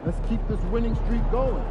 Let's keep this winning streak going.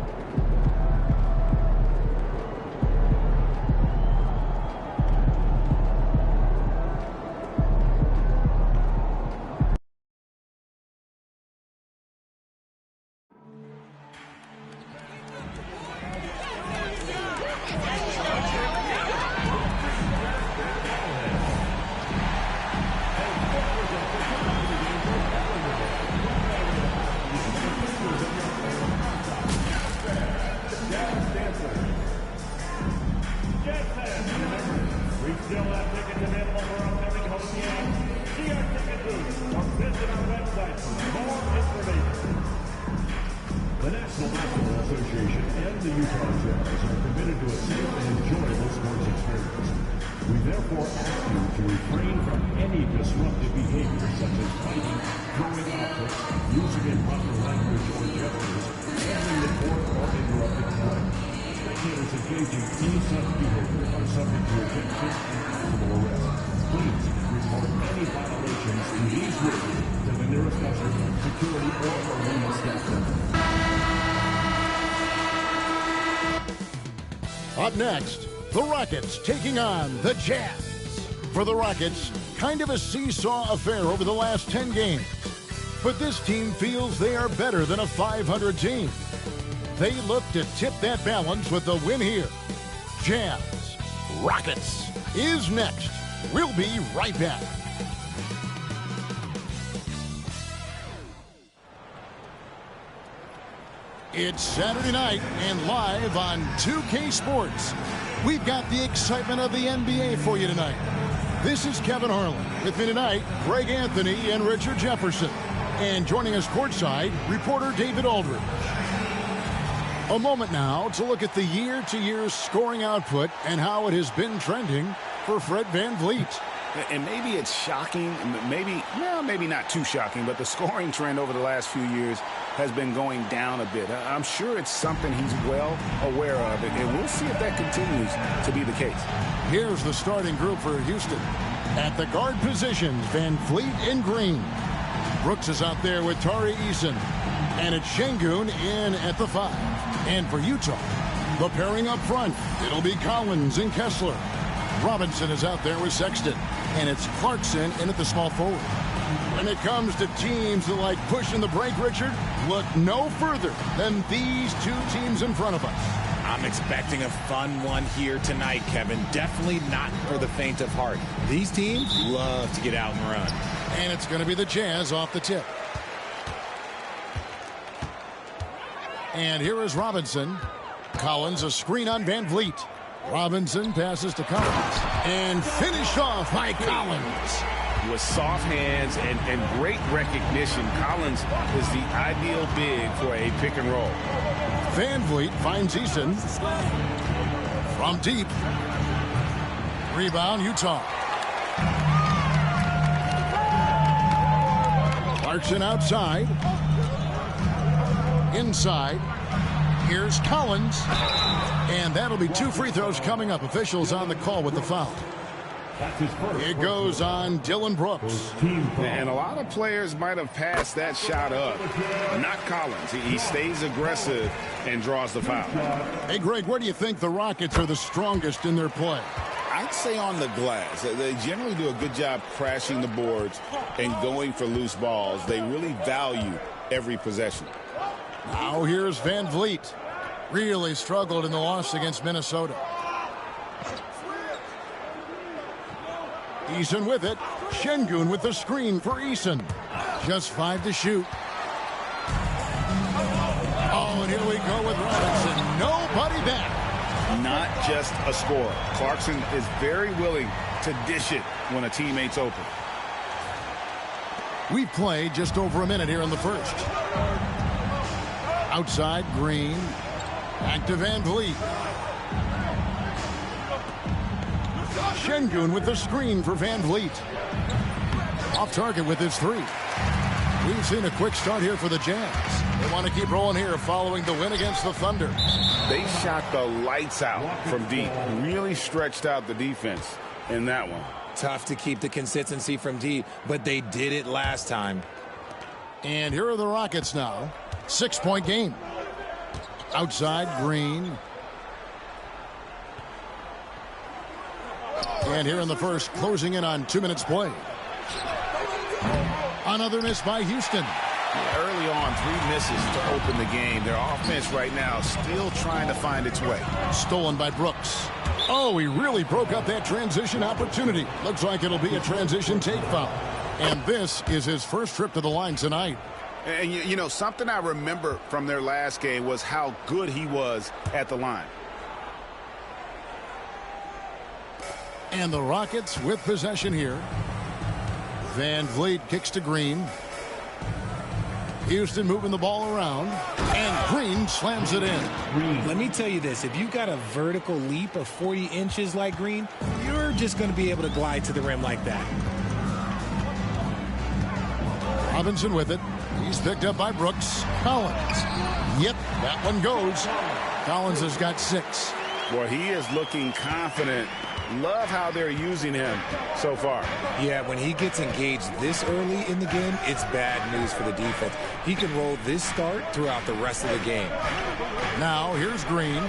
Up next, the Rockets taking on the Jazz. For the Rockets, kind of a seesaw affair over the last 10 games. But this team feels they are better than a 500 team. They look to tip that balance with the win here. Jazz Rockets is next. We'll be right back. It's Saturday night and live on 2K Sports. We've got the excitement of the NBA for you tonight. This is Kevin Harlan. With me tonight, Greg Anthony and Richard Jefferson. And joining us courtside, reporter David Aldridge. A moment now to look at the year-to-year scoring output and how it has been trending for Fred VanVleet. And maybe it's shocking, maybe not too shocking, but the scoring trend over the last few years has been going down a bit. I'm sure it's something he's well aware of, and we'll see if that continues to be the case. Here's the starting group for Houston. At the guard positions, VanVleet in green. Brooks is out there with Tari Eason. And it's Şengün in at the 5. And for Utah, the pairing up front, it'll be Collins and Kessler. Robinson is out there with Sexton. And it's Clarkson in at the small forward. When it comes to teams that like pushing the break, Richard, look no further than these two teams in front of us. I'm expecting a fun one here tonight, Kevin. Definitely not for the faint of heart. These teams love to get out and run. And it's going to be the Jazz off the tip. And here is Robinson. Collins, a screen on VanVleet. Robinson passes to Collins. And finished off by Collins. With soft hands and great recognition, Collins is the ideal big for a pick and roll. VanVleet finds Eason. From deep. Rebound, Utah. Clarkson outside. Inside. Here's Collins. And that'll be 2 free throws coming up. Officials on the call with the foul. It goes on Dylan Brooks. And a lot of players might have passed that shot up. Not Collins. He stays aggressive and draws the foul. Hey, Greg, where do you think the Rockets are the strongest in their play? I'd say on the glass. They generally do a good job crashing the boards and going for loose balls. They really value every possession. Now here's VanVleet. Really struggled in the loss against Minnesota. Eason with it. Şengün with the screen for Eason. Just 5 to shoot. Oh, and here we go with Robinson. Nobody back. Not just a scorer. Clarkson is very willing to dish it when a teammate's open. We've played just over a minute here in the first. Outside, Green. Back to VanVleet. Şengün with the screen for VanVleet. Off target with his 3. We've seen a quick start here for the Jazz. They want to keep rolling here following the win against the Thunder. They shot the lights out from deep. Really stretched out the defense in that one. Tough to keep the consistency from deep, but they did it last time. And here are the Rockets now. 6-point game. Outside, Green. And here in the first, closing in on 2 minutes play. Another miss by Houston. Early on, 3 misses to open the game. Their offense right now still trying to find its way. Stolen by Brooks. Oh, he really broke up that transition opportunity. Looks like it'll be a transition take foul. And this is his first trip to the line tonight. And, you know, something I remember from their last game was how good he was at the line. And the Rockets with possession here. Van Vliet kicks to Green. Houston moving the ball around. And Green slams it in. Let me tell you this. If you've got a vertical leap of 40 inches like Green, you're just going to be able to glide to the rim like that. Robinson with it. He's picked up by Brooks. Collins. Yep, that one goes. Collins has got 6. Boy, he is looking confident. Love how they're using him so far. Yeah, when he gets engaged this early in the game, it's bad news for the defense. He can roll this start throughout the rest of the game. Now, here's Green.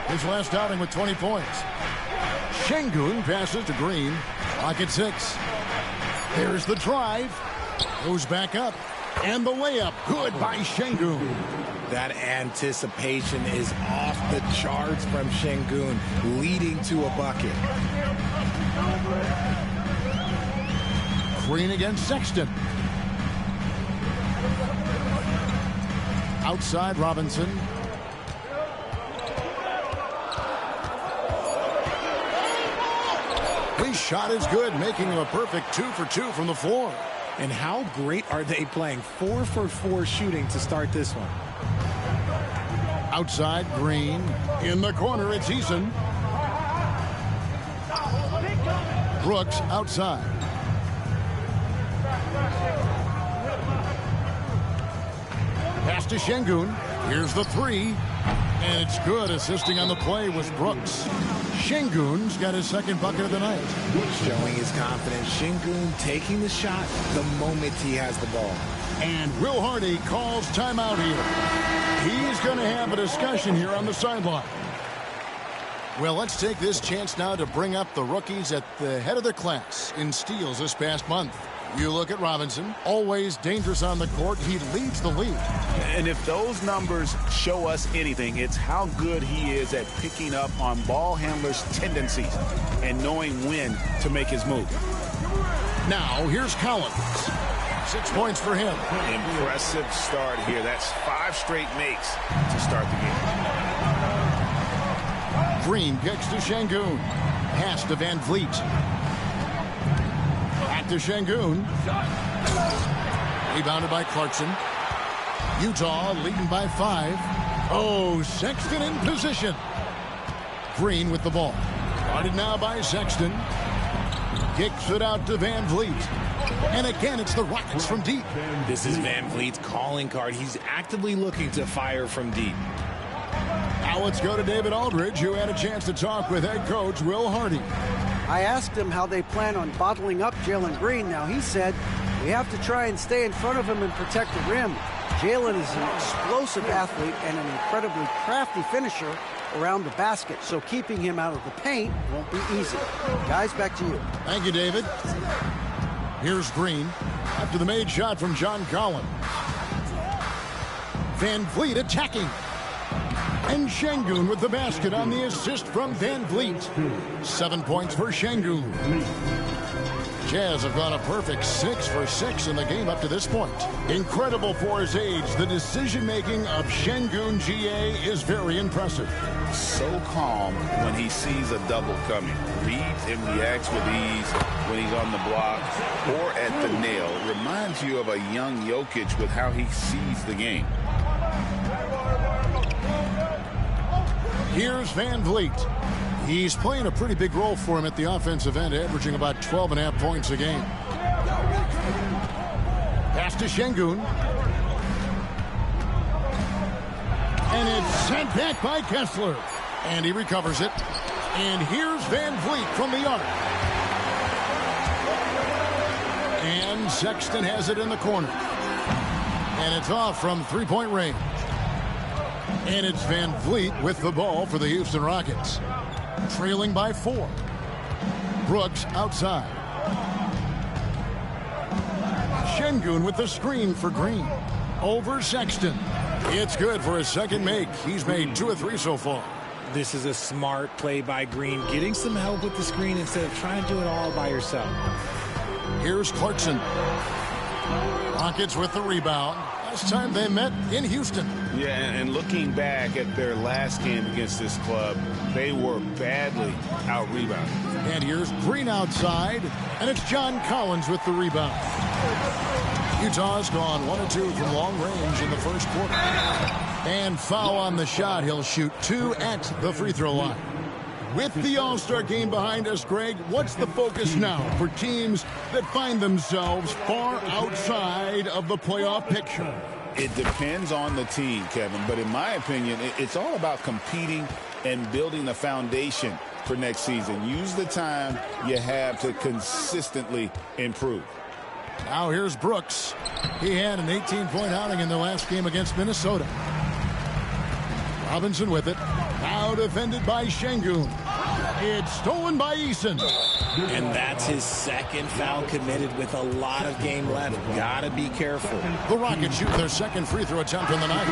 His last outing with 20 points. Şengün passes to Green. Lock at 6. There's the drive. Goes back up. And the layup. Good by Şengün. That anticipation is off the charts from Şengün, leading to a bucket. Green against Sexton. Outside, Robinson. His shot is good, making him a perfect 2 for 2 from the floor. And how great are they playing 4 for 4 shooting to start this one? Outside, Green. In the corner, it's Eason. Brooks outside. Pass to Şengün. Here's the 3. And it's good. Assisting on the play was Brooks. Şengün's got his second bucket of the night. Showing his confidence. Şengün taking the shot the moment he has the ball. And Will Hardy calls timeout here. He's going to have a discussion here on the sideline. Well, let's take this chance now to bring up the rookies at the head of their class in steals this past month. You look at Robinson, always dangerous on the court. He leads the league. And if those numbers show us anything, it's how good he is at picking up on ball handlers' tendencies and knowing when to make his move. Now, here's Collins. 6 points for him. Impressive start here. That's 5 straight makes to start the game. Green kicks to Şengün. Pass to Van Vliet. Back to Şengün. Rebounded by Clarkson. Utah leading by 5. Oh, Sexton in position. Green with the ball. Guarded now by Sexton. Kicks it out to Van Vliet. And again, it's the Rockets from deep. This is Van Vliet's calling card. He's actively looking to fire from deep. Now let's go to David Aldridge, who had a chance to talk with head coach Will Hardy. I asked him how they plan on bottling up Jalen Green. Now, he said we have to try and stay in front of him and protect the rim. Jalen is an explosive athlete and an incredibly crafty finisher around the basket, so keeping him out of the paint won't be easy. Guys, back to you. Thank you, David. Here's Green after the made shot from John Collins. Van Vliet attacking. And Şengün with the basket on the assist from Van Vliet. 7 points for Şengün. Jazz have gone a perfect 6 for 6 in the game up to this point. Incredible for his age. The decision-making of Şengün GA is very impressive. So calm when he sees a double coming. Reads and reacts with ease when he's on the block or at the nail. Reminds you of a young Jokic with how he sees the game. Here's Van Vliet. He's playing a pretty big role for him at the offensive end, averaging about 12.5 points a game. Pass to Şengün. And it's sent back by Kessler. And he recovers it. And here's Van Vliet from the arc. And Sexton has it in the corner. And it's off from three-point range. And it's Van Vliet with the ball for the Houston Rockets. Trailing by 4. Brooks outside. Şengün with the screen for Green. Over Sexton. It's good for his second make. He's made 2 of 3 so far. This is a smart play by Green, getting some help with the screen instead of trying to do it all by yourself. Here's Clarkson. Rockets with the rebound. Last time they met in Houston. Yeah, and looking back at their last game against this club, they were badly out-rebounded. And here's Green outside, and it's John Collins with the rebound. Utah's gone 1 of 2 from long range in the first quarter. And foul on the shot. He'll shoot 2 at the free throw line. With the All-Star game behind us, Greg, what's the focus now for teams that find themselves far outside of the playoff picture? It depends on the team, Kevin, but in my opinion, it's all about competing and building a foundation for next season. Use the time you have to consistently improve. Now here's Brooks. He had an 18-point outing in their last game against Minnesota. Robinson with it. Now defended by Şengün. It's stolen by Eason. And that's his second foul committed with a lot of game left. Gotta be careful. The Rockets shoot their second free throw attempt in the night.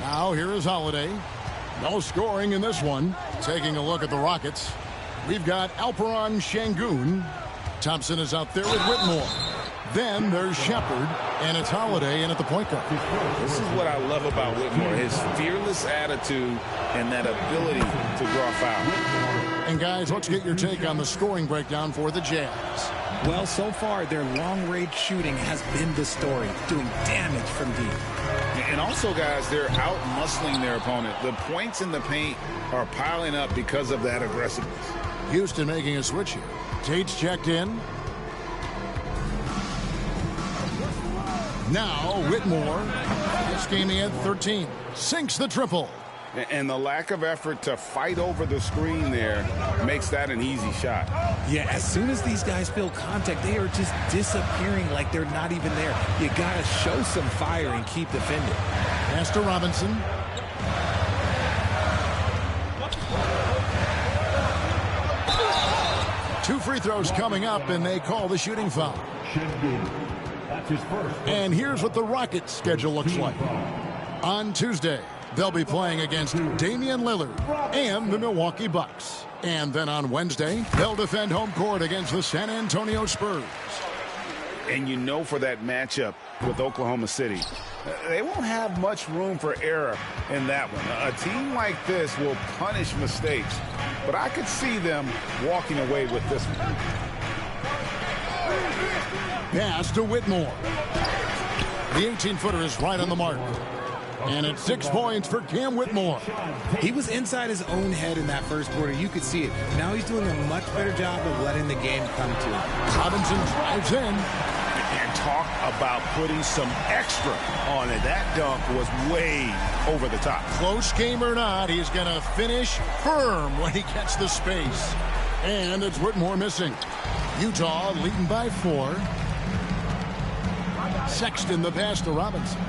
Now here is Holiday. No scoring in this one. Taking a look at the Rockets. We've got Alperen Şengün. Thompson is out there with Whitmore. Then there's Shepard, and it's Holiday in at the point guard. This is what I love about Whitmore, his fearless attitude and that ability to draw foul. And guys, let's get your take on the scoring breakdown for the Jazz. Well, so far, their long-range shooting has been the story, doing damage from deep. And also, guys, they're out-muscling their opponent. The points in the paint are piling up because of that aggressiveness. Houston making a switch here. Tate's checked in. Now Whitmore, this game he had 13, sinks the triple. And the lack of effort to fight over the screen there makes that an easy shot. Yeah, as soon as these guys feel contact, they are just disappearing like they're not even there. You got to show some fire and keep defending. Pass to Robinson. Two free throws coming up, and they call the shooting foul. And here's what the Rockets' schedule looks like. On Tuesday, they'll be playing against Damian Lillard and the Milwaukee Bucks. And then on Wednesday, they'll defend home court against the San Antonio Spurs. And you know, for that matchup with Oklahoma City, they won't have much room for error in that one. A team like this will punish mistakes, but I could see them walking away with this one. Pass to Whitmore. The 18-footer is right on the mark. And it's 6 points for Cam Whitmore. He was inside his own head in that first quarter. You could see it. Now he's doing a much better job of letting the game come to him. Robinson drives in. And talk about putting some extra on it. That dunk was way over the top. Close game or not, he's going to finish firm when he gets the space. And it's Whitmore missing. Utah leading by 4. Sexton the pass to Robinson.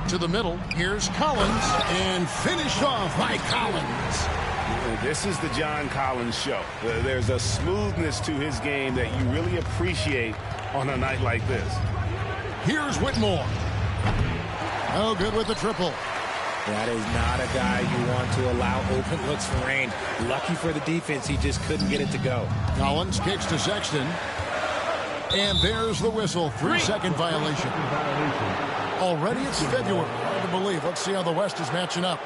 To the middle, here's Collins, and finished off by Collins. This is the John Collins show. There's a smoothness to his game that you really appreciate on a night like this. Here's Whitmore. Oh, good with the triple. That is not a guy you want to allow open looks from range. Lucky for the defense, he just couldn't get it to go. Collins kicks to Sexton. And there's the whistle. 3-second violation. Already it's February. Hard to believe. Let's see how the West is matching up.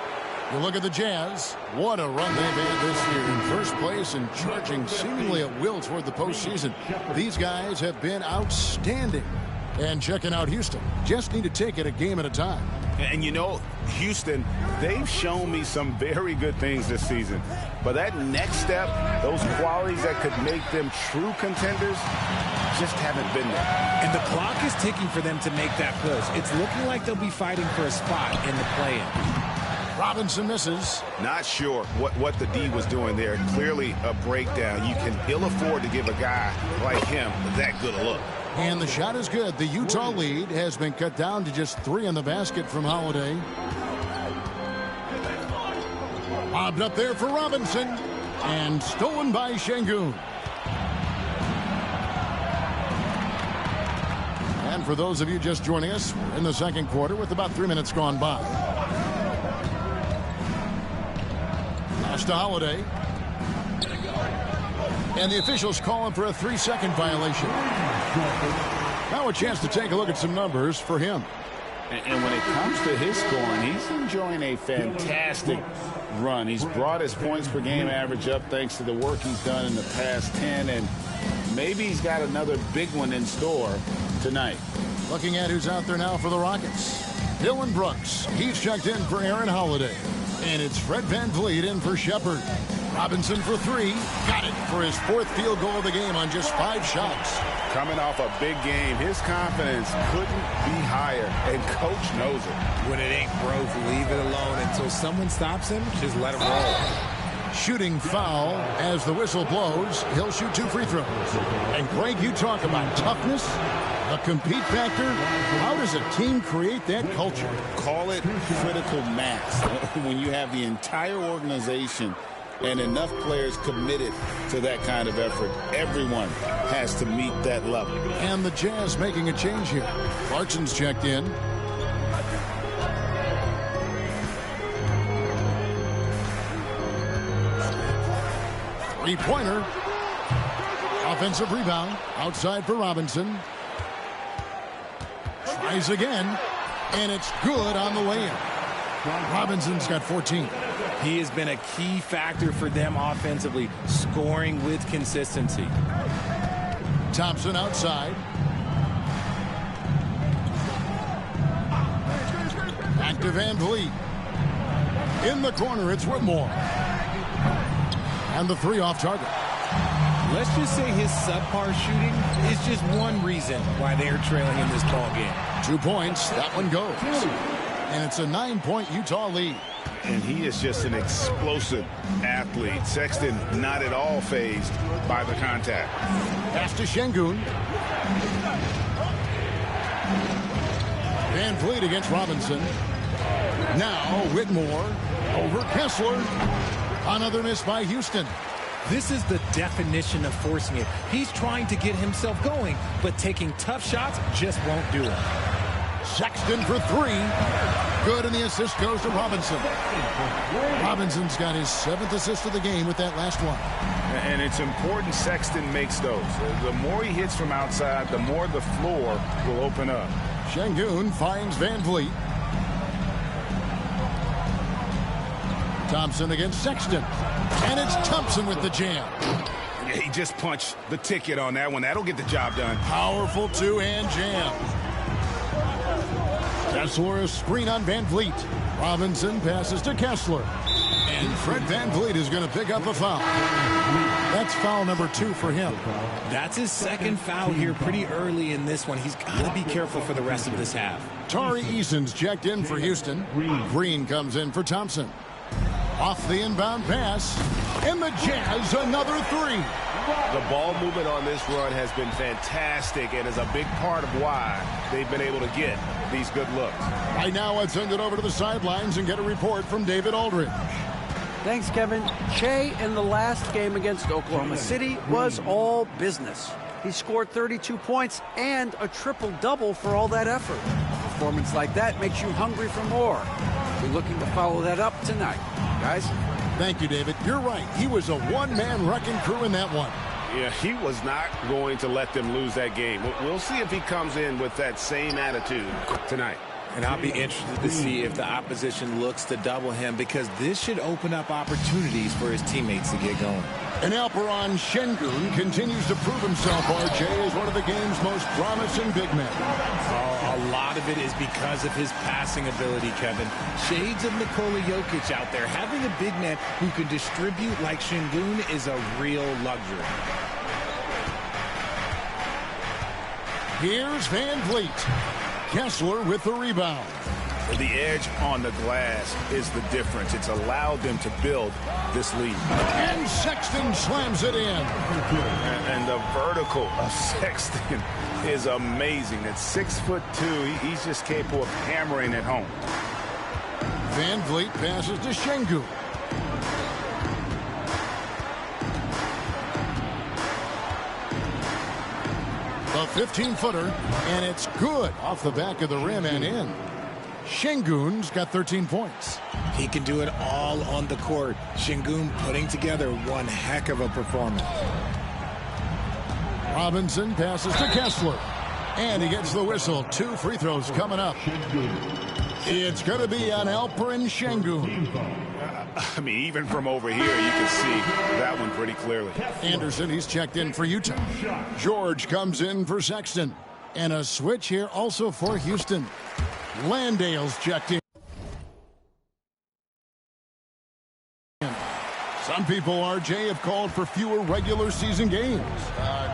You look at the Jazz. What a run they've had this year. In first place and charging seemingly at will toward the postseason. These guys have been outstanding. And checking out Houston. Just need to take it a game at a time. And you know, Houston, they've shown me some very good things this season. But that next step, those qualities that could make them true contenders, just haven't been there. And the clock is ticking for them to make that push. It's looking like they'll be fighting for a spot in the play-in. Robinson misses. Not sure what the D was doing there. Clearly a breakdown. You can ill afford to give a guy like him that good a look. And the shot is good. The Utah lead has been cut down to just 3 in the basket from Holiday. Lobbed up there for Robinson. And stolen by Şengün. And for those of you just joining us, we're in the second quarter with about 3 minutes gone by. Pass to Holiday. And the officials calling for a 3-second violation. Now a chance to take a look at some numbers for him. And when it comes to his scoring, he's enjoying a fantastic run. He's brought his points per game average up thanks to the work he's done in the past 10. And maybe he's got another big one in store tonight. Looking at who's out there now for the Rockets. Dylan Brooks. He's checked in for Aaron Holiday. And it's Fred VanVleet in for Shepard. Robinson for 3. Got it for his 4th field goal of the game on just 5 shots. Coming off a big game, his confidence couldn't be higher, and coach knows it. When it ain't broke, leave it alone until someone stops him. Just let him roll. Shooting foul as the whistle blows. He'll shoot 2 free throws. And Greg, you talk about toughness, the compete factor. How does a team create that culture? Call it critical mass. When you have the entire organization and enough players committed to that kind of effort, everyone has to meet that level. And the Jazz making a change here. Clarkson's checked in. Three-pointer. Offensive rebound. Outside for Robinson. Tries again. And it's good on the way in. Robinson's got 14. He has been a key factor for them offensively, scoring with consistency. Thompson outside. Back to VanVleet. In the corner, it's Whitmore. And the 3 off target. Let's just say his subpar shooting is just one reason why they are trailing in this ball game. 2 points. That one goes. And it's a 9-point Utah lead. And he is just an explosive athlete. Sexton not at all fazed by the contact. Pass to Şengün. VanVleet against Robinson. Now Whitmore over Kessler. Another miss by Houston. This is the definition of forcing it. He's trying to get himself going, but taking tough shots just won't do it. Sexton for 3. Good, and the assist goes to Robinson. Robinson's got his 7th assist of the game with that last one. And it's important Sexton makes those. The more he hits from outside, the more the floor will open up. Şengün finds VanVleet. Thompson against Sexton. And it's Thompson with the jam. Yeah, he just punched the ticket on that one. That'll get the job done. Powerful 2-hand jam. Kessler, a screen on VanVleet. Robinson passes to Kessler. And Fred VanVleet is going to pick up a foul. That's foul number 2 for him. That's his 2nd foul here pretty early in this one. He's got to be careful for the rest of this half. Tari Eason's checked in for Houston. Green comes in for Thompson. Off the inbound pass. And the Jazz, another 3. The ball movement on this run has been fantastic and is a big part of why they've been able to get these good looks. Right now, I'd send it over to the sidelines and get a report from David Aldridge. Thanks, Kevin. Shea in the last game against Oklahoma City was all business. He scored 32 points and a triple-double for all that effort. A performance like that makes you hungry for more. We're looking to follow that up tonight. Guys? Thank you, David. You're right. He was a one-man wrecking crew in that one. Yeah, he was not going to let them lose that game. We'll see if he comes in with that same attitude tonight. And I'll be interested to see if the opposition looks to double him, because this should open up opportunities for his teammates to get going. And Alperon Şengün continues to prove himself, RJ, as one of the game's most promising big men. Oh, a lot of it is because of his passing ability, Kevin. Shades of Nikola Jokic out there. Having a big man who can distribute like Şengün is a real luxury. Here's Van Vliet. Kessler with the rebound. The edge on the glass is the difference. It's allowed them to build this lead. And Sexton slams it in. And the vertical of Sexton is amazing. At 6'2", he's just capable of hammering it home. Van Vliet passes to Şengün. A 15-footer, and it's good off the back of the rim and in. Şengün's got 13 points. He can do it all on the court. Şengün putting together one heck of a performance. Robinson passes to Kessler. And he gets the whistle. 2 free throws coming up. It's going to be on Alperon Şengün. I mean, even from over here, you can see that one pretty clearly. Anderson, he's checked in for Utah. George comes in for Sexton. And a switch here also for Houston. Landale's checked in. Some people, RJ, have called for fewer regular season games.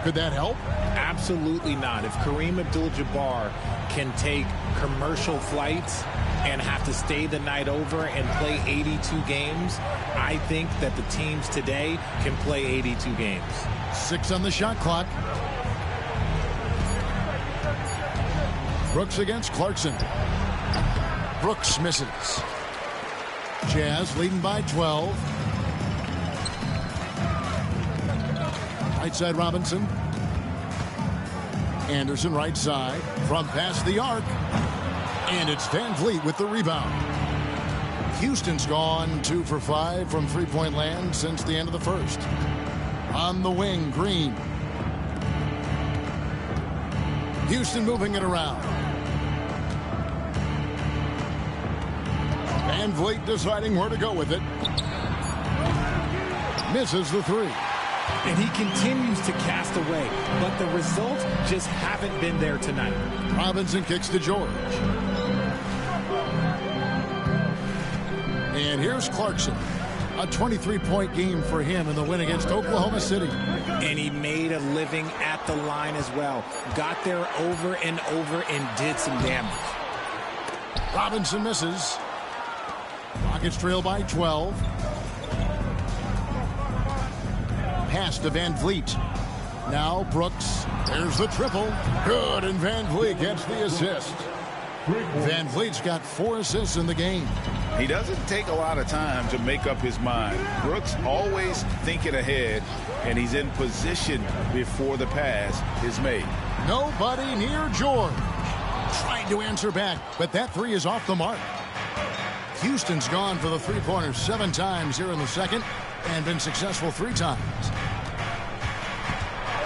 Could that help? Absolutely not. If Kareem Abdul-Jabbar can take commercial flights and have to stay the night over and play 82 games, I think that the teams today can play 82 games. 6 on the shot clock. Brooks against Clarkson. Brooks misses. Jazz leading by 12. Right side Robinson. Anderson right side from past the arc. And it's Van Vliet with the rebound. Houston's gone 2 for 5 from three-point land since the end of the first. On the wing, Green. Houston moving it around. Van Vliet deciding where to go with it. Misses the 3. And he continues to cast away, but the results just haven't been there tonight. Robinson kicks to George. And here's Clarkson. A 23-point game for him in the win against Oklahoma City. And he made a living at the line as well. Got there over and over and did some damage. Robinson misses. Rockets trail by 12. Pass to Van Vliet. Now Brooks. There's the triple. Good, and Van Vliet gets the assist. Van Vliet's got 4 assists in the game. He doesn't take a lot of time to make up his mind. Brooks always thinking ahead, and he's in position before the pass is made. Nobody near George. Trying to answer back, but that 3 is off the mark. Houston's gone for the three-pointer 7 times here in the second and been successful 3 times.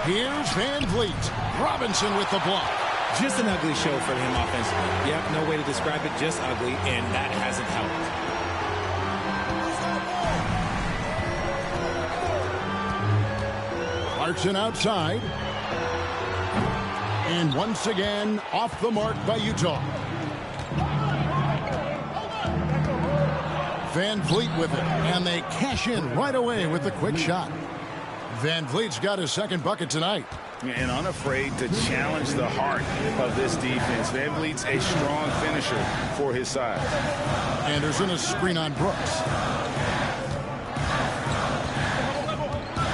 Here's Van Vliet. Robinson with the block. Just an ugly show for him offensively. Yep, no way to describe it, just ugly, and that hasn't helped. Clarkson outside. And once again, off the mark by Utah. Van Vliet with it, and they cash in right away with the quick shot. Van Vliet's got his second bucket tonight. And unafraid to challenge the heart of this defense. Van Vliet's a strong finisher for his side. Anderson, a screen on Brooks.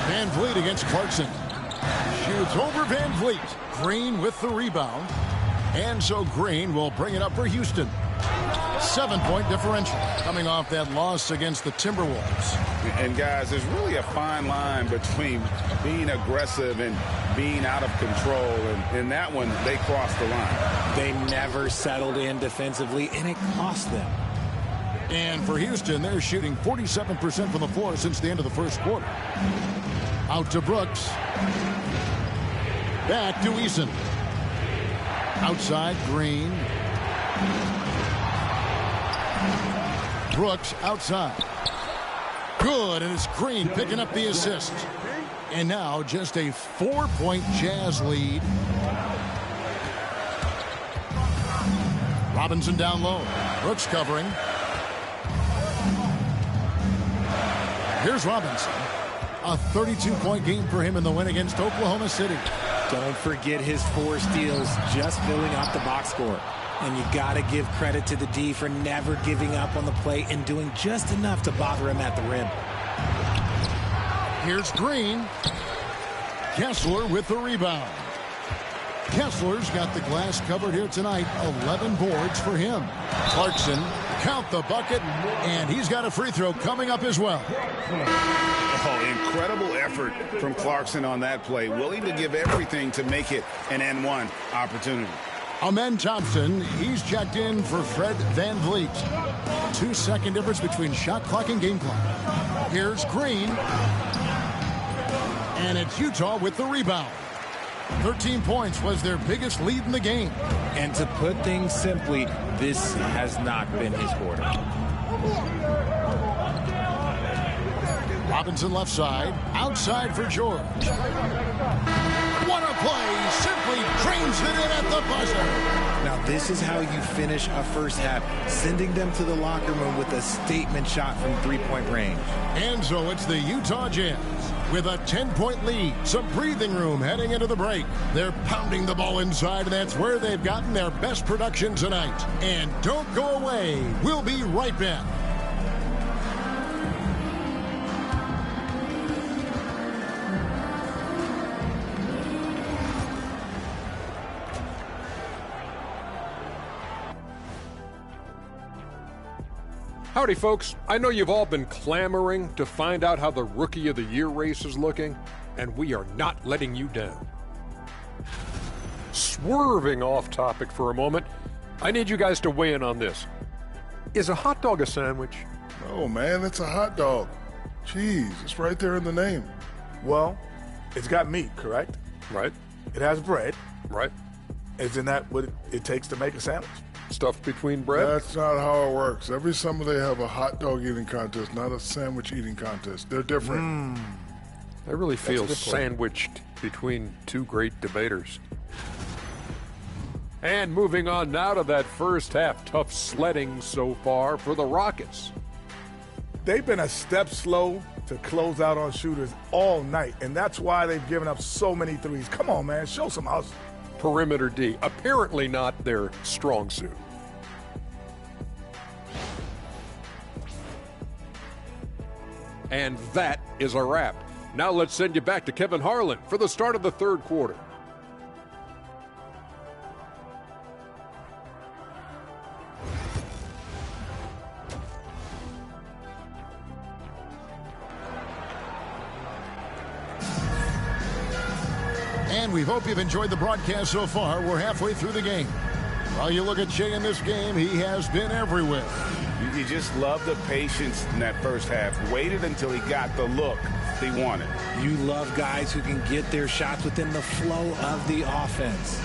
Van Vliet against Clarkson. Shoots over Van Vliet. Green with the rebound. And so Green will bring it up for Houston. 7-point differential coming off that loss against the Timberwolves. And guys, there's really a fine line between being aggressive and being out of control. And in that one, they crossed the line. They never settled in defensively, and it cost them. And for Houston, they're shooting 47% from the floor since the end of the first quarter. Out to Brooks. Back to Eason. Outside, Green. Brooks outside. Good, and it's Green picking up the assist. And now just a 4-point Jazz lead. Robinson down low. Brooks covering. Here's Robinson. A 32-point game for him in the win against Oklahoma City. Don't forget his 4 steals, just filling up the box score. And you got to give credit to the D for never giving up on the play and doing just enough to bother him at the rim. Here's Green. Kessler with the rebound. Kessler's got the glass covered here tonight. 11 boards for him. Clarkson, count the bucket, and he's got a free throw coming up as well. Oh, incredible effort from Clarkson on that play. Willing to give everything to make it an N1 opportunity. Amen Thompson, he's checked in for Fred VanVleet. 2-second difference between shot clock and game clock. Here's Green. And it's Utah with the rebound. 13 points was their biggest lead in the game. And to put things simply, this has not been his quarter. Robinson left side, outside for George. What a play! Simply drains it in at the buzzer. Now this is how you finish a first half, sending them to the locker room with a statement shot from 3-point range. And so it's the Utah Jazz with a 10-point lead, some breathing room heading into the break. They're pounding the ball inside, and that's where they've gotten their best production tonight. And don't go away. We'll be right back. Howdy, folks. I know you've all been clamoring to find out how the Rookie of the Year race is looking, and we are not letting you down. Swerving off topic for a moment, I need you guys to weigh in on this. Is a hot dog a sandwich? Oh, man, it's a hot dog. Jeez, it's right there in the name. Well, it's got meat, correct? Right. It has bread. Right. Isn't that what it takes to make a sandwich? Stuffed between bread? That's not how it works. Every summer they have a hot dog eating contest, not a sandwich eating contest. They're different. I really feel That's a good point. sandwiched between two great debaters. And moving on now to that first half, tough sledding so far for the Rockets. They've been a step slow to close out on shooters all night, and that's why they've given up so many threes. Come on, man, show some hustle. Perimeter D, apparently not their strong suit. And that is a wrap. Now let's send you back to Kevin Harlan for the start of the third quarter. And we hope you've enjoyed the broadcast so far. We're halfway through the game. While you look at Shea in this game, he has been everywhere. You just love the patience in that first half. Waited until he got the look he wanted. You love guys who can get their shots within the flow of the offense.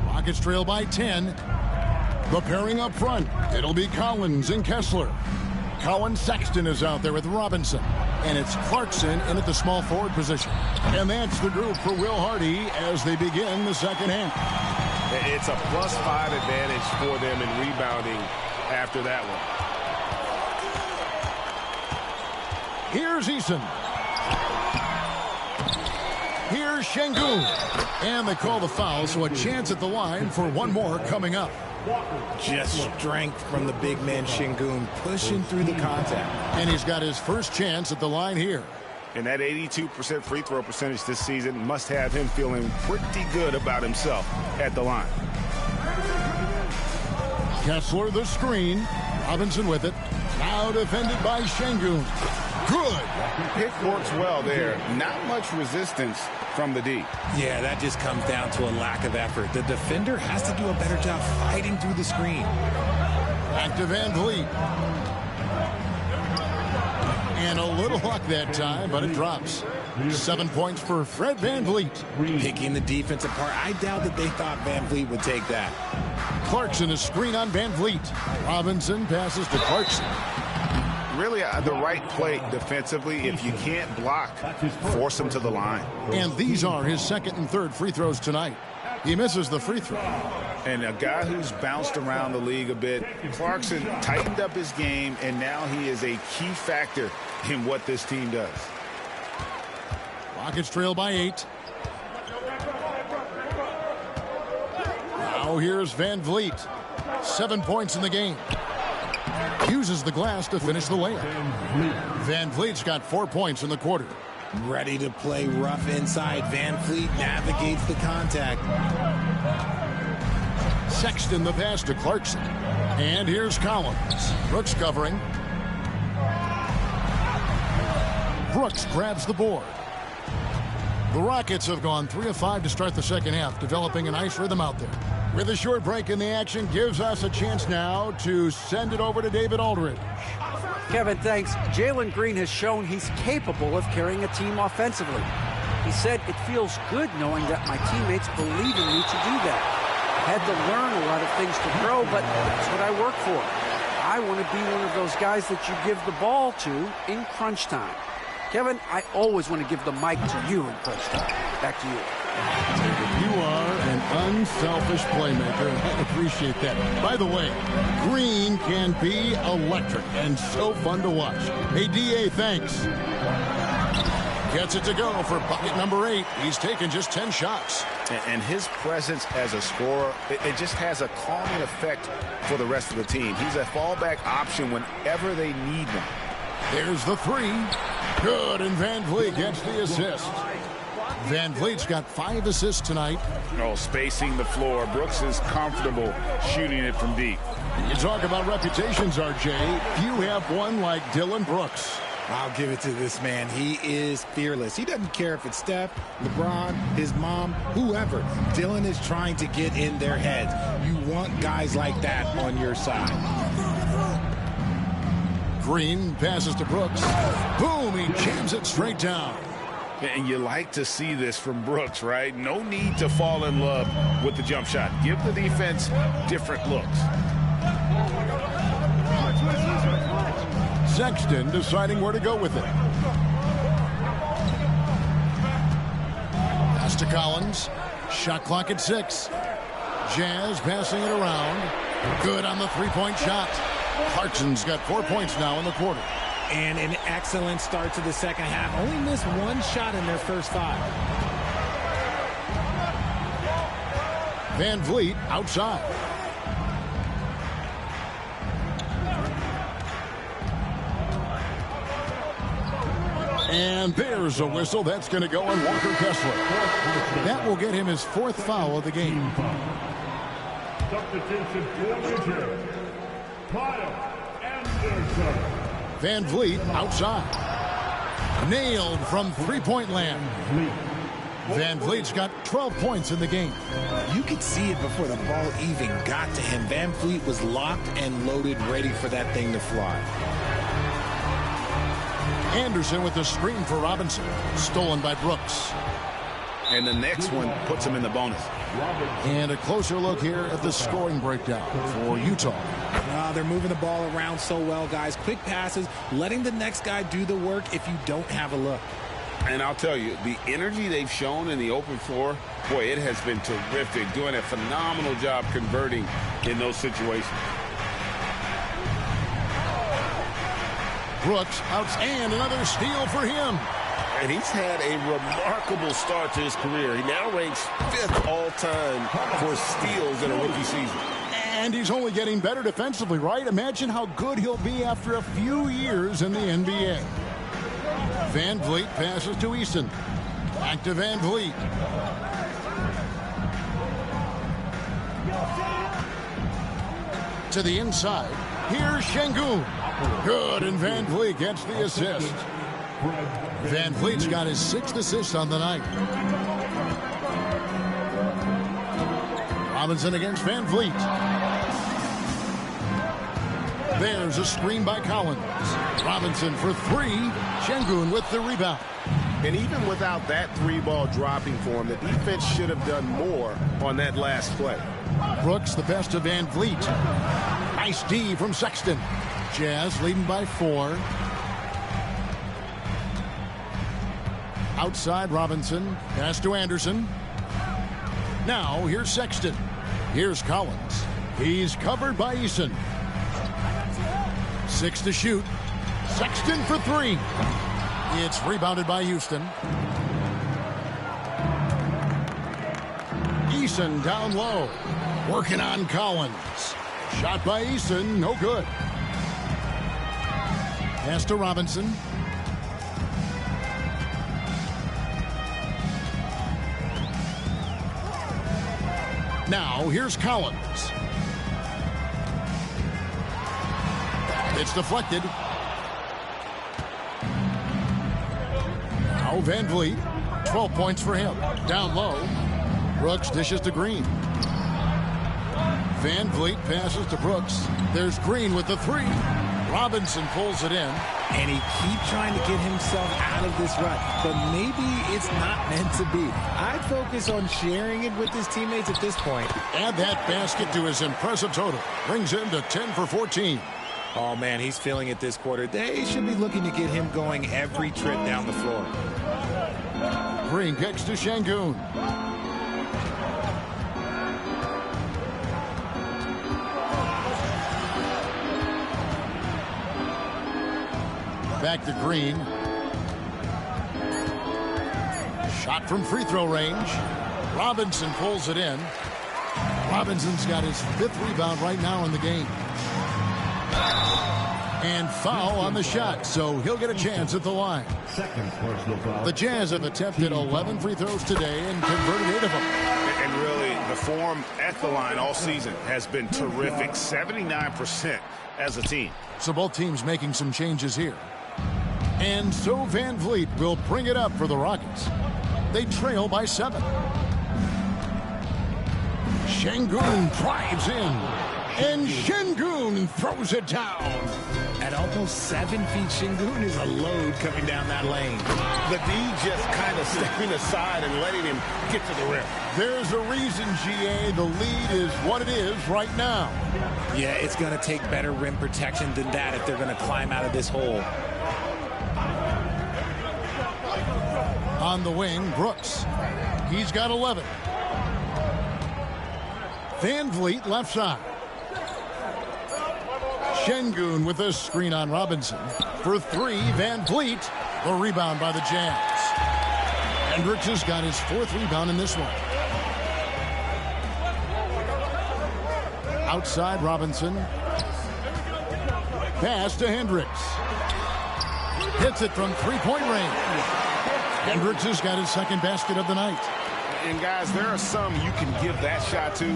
Rockets trail by 10. The pairing up front, it'll be Collins and Kessler. Colin Sexton is out there with Robinson. And it's Clarkson in at the small forward position. And that's the group for Will Hardy as they begin the second half. It's a +5 advantage for them in rebounding after that one. Here's Eason. Here's Şengün. And they call the foul, so a chance at the line for one more coming up. Just strength from the big man Şengün, pushing through the contact. And he's got his first chance at the line here. And that 82% free throw percentage this season must have him feeling pretty good about himself at the line. Kessler the screen. Robinson with it. Now defended by Şengün. Good. Pick works well there. Not much resistance from the D. Yeah, that just comes down to a lack of effort. The defender has to do a better job fighting through the screen. Back to VanVleet. And a little luck that time, but it drops. 7 points for Fred VanVleet. Picking the defense apart. I doubt that they thought VanVleet would take that. Clarkson is screen on VanVleet. Robinson passes to Clarkson. Really the right play defensively. If you can't block, force him to the line. And these are his second and third free throws tonight. He misses the free throw. And a guy who's bounced around the league a bit, Clarkson tightened up his game, and now he is a key factor in what this team does. Rockets trail by 8. Now here's VanVleet. 7 points in the game. Uses the glass to finish the layup. VanVleet's got 4 points in the quarter. Ready to play rough inside. VanVleet navigates the contact. Sexton the pass to Clarkson. And here's Collins. Brooks covering. Brooks grabs the board. The Rockets have gone 3 of 5 to start the second half, developing a nice rhythm out there. With a short break in the action, gives us a chance now to send it over to David Aldridge. Kevin, thanks. Jalen Green has shown he's capable of carrying a team offensively. He said, "It feels good knowing that my teammates believe in me to do that. I had to learn a lot of things to grow, but that's what I work for. I want to be one of those guys that you give the ball to in crunch time." Kevin, I always want to give the mic to you in crunch time. Back to you. You are an unselfish playmaker. I appreciate that. By the way, Green can be electric and so fun to watch. Hey, D.A., thanks. Gets it to go for bucket number 8. He's taken just 10 shots. And his presence as a scorer, it just has a calming effect for the rest of the team. He's a fallback option whenever they need him. There's the 3. Good, and VanVleet gets the assist. VanVleet's got 5 assists tonight. Oh, spacing the floor. Brooks is comfortable shooting it from deep. You talk about reputations, RJ. You have one like Dylan Brooks. I'll give it to this man. He is fearless. He doesn't care if it's Steph, LeBron, his mom, whoever. Dylan is trying to get in their heads. You want guys like that on your side. Green passes to Brooks. Boom, he jams it straight down. And you like to see this from Brooks, right? No need to fall in love with the jump shot. Give the defense different looks. Sexton deciding where to go with it. Pass to Collins. Shot clock at 6. Jazz passing it around. Good on the three-point shot. Clarkson's got 4 points now in the quarter. And an excellent start to the second half. Only missed 1 shot in their first 5. VanVleet outside. And there's a whistle. That's going to go on Walker Kessler. That will get him his 4th foul of the game. Substitution for New Jersey. Kyle Anderson. VanVleet outside. Nailed from three-point land. VanVleet's got 12 points in the game. You could see it before the ball even got to him. VanVleet was locked and loaded, ready for that thing to fly. Anderson with the screen for Robinson. Stolen by Brooks. And the next one puts him in the bonus. And a closer look here at the scoring breakdown for Utah. They're moving the ball around so well, guys. Quick passes, letting the next guy do the work if you don't have a look. And I'll tell you, the energy they've shown in the open floor, boy, it has been terrific. Doing a phenomenal job converting in those situations. Brooks out, and another steal for him. And he's had a remarkable start to his career. He now ranks 5th all-time for steals in a rookie season. And he's only getting better defensively, right? Imagine how good he'll be after a few years in the NBA. VanVleet passes to Eason. Back to VanVleet. To the inside. Here's Şengün. Good, and VanVleet gets the assist. VanVleet's got his 6th assist on the night. Robinson against VanVleet. There's a screen by Collins. Robinson for 3. Şengün with the rebound. And even without that 3-ball dropping for him, the defense should have done more on that last play. Brooks, the best of Van Vliet. Nice D from Sexton. Jazz leading by 4. Outside Robinson. Pass to Anderson. Now here's Sexton. Here's Collins. He's covered by Eason. 6 to shoot. Sexton for 3. It's rebounded by Houston. Eason down low. Working on Collins. Shot by Eason. No good. Pass to Robinson. Now here's Collins. It's deflected. Now Van Vliet. 12 points for him. Down low. Brooks dishes to Green. Van Vliet passes to Brooks. There's Green with the 3. Robinson pulls it in. And he keeps trying to get himself out of this rut, but maybe it's not meant to be. I'd focus on sharing it with his teammates at this point. Add that basket to his impressive total. Brings him to 10 for 14. Oh, man, he's feeling it this quarter. They should be looking to get him going every trip down the floor. Green kicks to Şengün. Back to Green. Shot from free throw range. Robinson pulls it in. Robinson's got his 5th rebound right now in the game. And foul on the shot, so he'll get a chance at the line. The Jazz have attempted 11 free throws today and converted 8 of them. And really, the form at the line all season has been terrific. 79% as a team. So both teams making some changes here. And so Van Vliet will bring it up for the Rockets. They trail by 7. Şengün drives in. And Şengün throws it down. At almost 7 feet, Şengün is a load coming down that lane. The D just kind of stepping aside and letting him get to the rim. There's a reason, GA, the lead is what it is right now. Yeah, it's going to take better rim protection than that if they're going to climb out of this hole. On the wing, Brooks. He's got 11. Van Vliet left side. Şengün with a screen on Robinson. For 3, Van Vliet. The rebound by the Jazz. Hendricks has got his 4th rebound in this one. Outside Robinson. Pass to Hendricks. Hits it from 3-point range. Hendricks has got his 2nd basket of the night. And guys, there are some you can give that shot to,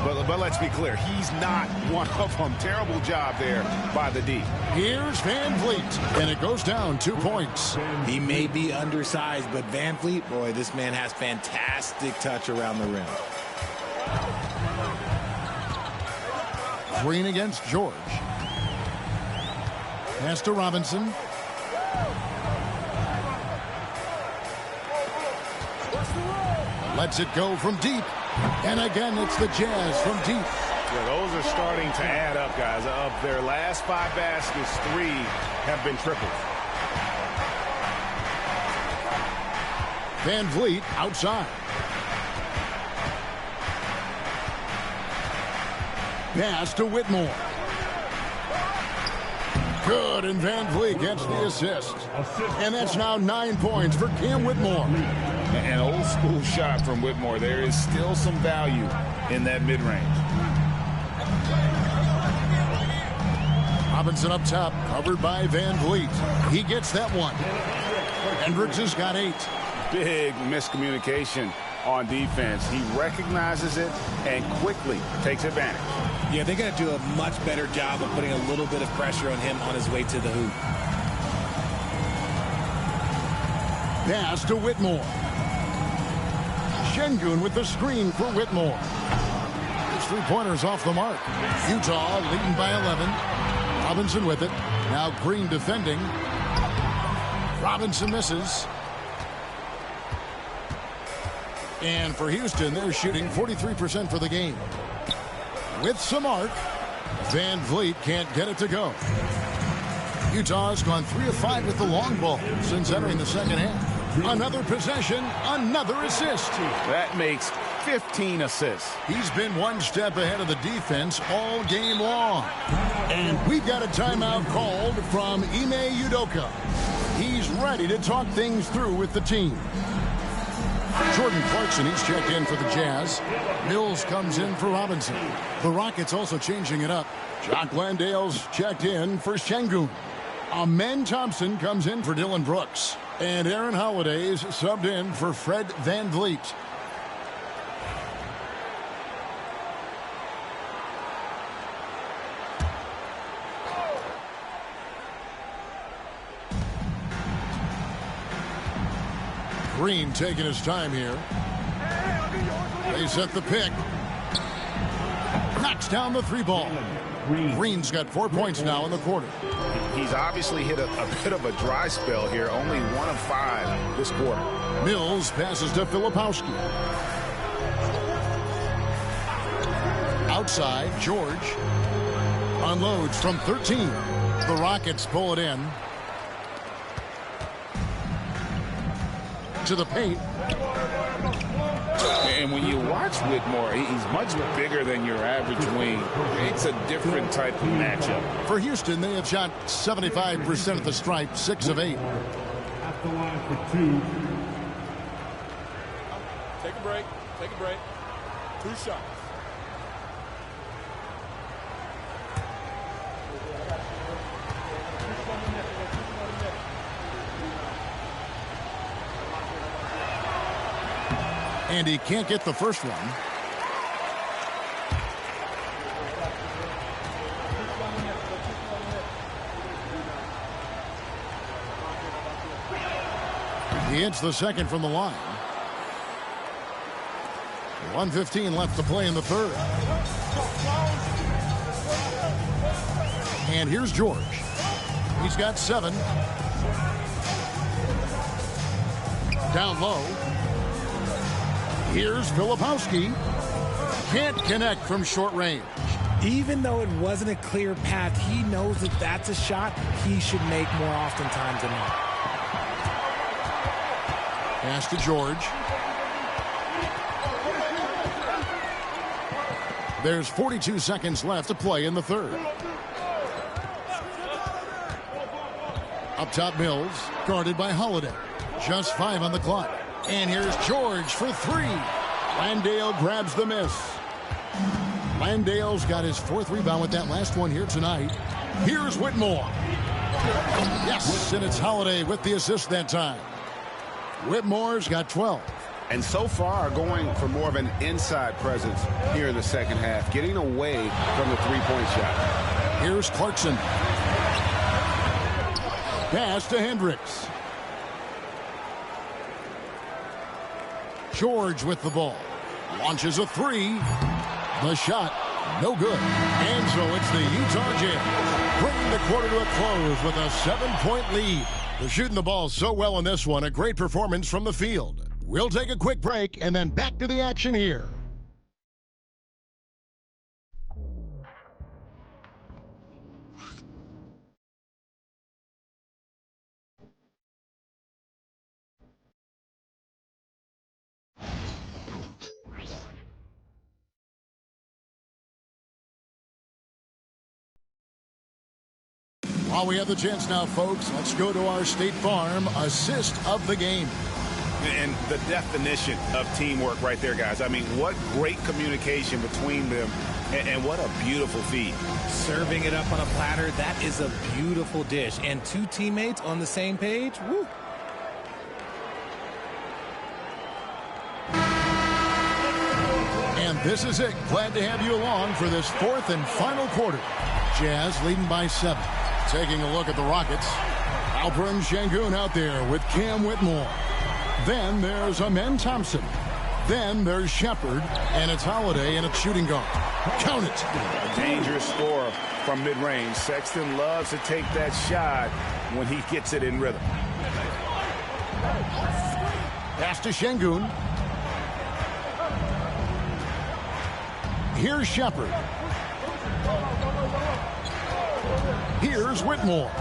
but let's be clear, he's not one of them. Terrible job there by the D. Here's Van Vliet, and it goes down 2 points. He may be undersized, but Van Vliet, boy, this man has fantastic touch around the rim. Green against George. Pass to Robinson. Lets it go from deep. And again, it's the Jazz from deep. Yeah, those are starting to add up, guys. Of their last 5 baskets, 3 have been triples. Van Vliet outside. Pass to Whitmore. Good, and Van Vliet gets the assist. And that's now 9 points for Cam Whitmore. An old school shot from Whitmore. There is still some value in that mid-range. Robinson up top, covered by Van Vliet. He gets that one. Hendricks has got 8. Big miscommunication on defense. He recognizes it and quickly takes advantage. Yeah, they got to do a much better job of putting a little bit of pressure on him on his way to the hoop. Pass to Whitmore. Şengün with the screen for Whitmore. His 3-pointers off the mark. Utah leading by 11. Robinson with it. Now Green defending. Robinson misses. And for Houston, they're shooting 43% for the game. With some arc, Van Vliet can't get it to go. Utah's gone 3 of 5 with the long ball since entering the second half. Another possession, another assist. That makes 15 assists. He's been one step ahead of the defense all game long. And we've got a timeout called from Ime Udoka. He's ready to talk things through with the team. Jordan Clarkson, he's checked in for the Jazz. Mills comes in for Robinson. The Rockets also changing it up. Jock Landale's checked in for Şengün. Amen Thompson comes in for Dylan Brooks. And Aaron Holiday's subbed in for Fred Van Vliet. Green taking his time here. They set the pick. Knocks down the 3 ball. Green's got 4 points now in the quarter. He's obviously hit a bit of a dry spell here. Only 1 of 5 this quarter. Mills passes to Filipowski. Outside, George unloads from 13. The Rockets pull it in. To the paint. And when you watch Whitmore, he's much bigger than your average wing. It's a different type of matchup. For Houston, they have shot 75% at the stripe, 6 of 8. At the line for 2. Take a break. Take a break. 2 shots. And he can't get the first one. He hits the second from the line. 1:15 left to play in the third. And here's George. He's got 7. Down low. Here's Filipowski. Can't connect from short range. Even though it wasn't a clear path, he knows that that's a shot he should make more oftentimes than not. Pass to George. There's 42 seconds left to play in the third. Up top, Mills, guarded by Holiday. Just 5 on the clock. And here's George for 3. Landale grabs the miss. Landale's got his 4th rebound with that last one here tonight. Here's Whitmore. Yes, and it's Holiday with the assist that time. Whitmore's got 12. And so far going for more of an inside presence here in the second half, getting away from the 3-point shot. Here's Clarkson. Pass to Hendricks. George with the ball. Launches a 3. The shot, no good. And so it's the Utah Jazz bringing the quarter to a close with a 7-point lead. They're shooting the ball so well in this one. A great performance from the field. We'll take a quick break and then back to the action here. While we have the chance now, folks, let's go to our State Farm assist of the game. And the definition of teamwork right there, guys. I mean, what great communication between them, and what a beautiful feed. Serving it up on a platter, that is a beautiful dish. And 2 teammates on the same page, woo. And this is it. Glad to have you along for this 4th and final quarter. Jazz leading by 7. Taking a look at the Rockets. Alperen Şengün out there with Cam Whitmore. Then there's Amen Thompson. Then there's Shepard, and it's Holiday, and it's shooting guard. Count it. A dangerous score from mid-range. Sexton loves to take that shot when he gets it in rhythm. Pass to Şengün. Here's Shepard. Here's Whitmore.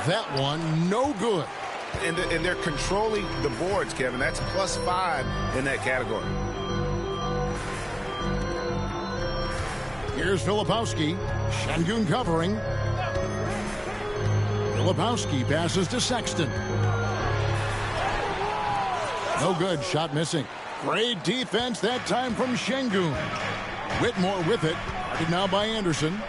That one, no good. And they're controlling the boards, Kevin. That's +5 in that category. Here's Filipowski. Şengün covering. Filipowski passes to Sexton. No good. Shot missing. Great defense that time from Şengün. Whitmore with it. Guarded now by Anderson.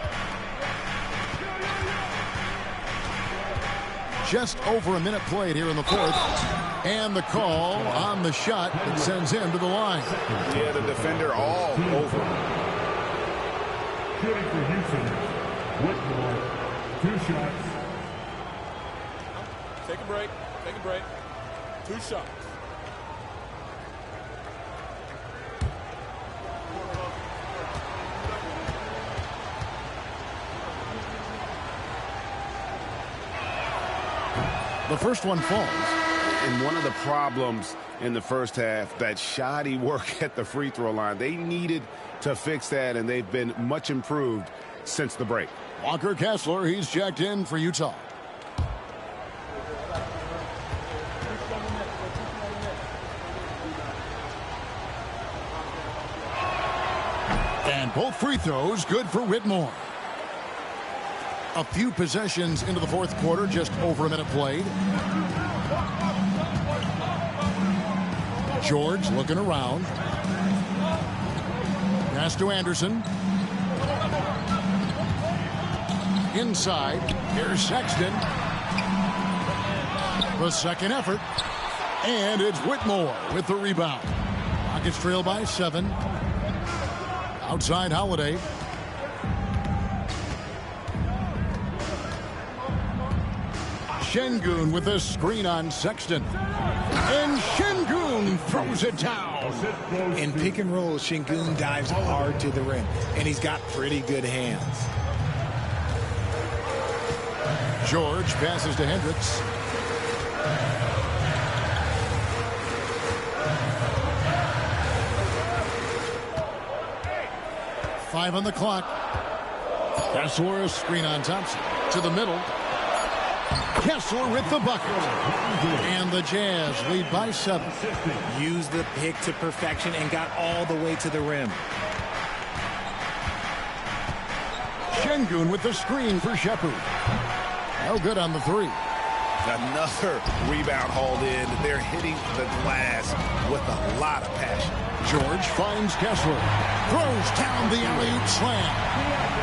Just over a minute played here in the fourth. And the call on the shot that sends him to the line. Yeah, the defender all over. Shooting for Houston, Whitmore, 2 shots. Take a break. Take a break. 2 shots. The first one falls. And one of the problems in the first half, that shoddy work at the free throw line. They needed to fix that, and they've been much improved since the break. Walker Kessler, he's checked in for Utah. And both free throws good for Whitmore. A few possessions into the fourth quarter, just over a minute played. George looking around. Pass to Anderson. Inside. Here's Sexton. The second effort. And it's Whitmore with the rebound. Rockets trail by 7. Outside Holiday. Şengün with a screen on Sexton. And Şengün throws it down. In pick and roll, Şengün dives hard to the rim, and he's got pretty good hands. George passes to Hendricks. Five on the clock. Kessler, screen on Thompson. To the middle. Kessler with the bucket. And the Jazz lead by 7. Used the pick to perfection and got all the way to the rim. Şengün with the screen for Shepard. No good on the 3. Another rebound hauled in. They're hitting the glass with a lot of passion. George finds Kessler. Throws down the alley-oop slam.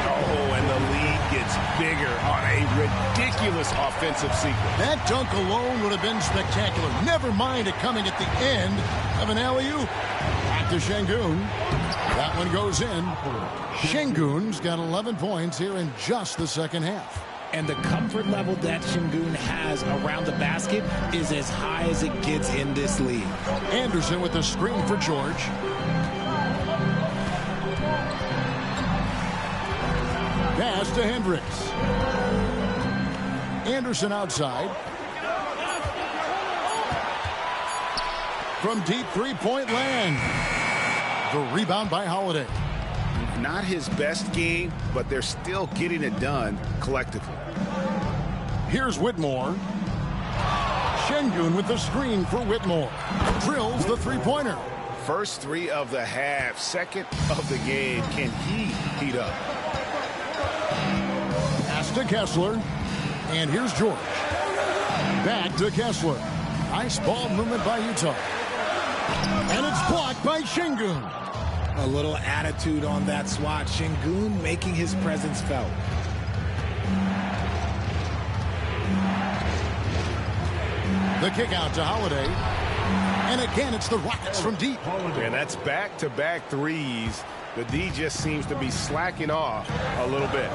Oh, and the lead gets bigger on a ridiculous offensive sequence. That dunk alone would have been spectacular. Never mind it coming at the end of an alley-oop. Back to Şengün. That one goes in. Şengün's got 11 points here in just the second half. And the comfort level that Şengün has around the basket is as high as it gets in this league. Anderson with the screen for George. Pass to Hendricks. Anderson outside. From deep three-point land. The rebound by Holiday. Not his best game, but they're still getting it done collectively. Here's Whitmore. Şengün with the screen for Whitmore. Drills the three-pointer. First 3 of the half, second of the game. Can he heat up? Pass to Kessler. And here's George. Back to Kessler. Nice ball movement by Utah. And it's blocked by Şengün. A little attitude on that swat. Şengün making his presence felt. The kick out to Holiday. And again, it's the Rockets from deep. And that's back-to-back threes. The D just seems to be slacking off a little bit.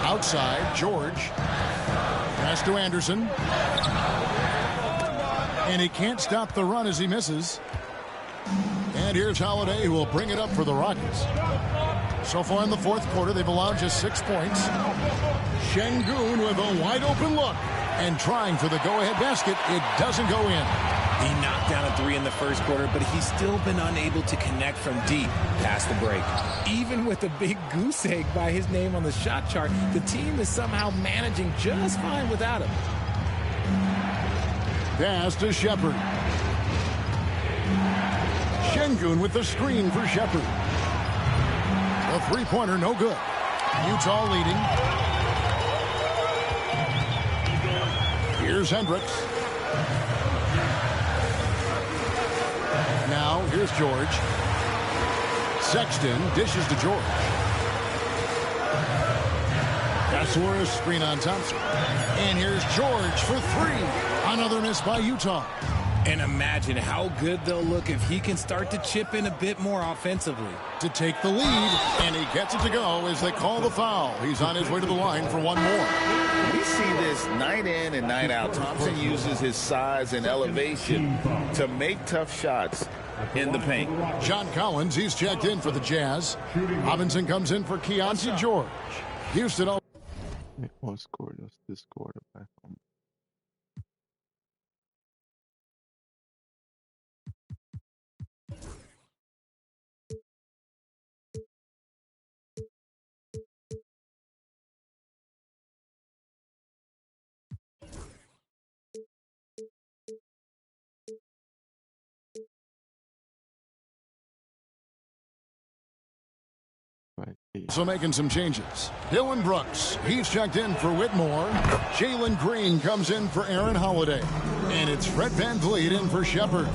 Outside, George. Pass to Anderson. And he can't stop the run as he misses. And here's Holiday, who will bring it up for the Rockets. So far in the fourth quarter, they've allowed just 6 points. Şengün with a wide open look. And trying for the go-ahead basket. It doesn't go in. He knocked down a 3 in the first quarter, but he's still been unable to connect from deep past the break. Even with a big goose egg by his name on the shot chart, the team is somehow managing just fine without him. Pass to Shepard. Şengün with the screen for Shepard. A three-pointer, no good. Utah leading. Here's Hendricks. Now, here's George. Sexton dishes to George. Kessler, screen on Thompson. And here's George for three. Another miss by Utah. And imagine how good they'll look if he can start to chip in a bit more offensively. To take the lead, and he gets it to go as they call the foul. He's on his way to the line for one more. We see this night in and night out. Thompson uses his size and elevation to make tough shots in the paint. John Collins, he's checked in for the Jazz. Robinson comes in for Keontae George. Houston. One score, that's this quarterback. So making some changes. Dylan Brooks, he's checked in for Whitmore. Jalen Green comes in for Aaron Holiday. And it's Fred VanVleet in for Shepard.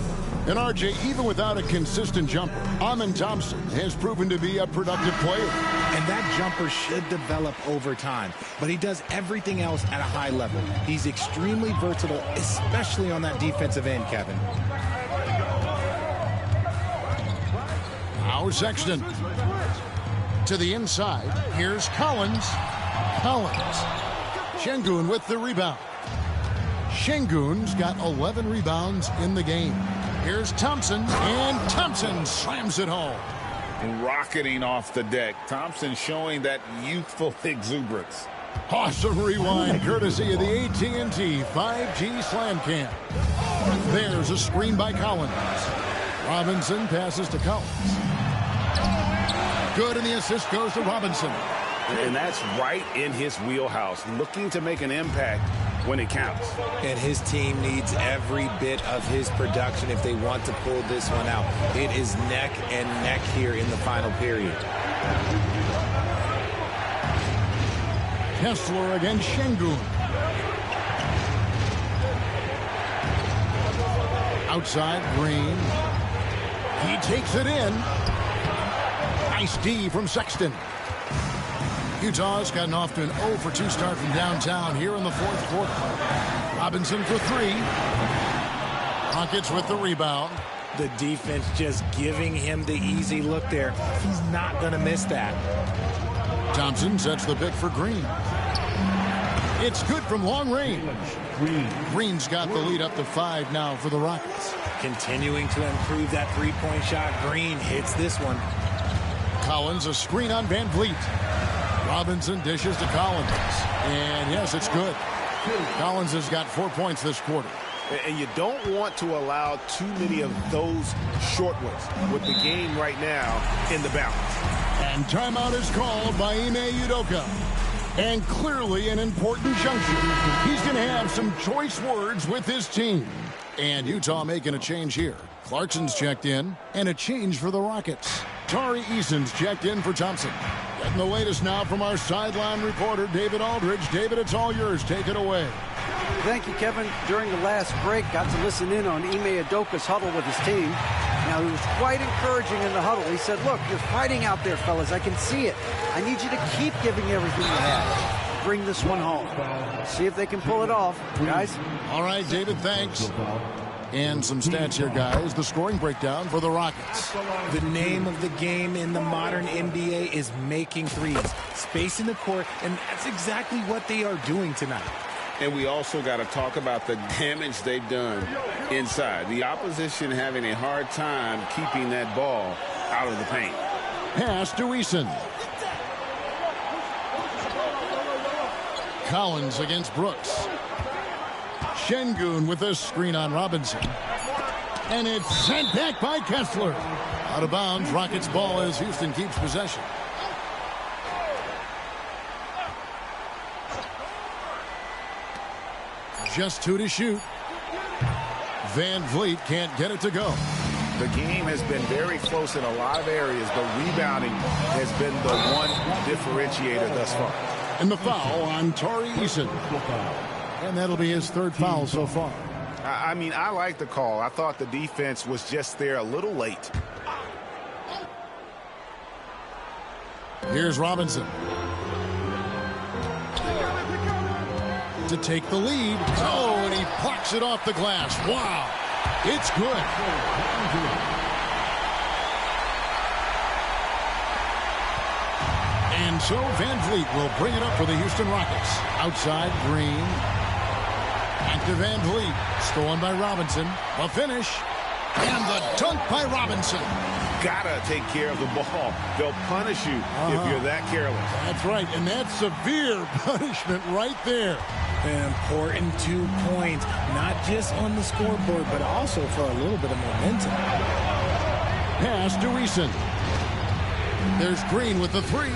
And RJ, even without a consistent jumper, Amen Thompson has proven to be a productive player. And that jumper should develop over time. But he does everything else at a high level. He's extremely versatile, especially on that defensive end, Kevin. Now Sexton. To the inside, here's Collins. Şengün with the rebound. Şengün's got 11 rebounds in the game. Here's Thompson, and Thompson slams it home. Rocketing off the deck. Thompson showing that youthful exuberance. Awesome rewind, courtesy of the AT&T 5G Slam Cam. There's a screen by Collins. Robinson passes to Collins. Good, and the assist goes to Robinson. And that's right in his wheelhouse, looking to make an impact when it counts. And his team needs every bit of his production if they want to pull this one out. It is neck and neck here in the final period. Kessler against Şengün. Outside, Green. He takes it in. Nice D from Sexton. Utah's gotten off to an 0 for 2 start from downtown here in the fourth quarter. Robinson for three. Rockets with the rebound. The defense just giving him the easy look there. He's not going to miss that. Thompson sets the pick for Green. It's good from long range. Green's got the lead up to 5 now for the Rockets. Continuing to improve that three-point shot. Green hits this one. Collins, a screen on VanVleet. Robinson dishes to Collins. And yes, it's good. Collins has got 4 points this quarter. And you don't want to allow too many of those short ones with the game right now in the balance. And timeout is called by Ime Udoka. And clearly an important juncture. He's going to have some choice words with his team. And Utah making a change here. Clarkson's checked in, and a change for the Rockets. Tari Eason's checked in for Thompson. Getting the latest now from our sideline reporter, David Aldridge. David, it's all yours. Take it away. Thank you, Kevin. During the last break, got to listen in on Ime Udoka's huddle with his team. Now, he was quite encouraging in the huddle. He said, look, you're fighting out there, fellas. I can see it. I need you to keep giving everything you have. Bring this one home. See if they can pull it off, guys. All right, David, thanks. And some stats here, guys. The scoring breakdown for the Rockets. The name of the game in the modern NBA is making threes. Spacing the court, and that's exactly what they are doing tonight. And we also got to talk about the damage they've done inside. The opposition having a hard time keeping that ball out of the paint. Pass to Eason. Collins against Brooks. Şengün with a screen on Robinson. And it's sent back by Kessler. Out of bounds, Rockets ball as Houston keeps possession. Just 2 to shoot. Van Vliet can't get it to go. The game has been very close in a lot of areas, but rebounding has been the one differentiator thus far. And the foul on Tari Eason. And that'll be his 3rd foul so far. I mean, I like the call. I thought the defense was just there a little late. Here's Robinson. To take the lead. Oh, and he plucks it off the glass. Wow. It's good. And so Van Vliet will bring it up for the Houston Rockets. Outside, Green. Back to Van Vliet. Stolen by Robinson. The finish. And the dunk by Robinson. Gotta take care of the ball. They'll punish you if you're that careless. That's right, and that's severe punishment right there. An important 2 points, not just on the scoreboard, but also for a little bit of momentum. Pass to Eason. There's Green with the 3.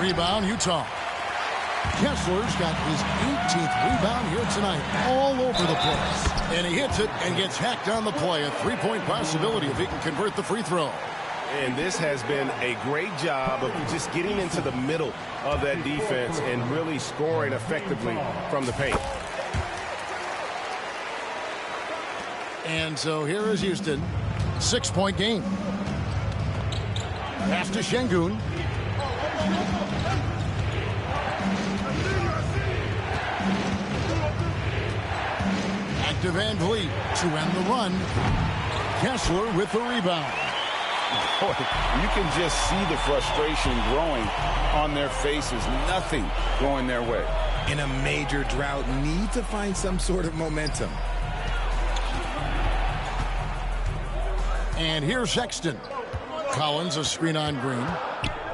Rebound, Utah. Kessler's got his 18th rebound here tonight, all over the place. And he hits it and gets hacked on the play. A 3-point possibility if he can convert the free throw. And this has been a great job of just getting into the middle of that defense and really scoring effectively from the paint. And so here is Houston. 6-point game. Pass to Şengün. Back to Van Vliet to end the run. Kessler with the rebound. You can just see the frustration growing on their faces. Nothing going their way. In a major drought, need to find some sort of momentum. And here's Sexton. Collins, a screen on Green.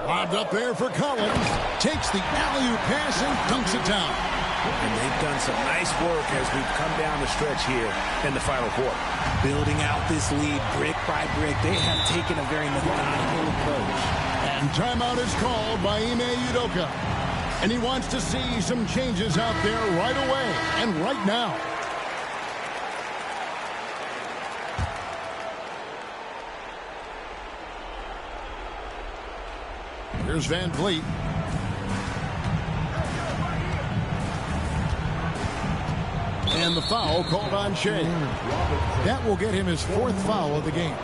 Lobbed up there for Collins. Takes the alley-oop pass and dunks it down. And they've done some nice work as we've come down the stretch here in the final quarter. Building out this lead brick by brick. They have taken a very methodical approach. And timeout is called by Ime Udoka. And he wants to see some changes out there right away and right now. Here's Van Vliet. And the foul called on Shea. That will get him his 4th foul of the game.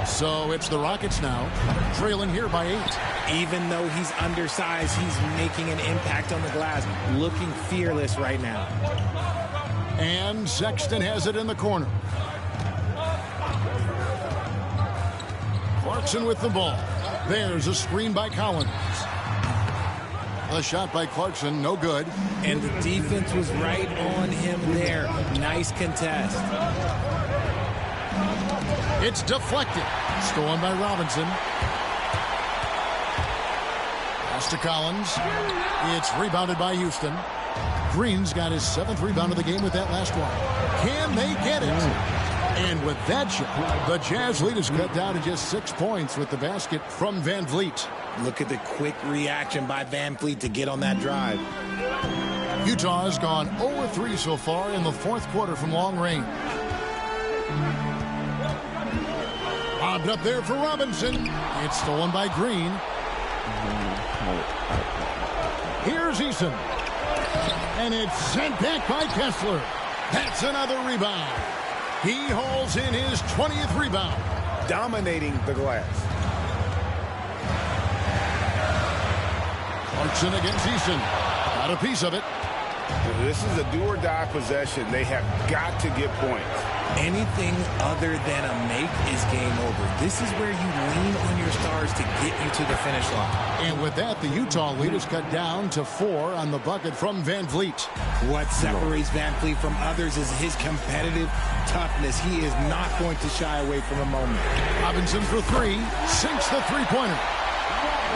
So it's the Rockets now, trailing here by 8. Even though he's undersized, he's making an impact on the glass, looking fearless right now. And Sexton has it in the corner. Clarkson with the ball. There's a screen by Collins. A shot by Clarkson, no good. And the defense was right on him there. Nice contest. It's deflected. Stolen by Robinson. Pass to Collins. It's rebounded by Houston. Green's got his 7th rebound of the game with that last one. Can they get it? And with that shot, the Jazz lead is cut down to just 6 points with the basket from Van Vliet. Look at the quick reaction by Van Vliet to get on that drive. Utah has gone 0-3 so far in the 4th quarter from long range. Lobbed up there for Robinson. It's stolen by Green. Here's Eason. And it's sent back by Kessler. That's another rebound. He hauls in his 20th rebound. Dominating the glass. Clarkson against Eason. Got a piece of it. This is a do-or-die possession. They have got to get points. Anything other than a make is game over. This is where you lean on your stars to get you to the finish line. And with that, the Utah lead is cut down to 4 on the bucket from Van Vliet. What separates Van Vliet from others is his competitive toughness. He is not going to shy away from a moment. Robinson for 3. Sinks the three-pointer.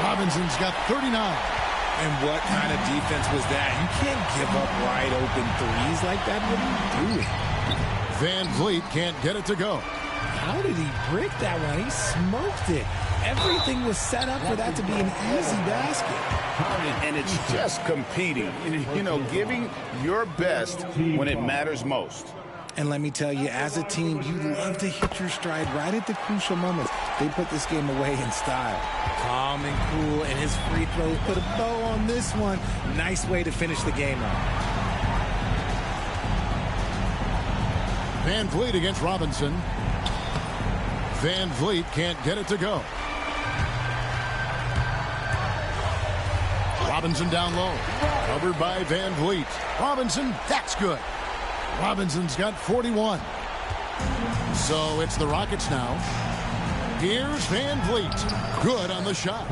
Robinson's got 39. And what kind of defense was that? You can't give up wide open threes like that. What are you doing? Van Vliet can't get it to go. How did he break that one? He smoked it. Everything was set up for that to be an easy basket. And it's just competing, you know, giving your best when it matters most. And let me tell you, as a team, you love to hit your stride right at the crucial moments. They put this game away in style. Calm and cool, and his free throw put a bow on this one. Nice way to finish the game off. Van Vliet against Robinson. Van Vliet can't get it to go. Robinson down low. Covered by Van Vliet. Robinson, that's good. Robinson's got 41. So it's the Rockets now. Here's Van Vliet. Good on the shot.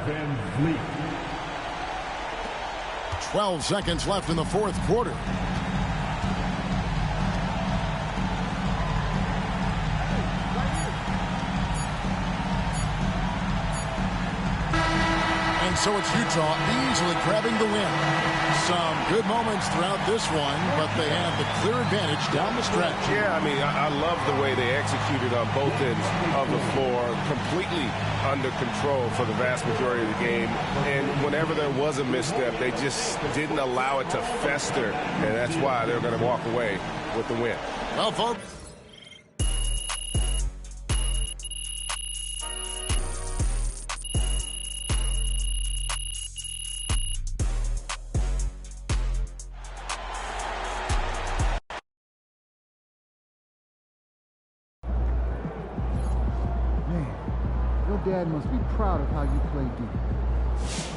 Van Vliet. 12 seconds left in the fourth quarter. And so it's Utah easily grabbing the win. Some good moments throughout this one, but they have the clear advantage down the stretch. Yeah, I mean, I love the way they executed on both ends of the floor, completely under control for the vast majority of the game. And whenever there was a misstep, they just didn't allow it to fester, and that's why they're going to walk away with the win. Well, folks. Dad must be proud of how you play defense.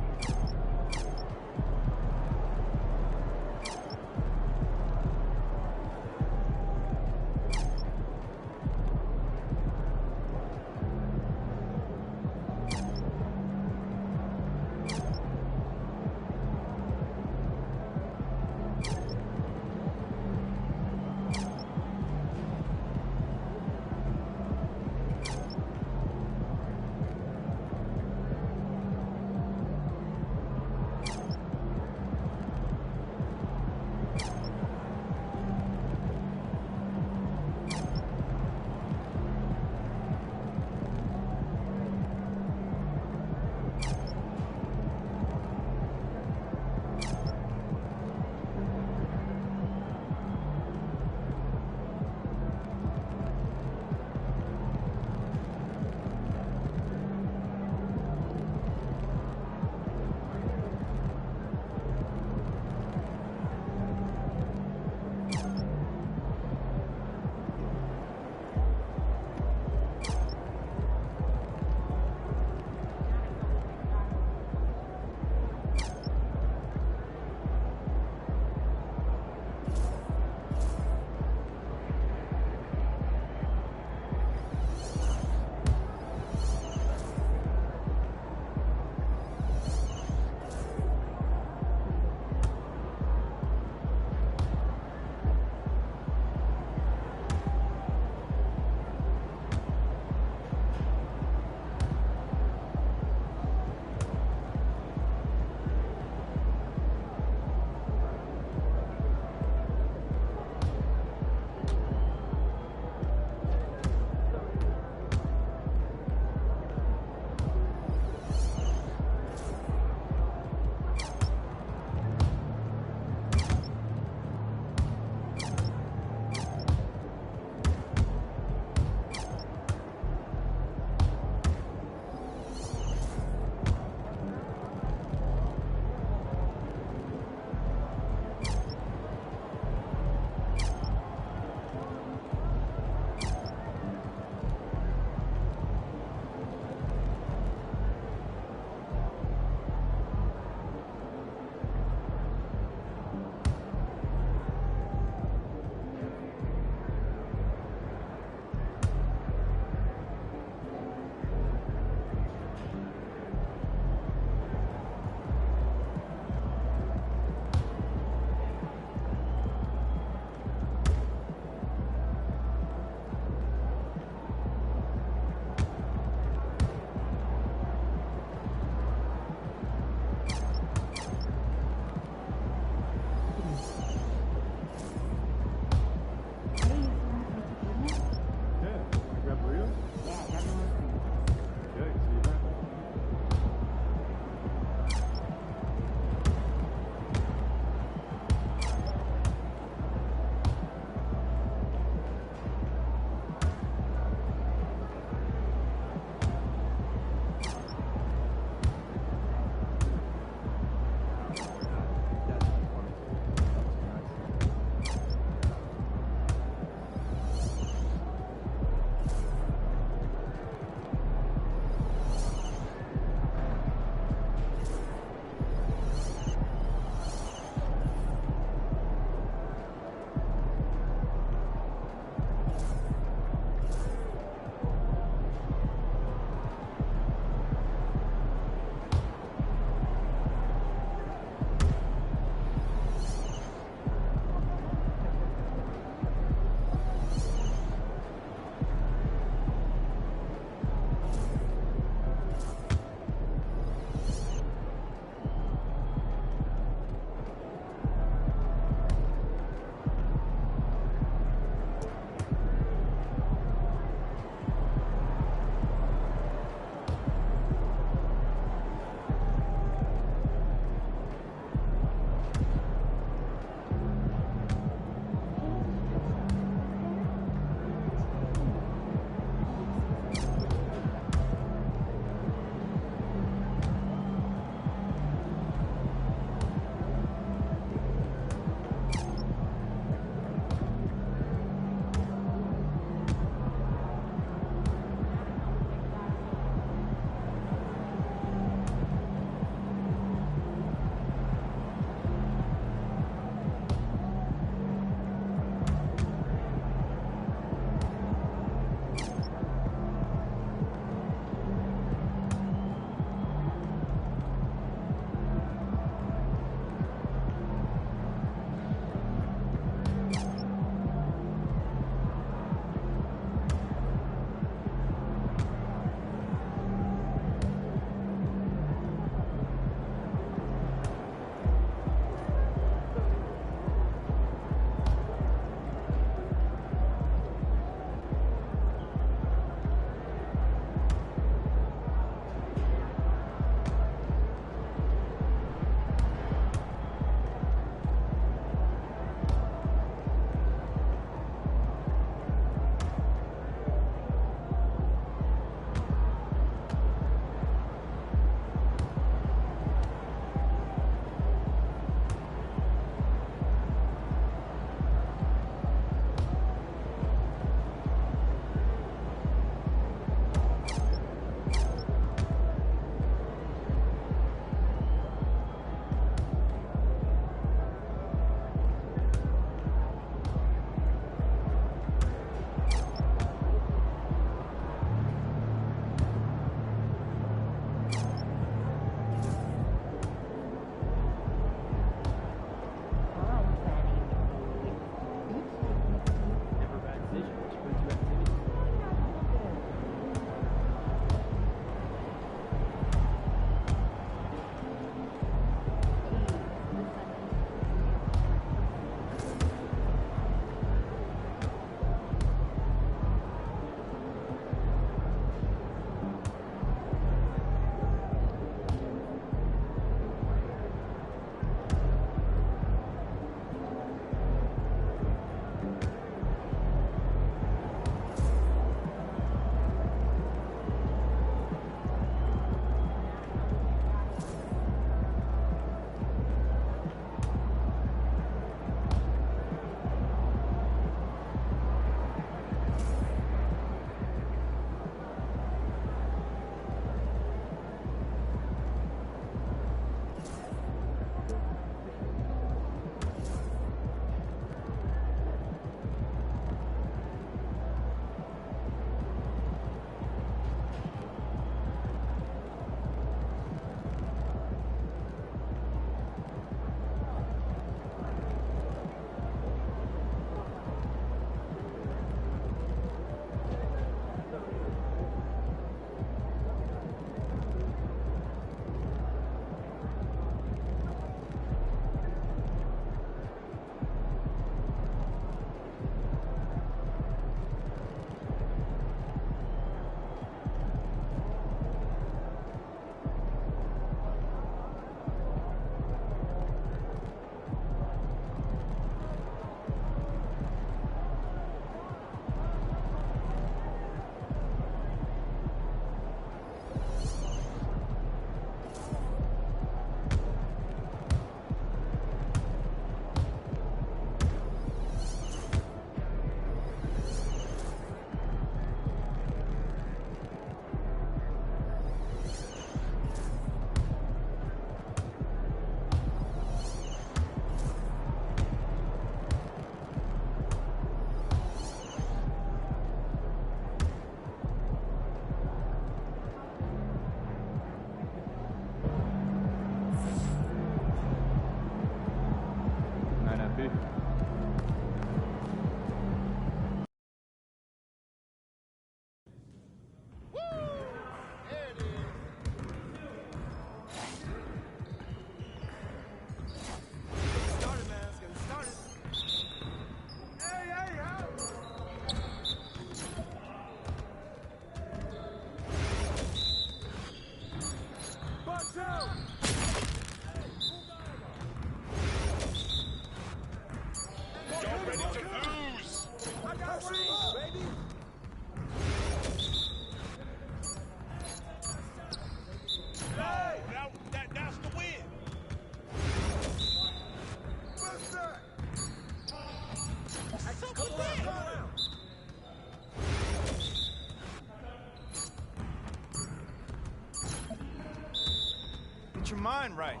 mind right.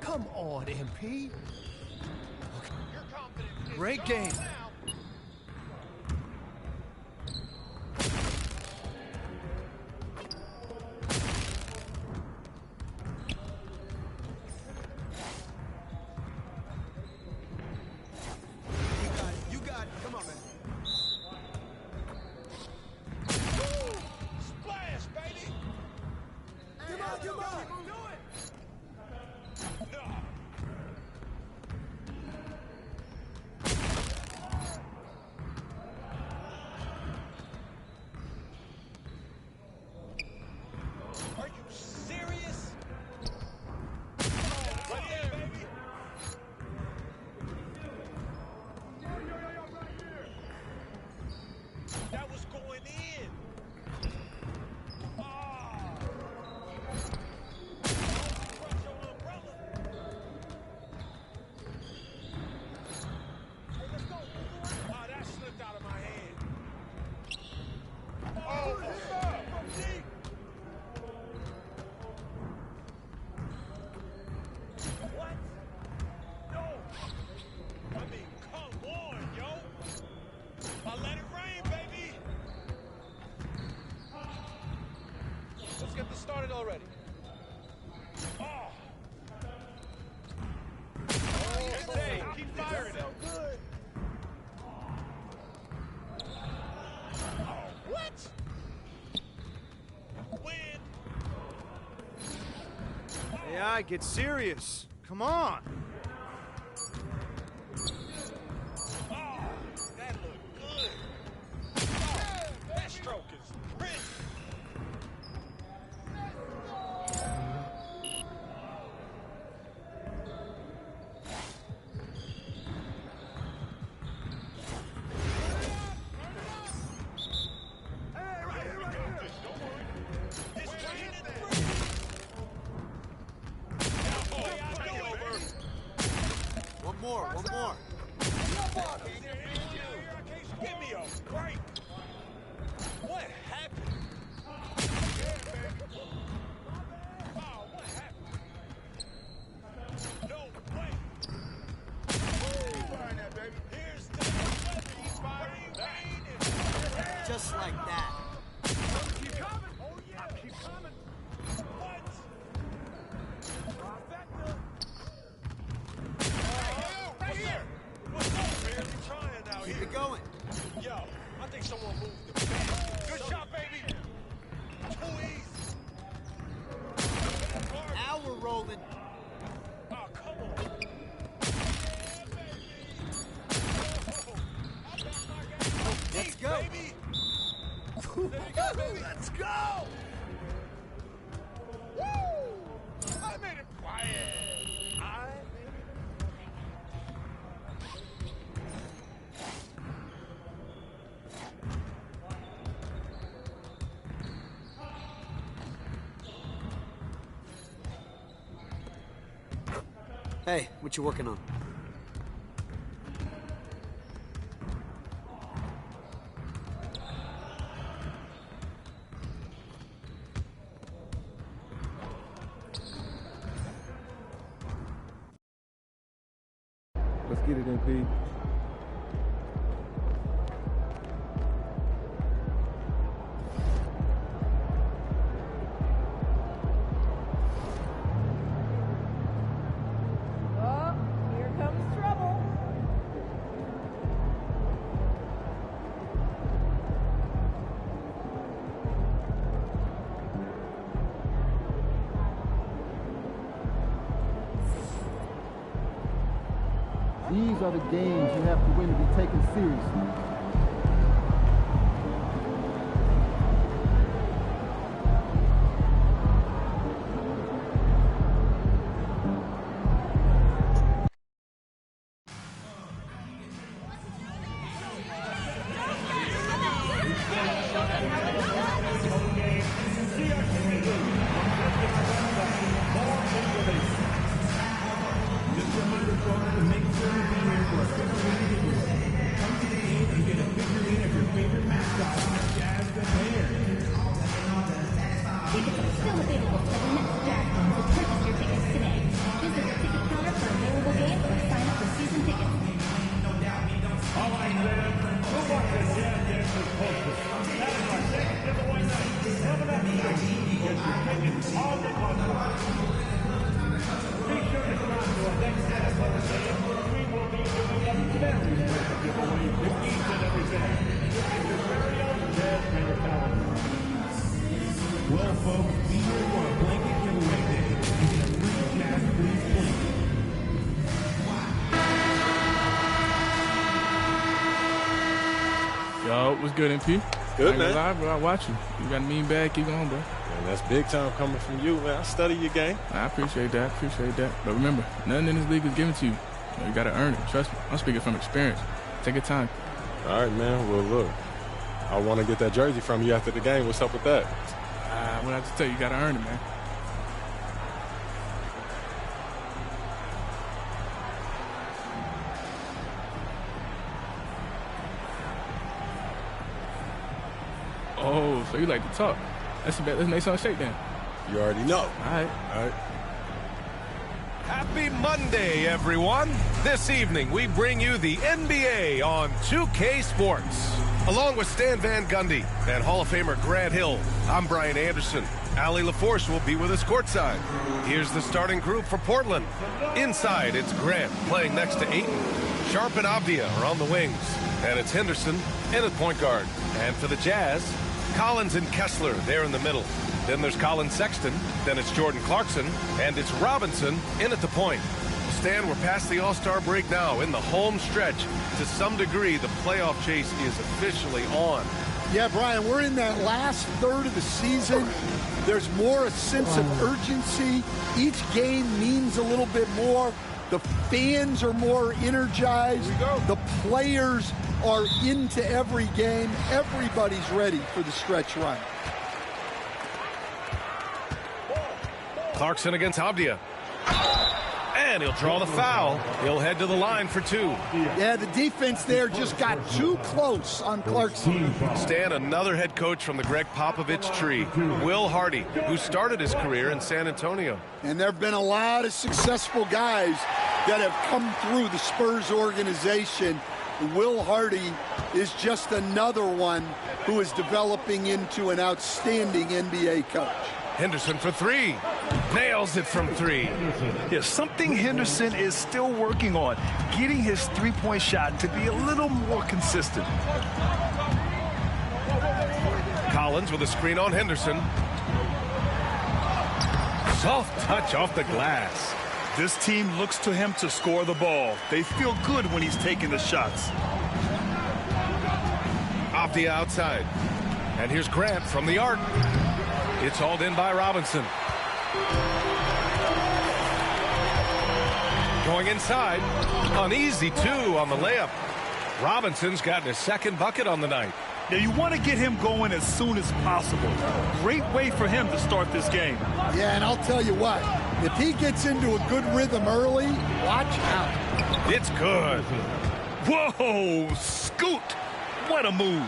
Come on, MP. Great game. You got it. Come on, man. Woo! Splash, baby. Come on, come on. Do it. No. Are you serious? Right there, baby. That was going in. Ah. Crush your umbrella. Hey, let's go. Ah, that slipped out of my hand. Oh, from deep. What? No. I mean, come on, yo. I let it rain, baby. Let's get this started already. Oh. Good day. Keep firing it. Good. Oh, what? Win. AI, get serious. Come on. Oh, that looked good. Oh, that stroke is pretty. Hey, right here, right here. Don't worry. It's raining three. Now, boy, I do it. One more. Give me a break. What happened? Oh, what happened? No way. Keep firing that, baby. Here's the keep firing that. Just like that. Keep coming. Oh, yeah. Keep coming. What? Trifecta. Right here. What's up, man? You trying out here? Keep it going. Yo, I think someone moved the basket. Good shot, baby. Too easy. Now we're rolling. Oh, come on. Yeah, baby. Oh, I got my guy. Let's go. Baby. There you go, baby. Let's go. Woo! I made it quiet. I made it. Hey, what you working on? Let's get it, MP. Oh, here comes trouble. These are the games you have to win to be taken seriously. Yo, what's good, MP? Good, man. Live, bro. I watch you. You got a mean bag. Keep going, bro. Man, that's big time coming from you, man. I study your game. I appreciate that. But remember, nothing in this league is given to you. You got to earn it. Trust me. I'm speaking from experience. Take your time. All right, man. Well, look, I want to get that jersey from you after the game. What's up with that? What I have to tell you, got to earn it, man. Oh, so you like to talk. Let's make something shake then. You already know. All right. Happy Monday, everyone. This evening, we bring you the NBA on 2K Sports. Along with Stan Van Gundy and Hall of Famer Grant Hill, I'm Brian Anderson. Allie LaForce will be with us courtside. Here's the starting group for Portland. Inside, it's Grant playing next to Ayton. Sharp and Avdia are on the wings. And it's Henderson in at point guard. And for the Jazz, Collins and Kessler there in the middle. Then there's Colin Sexton. Then it's Jordan Clarkson. And it's Robinson in at the point. Stan, we're past the All-Star break now in the home stretch. To some degree, the playoff chase is officially on. Yeah, Brian, we're in that last third of the season. There's more a sense of urgency. Each game means a little bit more. The fans are more energized. The players are into every game. Everybody's ready for the stretch run. Clarkson against Avdia. And he'll draw the foul. He'll head to the line for two. Yeah, the defense there just got too close on Clarkson. Stan, another head coach from the Greg Popovich tree, Will Hardy, who started his career in San Antonio. And there have been a lot of successful guys that have come through the Spurs organization. Will Hardy is just another one who is developing into an outstanding NBA coach. Henderson for three. Nails it from three. Yeah, something Henderson is still working on, getting his three-point shot to be a little more consistent. Collins with a screen on Henderson. Soft touch off the glass. This team looks to him to score the ball. They feel good when he's taking the shots. Avdia outside. And here's Grant from the arc. It's hauled in by Robinson. Going inside. An easy two on the layup. Robinson's gotten his second bucket on the night. Now, you want to get him going as soon as possible. Great way for him to start this game. Yeah, and I'll tell you what. If he gets into a good rhythm early, watch out. It's good. Whoa, scoot. What a move.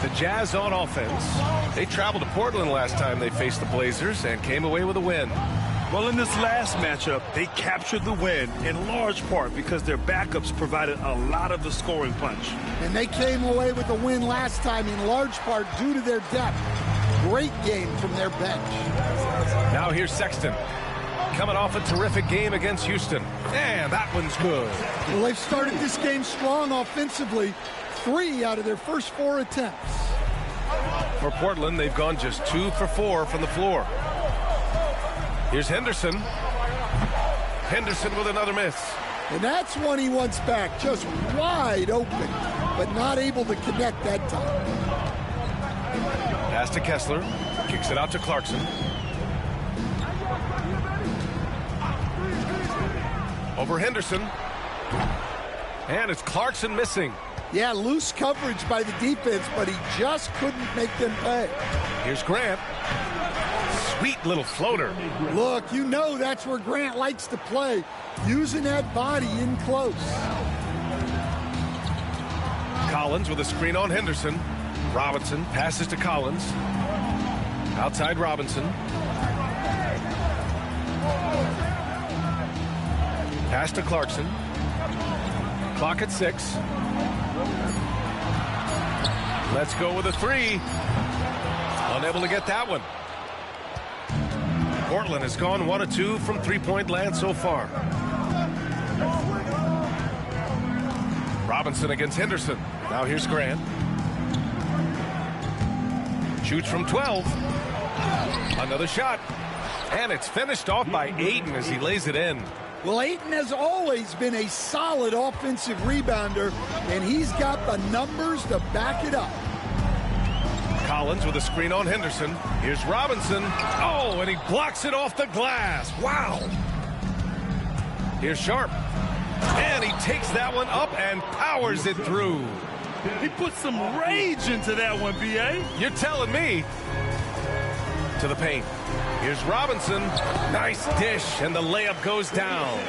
The Jazz on offense. They traveled to Portland last time they faced the Blazers and came away with a win. Well, in this last matchup, they captured the win in large part because their backups provided a lot of the scoring punch. And they came away with a win last time in large part due to their depth. Great game from their bench. Now here's Sexton. Coming off a terrific game against Houston. And that one's good. Well, they've started this game strong offensively. 3 out of their first 4 attempts. For Portland, they've gone just 2 for 4 from the floor. Here's Henderson. Henderson with another miss. And that's one he wants back, just wide open, but not able to connect that time. Pass to Kessler. Kicks it out to Clarkson. Over Henderson. And it's Clarkson missing. Yeah, loose coverage by the defense, but he just couldn't make them pay. Here's Grant. Sweet little floater. Look, you know that's where Grant likes to play, using that body in close. Collins with a screen on Henderson. Robinson passes to Collins. Outside Robinson. Pass to Clarkson. Clock at 6. Let's go with a 3. Unable to get that one. Portland has gone 1 of 2 from three-point land so far. Robinson against Henderson. Now here's Grant. Shoots from 12. Another shot. And it's finished off by Ayton as he lays it in. Well, Ayton has always been a solid offensive rebounder, and he's got the numbers to back it up. Collins with a screen on Henderson. Here's Robinson. Oh, and he blocks it off the glass. Wow. Here's Sharp. And he takes that one up and powers it through. He put some rage into that one, B.A. You're telling me. To the paint. Here's Robinson. Nice dish, and the layup goes down.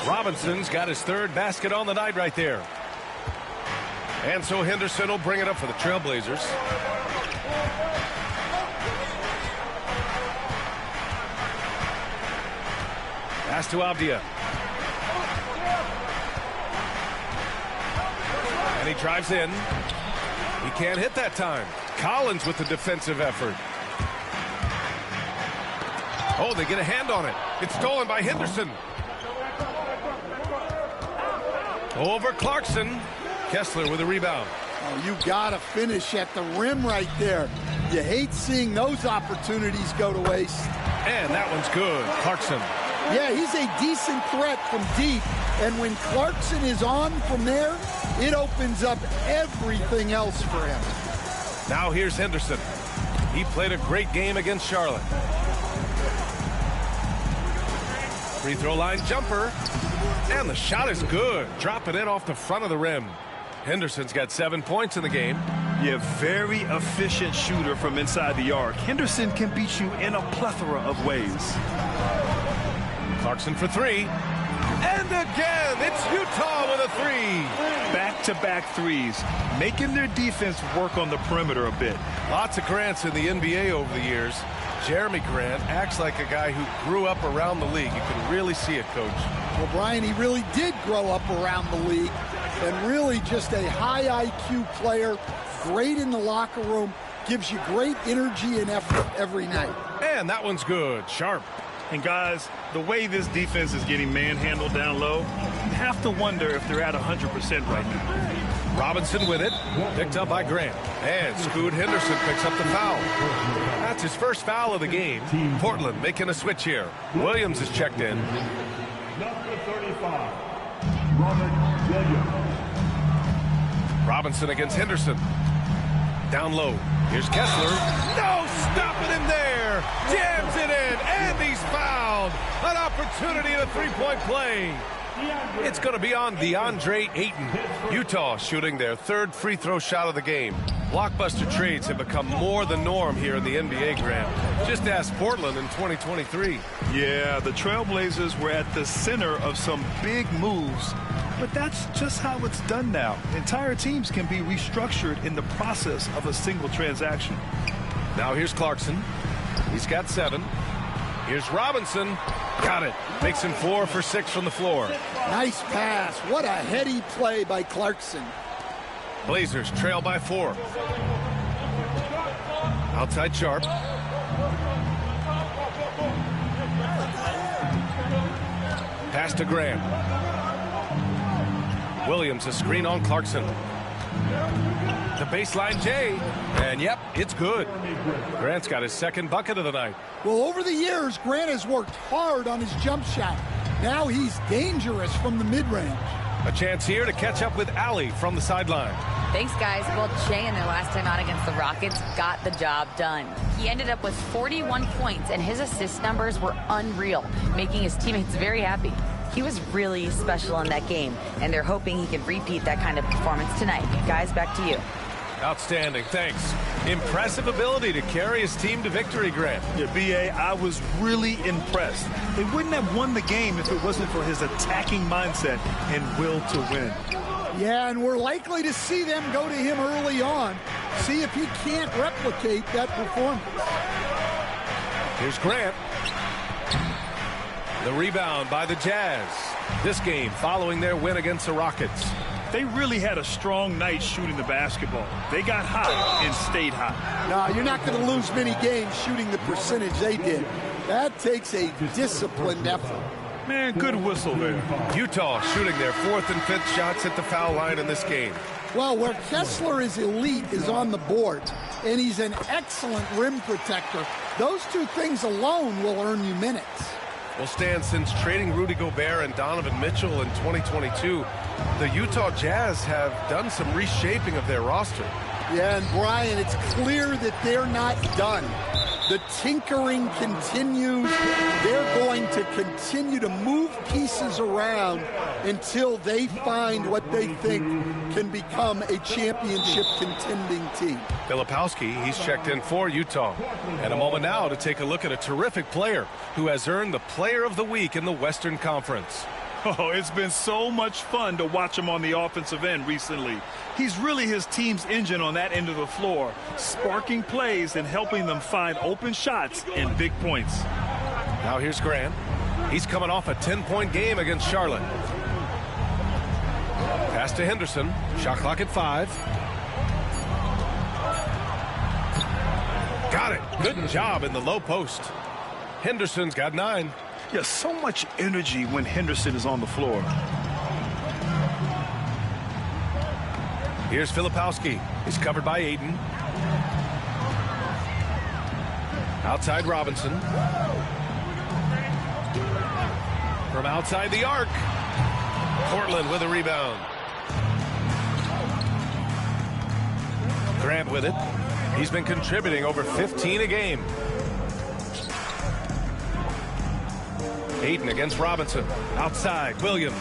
Robinson's got his third basket on the night right there. And so Henderson will bring it up for the Trailblazers. Pass to Avdia. And he drives in. He can't hit that time. Collins with the defensive effort. Oh, they get a hand on it. It's stolen by Henderson. Over Clarkson. Kessler with a rebound. Oh, you got to finish at the rim right there. You hate seeing those opportunities go to waste. And that one's good. Clarkson. Yeah, he's a decent threat from deep. And when Clarkson is on from there, it opens up everything else for him. Now here's Henderson. He played a great game against Charlotte. Free throw line jumper. And the shot is good. Dropping it off the front of the rim. Henderson's got 7 points in the game. Yeah, very efficient shooter from inside the arc. Henderson can beat you in a plethora of ways. Clarkson for three. And again, it's Utah with a three. Back-to-back threes, making their defense work on the perimeter a bit. Lots of Grants in the NBA over the years. Jeremy Grant acts like a guy who grew up around the league. You can really see it, Coach. Well, Brian, he really did grow up around the league, and really just a high IQ player, great in the locker room, gives you great energy and effort every night. And that one's good. Sharp. And guys, the way this defense is getting manhandled down low, you have to wonder if they're at 100% right now. Robinson with it, picked up by Grant. And Scoot Henderson picks up the foul. That's his first foul of the game. Portland making a switch here. Williams is checked in. Number 35, Robert Williams. Robinson against Henderson. Down low. Here's Kessler. No, stopping him there. Jams it in, and he's fouled. An opportunity at a three-point play. It's going to be on DeAndre Ayton. Utah shooting their third free throw shot of the game. Blockbuster trades have become more the norm here in the NBA, Grant. Just ask Portland in 2023. Yeah, the Trailblazers were at the center of some big moves, but that's just how it's done now. Entire teams can be restructured in the process of a single transaction. Now here's Clarkson. He's got 7. Here's Robinson. Got it. Makes him 4 for 6 from the floor. Nice pass. What a heady play by Clarkson. Blazers trail by 4. Outside Sharp. Pass to Graham. Williams a screen on Clarkson. The baseline J. And yep, it's good. Grant's got his second bucket of the night. Well, over the years, Grant has worked hard on his jump shot. Now he's dangerous from the mid-range. A chance here to catch up with Allie from the sideline. Thanks, guys. Well, Jay in their last time out against the Rockets got the job done. He ended up with 41 points, and his assist numbers were unreal, making his teammates very happy. He was really special in that game, and they're hoping he can repeat that kind of performance tonight. Guys, back to you. Outstanding, thanks. Impressive ability to carry his team to victory, Grant. Yeah, B.A., I was really impressed. They wouldn't have won the game if it wasn't for his attacking mindset and will to win. Yeah, and we're likely to see them go to him early on, see if he can't replicate that performance. Here's Grant. The rebound by the Jazz. This game following their win against the Rockets. They really had a strong night shooting the basketball. They got hot and stayed hot. No, you're not going to lose many games shooting the percentage they did. That takes a disciplined effort. Man, good whistle there. Utah shooting their 4th and 5th shots at the foul line in this game. Well, where Kessler is elite is on the board, and he's an excellent rim protector. Those two things alone will earn you minutes. Well, Stan, since trading Rudy Gobert and Donovan Mitchell in 2022, the Utah Jazz have done some reshaping of their roster. Yeah, and Brian, it's clear that they're not done. The tinkering continues. They're going to continue to move pieces around until they find what they think can become a championship contending team. Filipowski, he's checked in for Utah. And a moment now to take a look at a terrific player who has earned the Player of the Week in the Western Conference. Oh, it's been so much fun to watch him on the offensive end recently. He's really his team's engine on that end of the floor, sparking plays and helping them find open shots and big points. Now here's Grant. He's coming off a 10-point game against Charlotte. Pass to Henderson. Shot clock at 5. Got it. Good job in the low post. Henderson's got 9. Yeah, so much energy when Henderson is on the floor. Here's Filipowski. He's covered by Ayton. Outside Robinson. From outside the arc. Portland with a rebound. Grant with it. He's been contributing over 15 a game. Ayton against Robinson. Outside, Williams.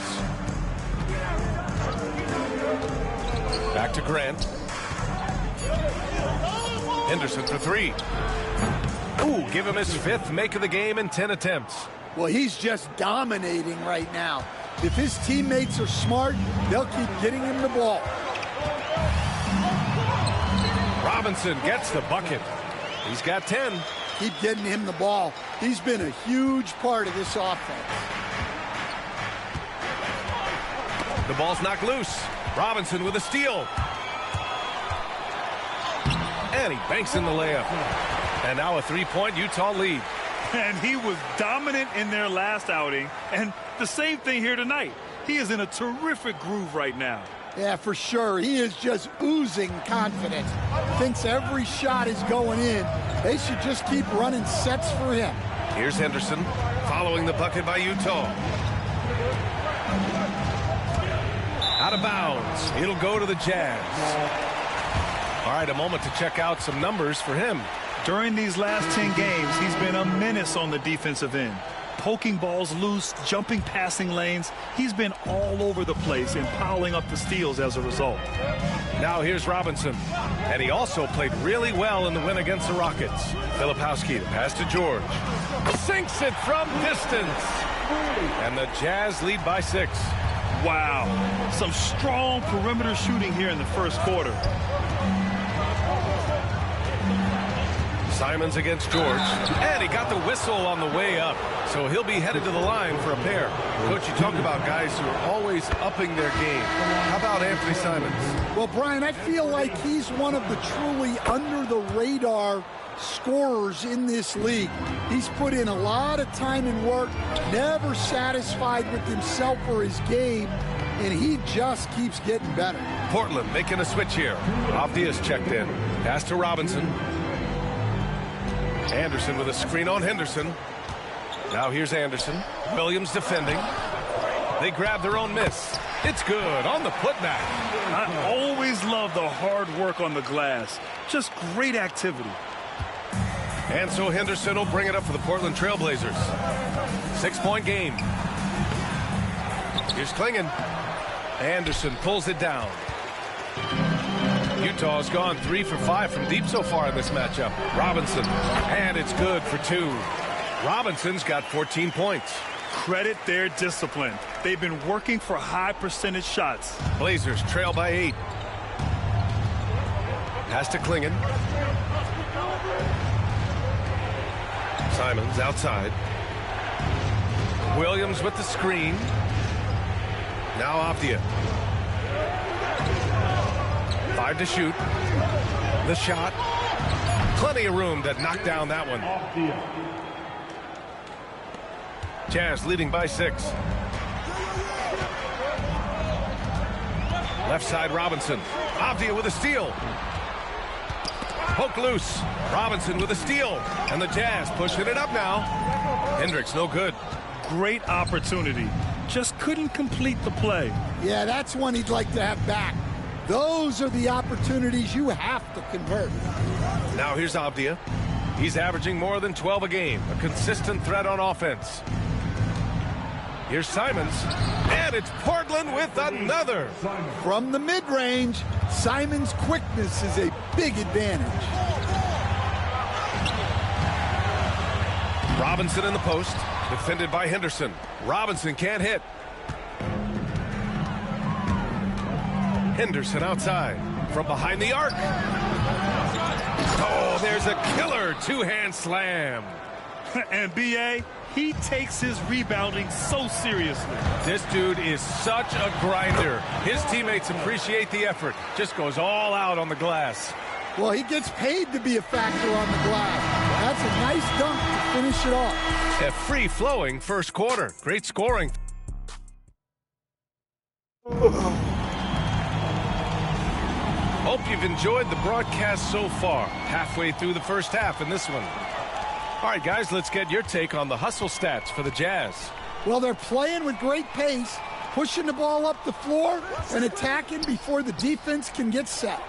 Back to Grant. Henderson for 3. Ooh, give him his 5th make of the game in 10 attempts. Well, he's just dominating right now. If his teammates are smart, they'll keep getting him the ball. Robinson gets the bucket. He's got 10. Keep getting him the ball. He's been a huge part of this offense. The ball's knocked loose. Robinson with a steal. And he banks in the layup. And now a 3-point Utah lead. And he was dominant in their last outing. And the same thing here tonight. He is in a terrific groove right now. Yeah, for sure. He is just oozing confidence. Thinks every shot is going in. They should just keep running sets for him. Here's Henderson following the bucket by Utah. Out of bounds. It'll go to the Jazz. All right, a moment to check out some numbers for him. During these last 10 games, he's been a menace on the defensive end. Poking balls loose, jumping passing lanes. He's been all over the place and piling up the steals as a result. Now here's Robinson. And he also played really well in the win against the Rockets. Filipowski, the pass to George. Sinks it from distance. And the Jazz lead by 6. Wow. Some strong perimeter shooting here in the first quarter. Simons against George. And he got the whistle on the way up. So he'll be headed to the line for a pair. Coach, you talk about guys who are always upping their game. How about Anthony Simons? Well, Brian, I feel like he's one of the truly under-the-radar scorers in this league. He's put in a lot of time and work, never satisfied with himself or his game, and he just keeps getting better. Portland making a switch here. Avdia's checked in. Pass to Robinson. Anderson with a screen on Henderson. Now here's Anderson. Williams defending. They grab their own miss. It's good on the putback. I always love the hard work on the glass. Just great activity. And so Henderson will bring it up for the Portland Trailblazers. 6-point game. Here's Klingon. Anderson pulls it down. Utah's gone 3 for 5 from deep so far in this matchup. Robinson, and it's good for 2. Robinson's got 14 points. Credit their discipline. They've been working for high percentage shots. Blazers trail by 8. Pass to Klingon. Simons outside. Williams with the screen. Now Avdia. 5 to shoot. The shot. Plenty of room to knock down that one. Jazz leading by 6. Left side Robinson. Avdia with a steal. Poke loose. Robinson with a steal. And the Jazz pushing it up now. Hendricks no good. great opportunity. Just couldn't complete the play. Yeah, that's one he'd like to have back. Those are the opportunities you have to convert. Now here's Avdia. He's averaging more than 12 a game. A consistent threat on offense. Here's Simons. And it's Portland with another. From the mid-range, Simons' quickness is a big advantage. Robinson in the post. Defended by Henderson. Robinson can't hit. Henderson outside. From behind the arc. Oh, there's a killer two-hand slam. And B.A., he takes his rebounding so seriously. This dude is such a grinder. His teammates appreciate the effort. Just goes all out on the glass. Well, he gets paid to be a factor on the glass. That's a nice dunk to finish it off. A free-flowing first quarter. Great scoring. Hope you've enjoyed the broadcast so far. Halfway through the first half in this one. All right, guys, let's get your take on the hustle stats for the Jazz. Well, they're playing with great pace, pushing the ball up the floor and attacking before the defense can get set.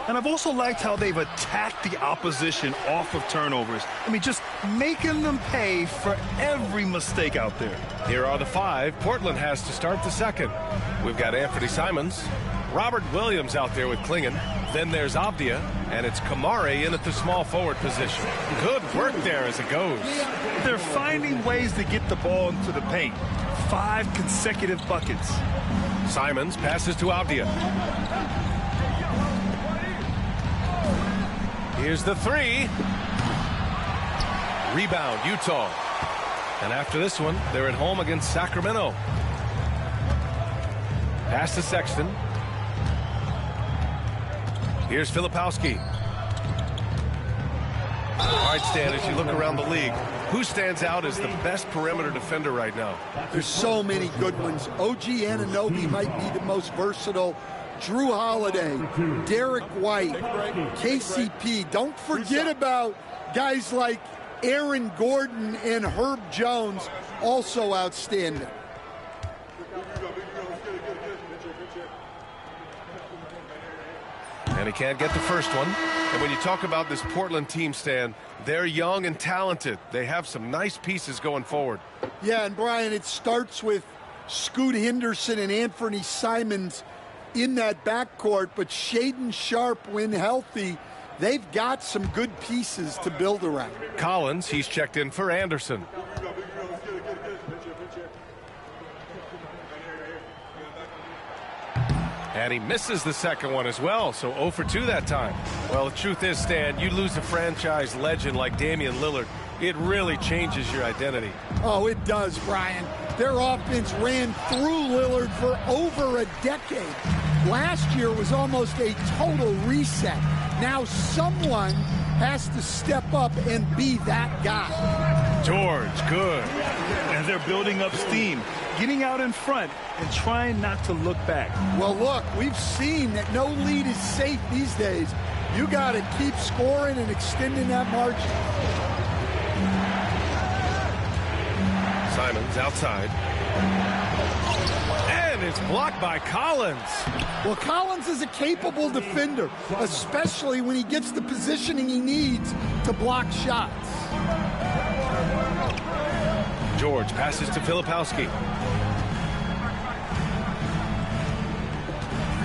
And I've also liked how they've attacked the opposition off of turnovers. I mean, just making them pay for every mistake out there. Here are the five Portland has to start the second. We've got Anthony Simons, Robert Williams out there with Klingon. Then there's Avdia, and it's Kamare in at the small forward position. Good work there as it goes. They're finding ways to get the ball into the paint. 5 consecutive buckets. Simons passes to Avdia. Here's the three. Rebound, Utah. And after this one, they're at home against Sacramento. Pass to Sexton. Here's Filipowski. All right, Stan, as you look around the league, who stands out as the best perimeter defender right now? There's so many good ones. OG Anunoby might be the most versatile. Drew Holiday, Derek White, KCP. Don't forget about guys like Aaron Gordon and Herb Jones, also outstanding. And he can't get the first one. And when you talk about this Portland team, Stan, they're young and talented. They have some nice pieces going forward. Yeah, and Brian, it starts with Scoot Henderson and Anthony Simons in that backcourt, but Shaedon Sharpe, when healthy, they've got some good pieces to build around. Collins, he's checked in for Anderson. And he misses the second one as well, so 0 for 2 that time. Well, the truth is, Stan, you lose a franchise legend like Damian Lillard, it really changes your identity. Oh, it does, Brian. Their offense ran through Lillard for over a decade. Last year was almost a total reset. Now someone has to step up and be that guy. George, good. And they're building up steam, getting out in front and trying not to look back. Well, look, we've seen that no lead is safe these days. You got to keep scoring and extending that margin. Simons outside. And it's blocked by Collins. Well, Collins is a capable defender, especially when he gets the positioning he needs to block shots. George passes to Filipowski.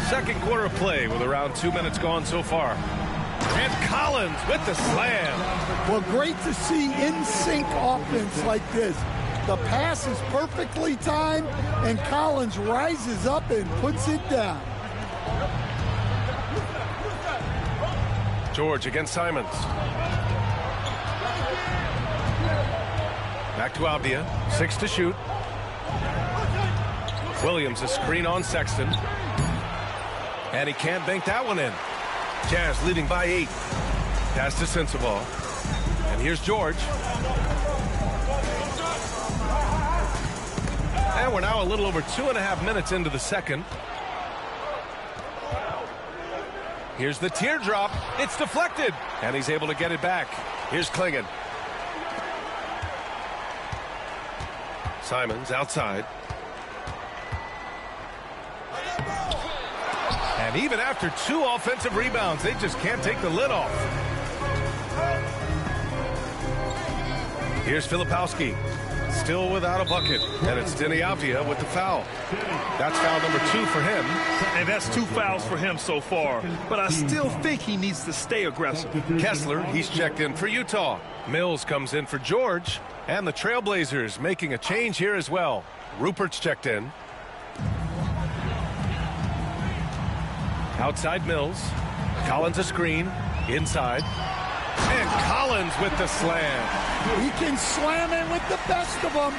Second quarter of play with around 2 minutes gone so far. And Collins with the slam. Well, great to see in-sync offense like this. The pass is perfectly timed, and Collins rises up and puts it down. George against Simons. Back to Avdia. 6 to shoot. Williams a screen on Sexton. And he can't bank that one in. Jazz leading by 8. Pass to Sensabaugh. And here's George. And we're now a little over 2.5 minutes into the second. Here's the teardrop. It's deflected. And he's able to get it back. Here's Klingon. Simons outside. And even after 2 offensive rebounds, they just can't take the lid off. Here's Filipowski, still without a bucket. And it's Deniavia with the foul. That's foul number 2 for him. And that's 2 fouls for him so far. But I still think he needs to stay aggressive. Kessler, he's checked in for Utah. Mills comes in for George. And the Trailblazers making a change here as well. Rupert's checked in. Outside Mills. Collins a screen. Inside. And Collins with the slam. He can slam it with the best of them.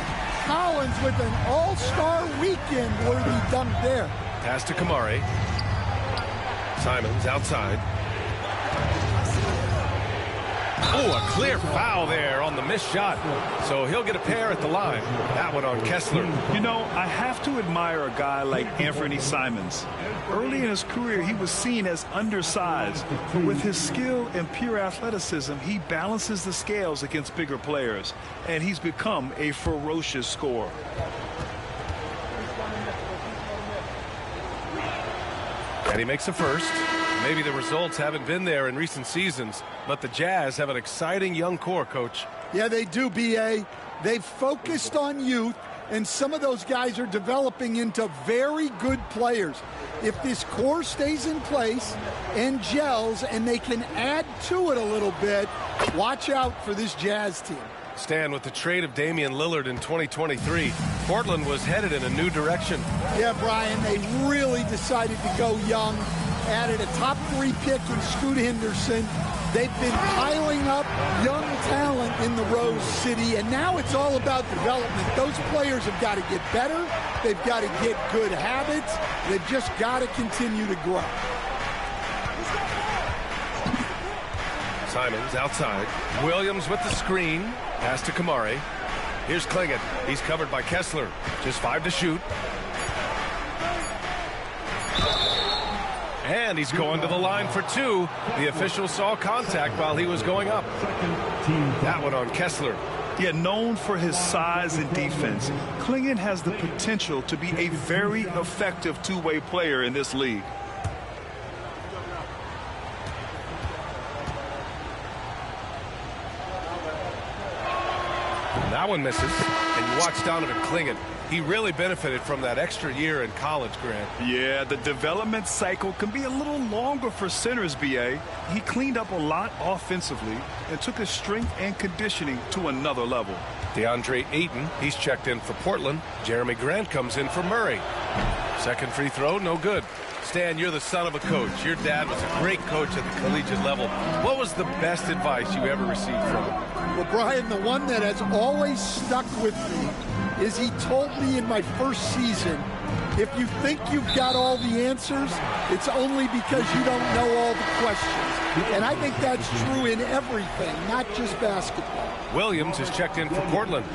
Collins with an all-star weekend-worthy dunk there. Pass to Kamari. Simons outside. Oh, a clear foul there on the missed shot. So he'll get a pair at the line. That one on Kessler. You know, I have to admire a guy like Anthony Simons. Early in his career, he was seen as undersized. But with his skill and pure athleticism, he balances the scales against bigger players. And he's become a ferocious scorer. And he makes a first. Maybe the results haven't been there in recent seasons, but the Jazz have an exciting young core, Coach. Yeah, they do, B.A. They've focused on youth, and some of those guys are developing into very good players. If this core stays in place and gels and they can add to it a little bit, watch out for this Jazz team. Stan, with the trade of Damian Lillard in 2023, Portland was headed in a new direction. Yeah, Brian, they really decided to go young. Added a top 3 pick in Scoot Henderson. They've been piling up young talent in the Rose City, and now it's all about development. Those players have got to get better. They've got to get good habits. They've just got to continue to grow. Simons outside. Williams with the screen. Pass to Kamari. Here's Klingon. He's covered by Kessler. Just 5 to shoot. And he's going to the line for 2. The official saw contact while he was going up. That one on Kessler. Yeah, known for his size and defense, Klingon has the potential to be a very effective two-way player in this league. That one misses. And you watch Donovan Klingon. He really benefited from that extra year in college, Grant. Yeah, the development cycle can be a little longer for centers, B.A. He cleaned up a lot offensively and took his strength and conditioning to another level. DeAndre Ayton, he's checked in for Portland. Jeremy Grant comes in for Murray. Second free throw, no good. Stan, you're the son of a coach. Your dad was a great coach at the collegiate level. What was the best advice you ever received from him? Well, Brian, the one that has always stuck with me is he told me in my first season, if you think you've got all the answers, it's only because you don't know all the questions. And I think that's true in everything, not just basketball. Williams is checked in for Portland.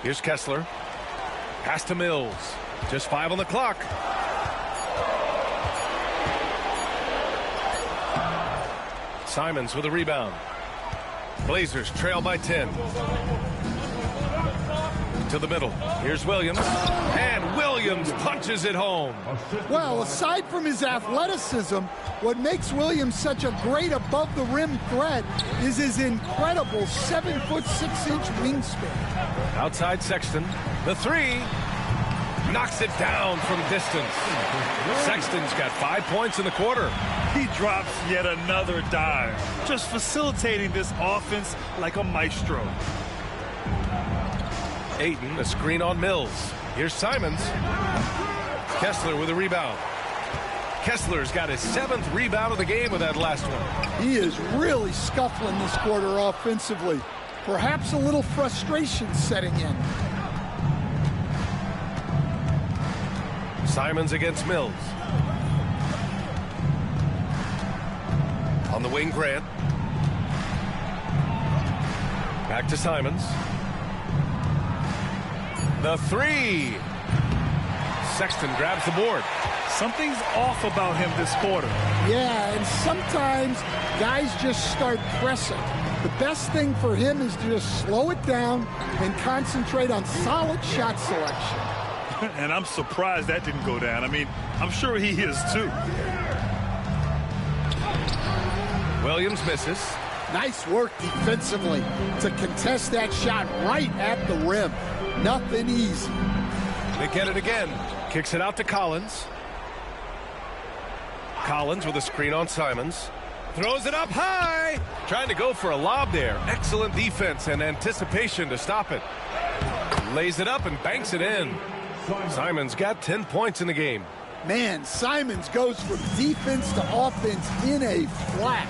Here's Kessler. Pass to Mills. Just 5 on the clock. Simons with a rebound. Blazers trail by 10. To the middle. Here's Williams. And Williams punches it home. Well, aside from his athleticism, what makes Williams such a great above-the-rim threat is his incredible 7'6" wingspan. Outside Sexton. The 3. Knocks it down from distance. Sexton's got 5 points in the quarter. He drops yet another dive, just facilitating this offense like a maestro. Ayton, a screen on Mills. Here's Simons. Kessler with a rebound. Kessler's got his 7th rebound of the game with that last one. He is really scuffling this quarter offensively. Perhaps a little frustration setting in. Simons against Mills. On the wing, Grant. Back to Simons. The 3. Sexton grabs the board. Something's off about him this quarter. Yeah, and sometimes guys just start pressing. The best thing for him is to just slow it down and concentrate on solid shot selection. And I'm surprised that didn't go down. I mean, I'm sure he is too. Williams misses. Nice work defensively to contest that shot right at the rim. Nothing easy. They get it again. Kicks it out to Collins. Collins with a screen on Simons. Throws it up high. Trying to go for a lob there. Excellent defense and anticipation to stop it. Lays it up and banks it in. Simons got 10 points in the game. Man, Simons goes from defense to offense in a flash.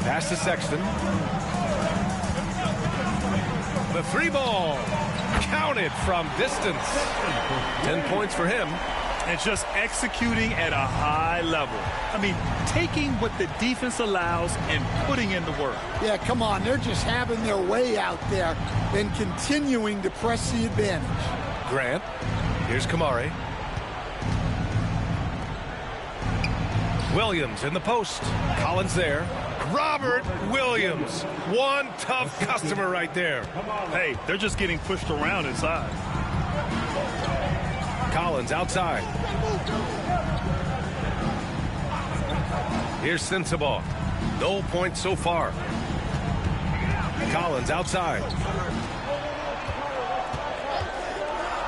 Pass to Sexton. The three ball. Counted from distance. 10 points for him. And just executing at a high level. I mean, taking what the defense allows and putting in the work. Yeah, come on. They're just having their way out there and continuing to press the advantage. Grant. Here's Kamari. Williams in the post. Collins there. Robert Williams. One tough customer right there. Hey, they're just getting pushed around inside. Collins outside. Here's Sensabaugh. No points so far. Collins outside.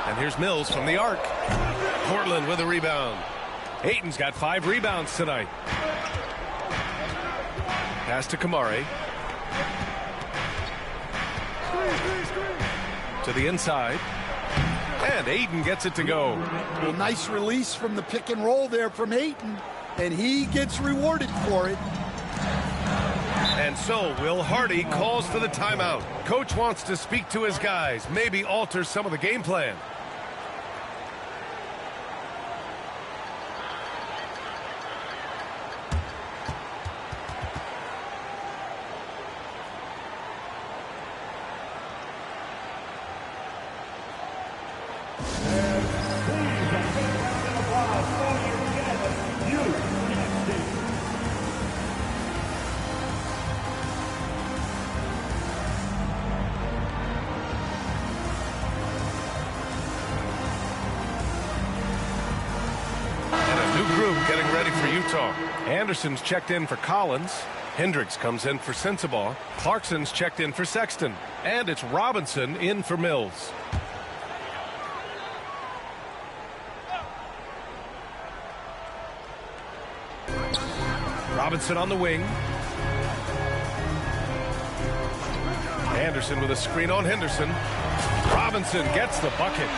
And here's Mills from the arc. Portland with a rebound. Ayton's got 5 rebounds tonight. Pass to Kamari. To the inside. And Ayton gets it to go. Well, nice release from the pick and roll there from Ayton, and he gets rewarded for it. And so Will Hardy calls for the timeout. Coach wants to speak to his guys, maybe alter some of the game plan. Anderson's checked in for Collins. Hendricks comes in for Sensabaugh. Clarkson's checked in for Sexton. And it's Robinson in for Mills. Robinson on the wing. Anderson with a screen on Henderson. Robinson gets the bucket.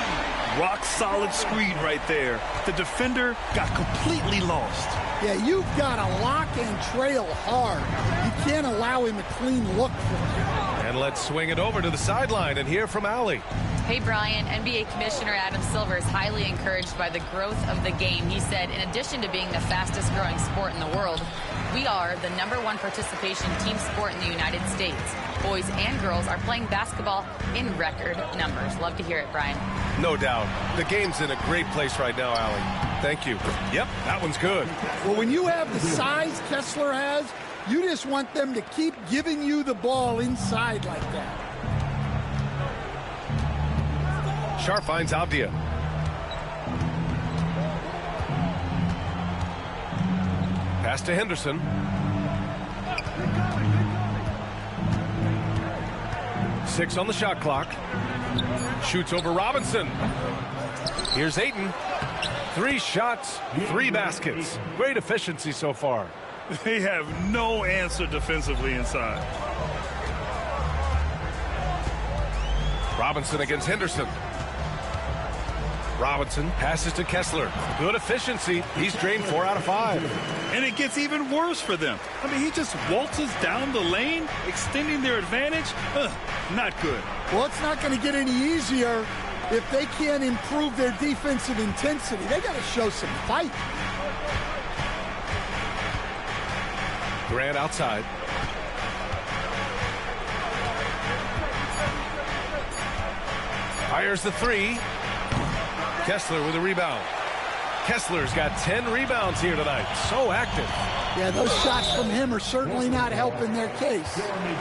Rock solid screen right there. The defender got completely lost. Yeah, you've got to lock and trail hard. You can't allow him a clean look for you. And let's swing it over to the sideline and hear from Allie. Hey, Brian. NBA Commissioner Adam Silver is highly encouraged by the growth of the game. He said, in addition to being the fastest growing sport in the world, we are the #1 participation team sport in the United States. Boys and girls are playing basketball in record numbers. Love to hear it, Brian. No doubt. The game's in a great place right now, Allie. Thank you. Yep, that one's good. Well, when you have the size Kessler has, you just want them to keep giving you the ball inside like that. Sharp finds Avdia. Pass to Henderson. Six on the shot clock. Shoots over Robinson. Here's Ayton. 3 shots, 3 baskets. Great efficiency so far. They have no answer defensively inside. Robinson against Henderson. Robinson passes to Kessler. Good efficiency. He's drained 4 out of 5. And it gets even worse for them. I mean, he just waltzes down the lane, extending their advantage. Not good. Well, it's not going to get any easier if they can't improve their defensive intensity. They got to show some fight. Grant outside. Fires the 3. Kessler with a rebound. Kessler's got 10 rebounds here tonight. So active. Yeah, those shots from him are certainly not helping their case.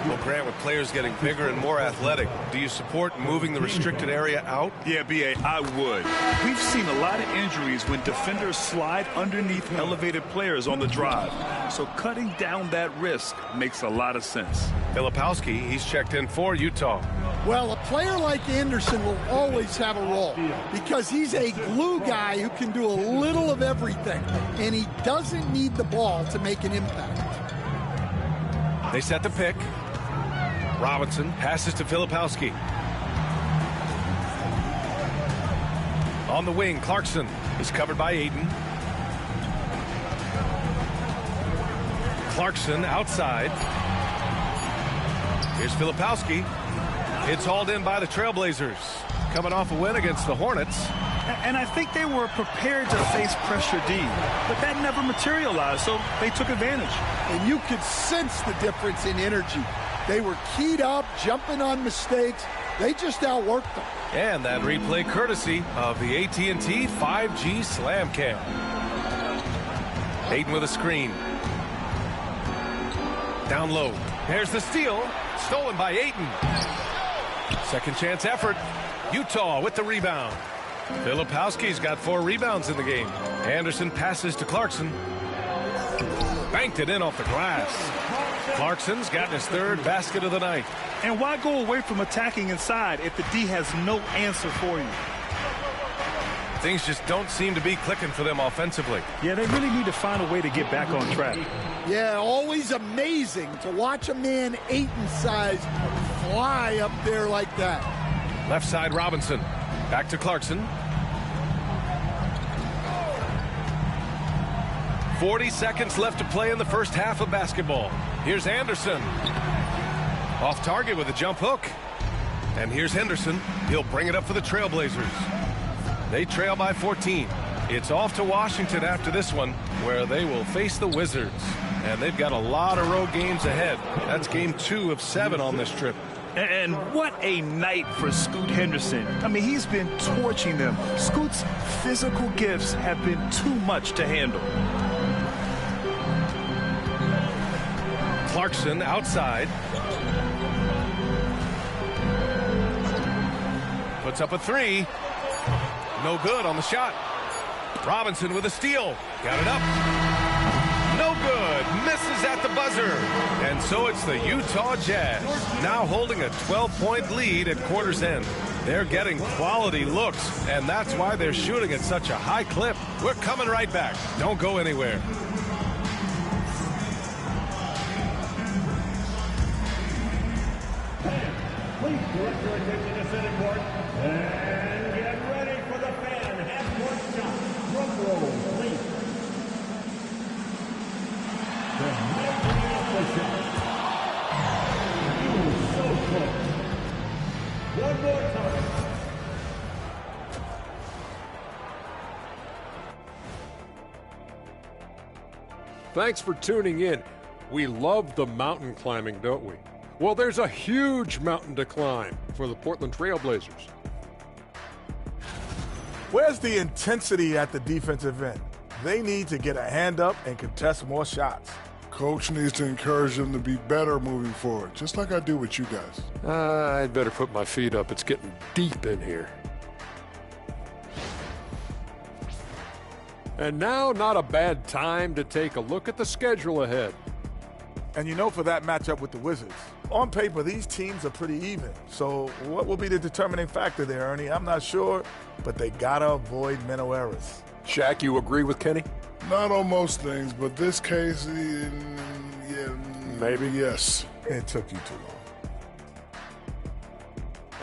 Well, Grant, with players getting bigger and more athletic, do you support moving the restricted area out? Yeah, B.A., I would. We've seen a lot of injuries when defenders slide underneath elevated players on the drive. So cutting down that risk makes a lot of sense. Filipowski, he's checked in for Utah. Well, a player like Anderson will always have a role because he's a glue guy who can do a little of everything, and he doesn't need the ball to make an impact. They set the pick. Robinson passes to Filipowski. On the wing, Clarkson is covered by Ayton. Clarkson outside. Here's Filipowski. It's hauled in by the Trailblazers, coming off a win against the Hornets. And I think they were prepared to face pressure D, but that never materialized, so they took advantage. And you could sense the difference in energy. They were keyed up, jumping on mistakes. They just outworked them. And that replay courtesy of the AT&T 5G Slam Cam. Ayton with a screen. Down low. There's the steal. Stolen by Ayton. Second chance effort. Utah with the rebound. Filipowski's got 4 rebounds in the game. Anderson passes to Clarkson. Banked it in off the glass. Clarkson's gotten his 3rd basket of the night. And why go away from attacking inside if the D has no answer for you? Things just don't seem to be clicking for them offensively. Yeah, they really need to find a way to get back on track. Yeah, always amazing to watch a man Ayton's size fly up there like that. Left side, Robinson. Back to Clarkson. 40 seconds left to play in the first half of basketball. Here's Anderson. Off target with a jump hook. And here's Henderson. He'll bring it up for the Trailblazers. They trail by 14. It's off to Washington after this one, where they will face the Wizards. And they've got a lot of road games ahead. That's game 2 of 7 on this trip. And what a night for Scoot Henderson. I mean, he's been torching them. Scoot's physical gifts have been too much to handle. Clarkson outside. Puts up a 3. No good on the shot. Robinson with a steal. Got it up. No good. Misses at the buzzer. And so it's the Utah Jazz, now holding a 12-point lead at quarter's end. They're getting quality looks, and that's why they're shooting at such a high clip. We're coming right back. Don't go anywhere. Please direct your attention to center court and get ready for the fan half-court shot. Drum roll, please. The making of the shot. He was so close. One more time. Thanks for tuning in. We love the mountain climbing, don't we? Well, there's a huge mountain to climb for the Portland Trailblazers. Where's the intensity at the defensive end? They need to get a hand up and contest more shots. Coach needs to encourage them to be better moving forward, just like I do with you guys. I'd better put my feet up. It's getting deep in here. And now, not a bad time to take a look at the schedule ahead. And you know, for that matchup with the Wizards, on paper, these teams are pretty even. So what will be the determining factor there, Ernie? I'm not sure, but they got to avoid mental errors. Shaq, you agree with Kenny? Not on most things, but this case, yeah, maybe. Yes. It took you too long.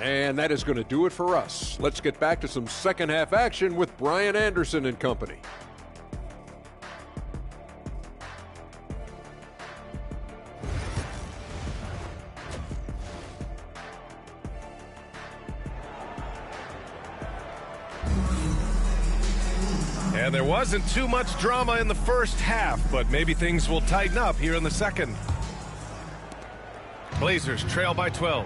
And that is going to do it for us. Let's get back to some second half action with Brian Anderson and company. And there wasn't too much drama in the first half, but maybe things will tighten up here in the second. Blazers trail by 12.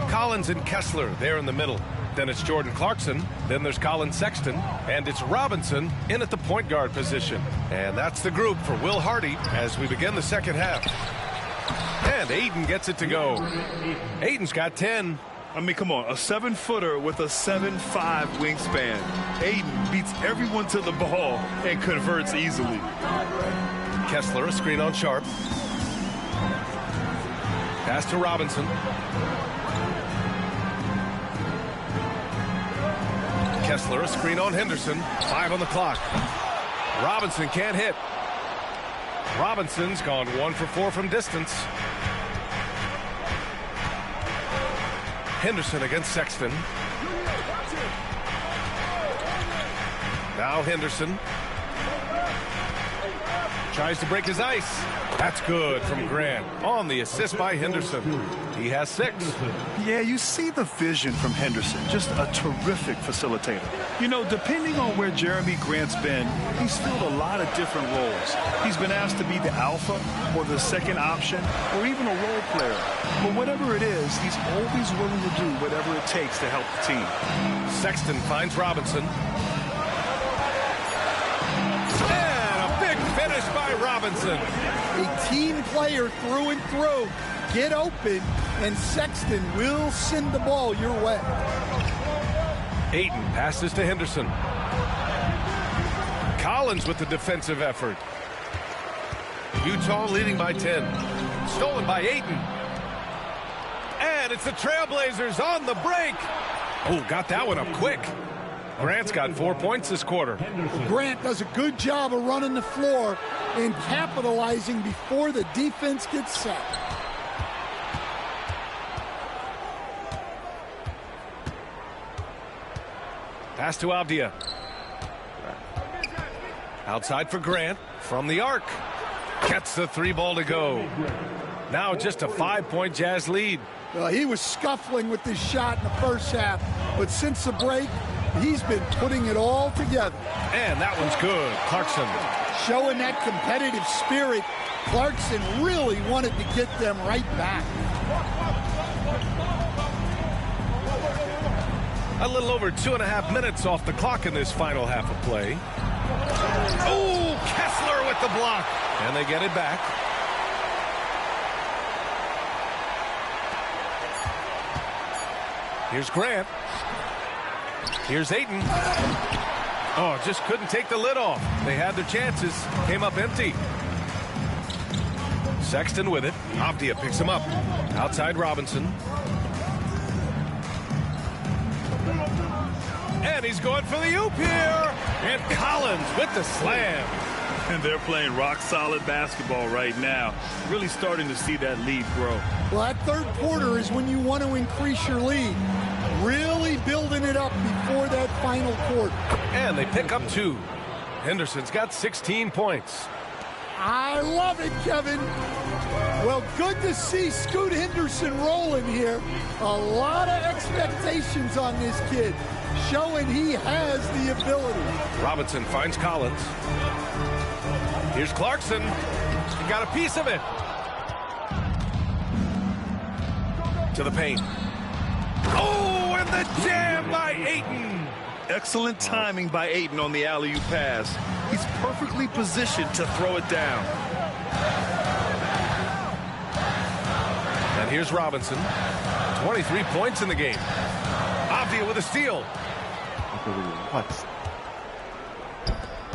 Collins and Kessler there in the middle. Then it's Jordan Clarkson. Then there's Colin Sexton. And it's Robinson in at the point guard position. And that's the group for Will Hardy as we begin the second half. And Aiden gets it to go. Aiden's got 10. I mean, come on, a 7-footer with a 7'5" wingspan. Aiden beats everyone to the ball and converts easily. Kessler, a screen on Sharp. Pass to Robinson. Kessler, a screen on Henderson. 5 on the clock. Robinson can't hit. Robinson's gone 1 for 4 from distance. Henderson against Sexton. Now Henderson tries to break his ice. That's good from Grant on the assist by Henderson. He has 6. Yeah, you see the vision from Henderson. Just a terrific facilitator. You know, depending on where Jeremy Grant's been, he's filled a lot of different roles. He's been asked to be the alpha or the second option or even a role player. But whatever it is, he's always willing to do whatever it takes to help the team. Sexton finds Robinson. And a big finish by Robinson. A team player through and through. Get open, and Sexton will send the ball your way. Aiden passes to Henderson. Collins with the defensive effort. Utah leading by 10. Stolen by Aiden. And it's the Trailblazers on the break. Oh, got that one up quick. Grant's got 4 points this quarter. Grant does a good job of running the floor and capitalizing before the defense gets set. Pass to Avdia. Outside for Grant from the arc. Gets the 3 ball to go. Now just a 5-point Jazz lead. He was scuffling with this shot in the first half, but since the break, he's been putting it all together. And that one's good. Clarkson. Showing that competitive spirit. Clarkson really wanted to get them right back. A little over 2.5 minutes off the clock in this final half of play. Oh, Kessler with the block. And they get it back. Here's Grant. Here's Aiden. Oh, just couldn't take the lid off. They had their chances. Came up empty. Sexton with it. Avdia picks him up. Outside Robinson. And he's going for the oop here. And Collins with the slam. And they're playing rock-solid basketball right now. Really starting to see that lead grow. Well, that third quarter is when you want to increase your lead. Really building it up before that final quarter. And they pick up 2. Henderson's got 16 points. I love it, Kevin. Well, good to see Scoot Henderson rolling here. A lot of expectations on this kid, showing he has the ability. Robinson finds Collins. Here's Clarkson. He got a piece of it. To the paint. Oh, and the jam by Aiden. Excellent timing by Aiden on the alley-oop pass. He's perfectly positioned to throw it down. And here's Robinson. 23 points in the game. Avdia with a steal. What?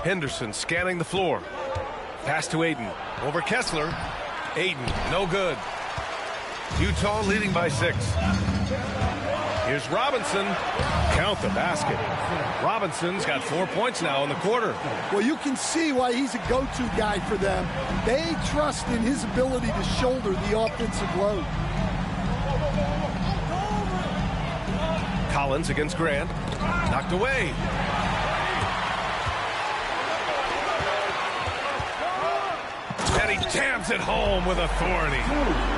Henderson scanning the floor. Pass to Aiden. Over Kessler. Aiden, no good. Utah leading by 6. Here's Robinson. Count the basket. Robinson's got 4 points now in the quarter. Well, you can see why he's a go-to guy for them. They trust in his ability to shoulder the offensive load. Collins against Grant. Knocked away. And he jams it home with authority.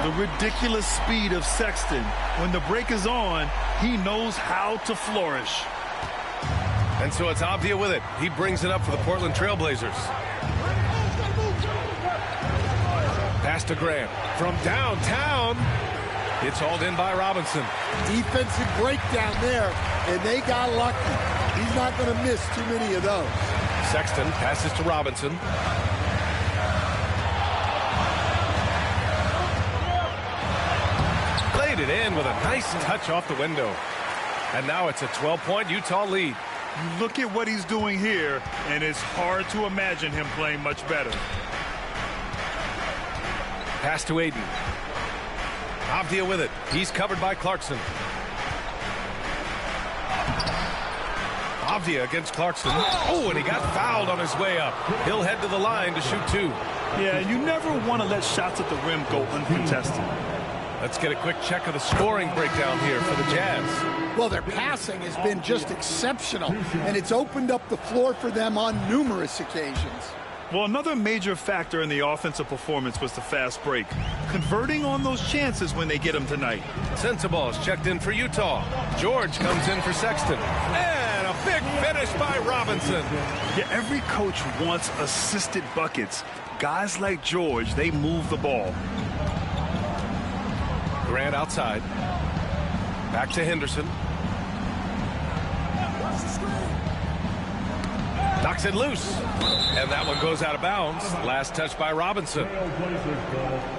The ridiculous speed of Sexton. When the break is on, he knows how to flourish. And so it's Avdia with it. He brings it up for the Portland Trailblazers. Pass to Grant. From downtown. It's hauled in by Robinson. Defensive breakdown there, and they got lucky. He's not going to miss too many of those. Sexton passes to Robinson. Played it in with a nice touch off the window. And now it's a 12-point Utah lead. You look at what he's doing here, and it's hard to imagine him playing much better. Pass to Aiden. Avdia with it. He's covered by Clarkson. Avdia against Clarkson. Oh, and he got fouled on his way up. He'll head to the line to shoot 2. Yeah, you never want to let shots at the rim go uncontested. Let's get a quick check of the scoring breakdown here for the Jazz. Well, their passing has been just exceptional, and it's opened up the floor for them on numerous occasions. Well, another major factor in the offensive performance was the fast break. Converting on those chances when they get them tonight. Sensaball's checked in for Utah. George comes in for Sexton. And a big finish by Robinson. Yeah, every coach wants assisted buckets. Guys like George, they move the ball. Grant outside. Back to Henderson. Knocks it loose. And that one goes out of bounds. Last touch by Robinson.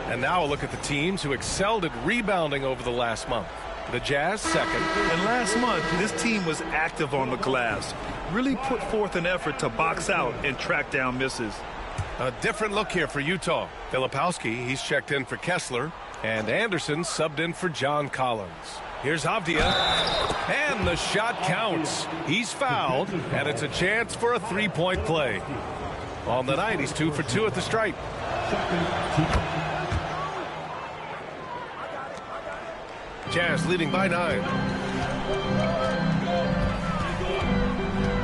And now a look at the teams who excelled at rebounding over the last month. The Jazz second. And last month, this team was active on the glass. Really put forth an effort to box out and track down misses. A different look here for Utah. Filipowski, he's checked in for Kessler. And Anderson subbed in for John Collins. Here's Avdia. And the shot counts. He's fouled, and it's a chance for a three-point play. On the night, he's 2 for 2 at the stripe. Jazz leading by 9.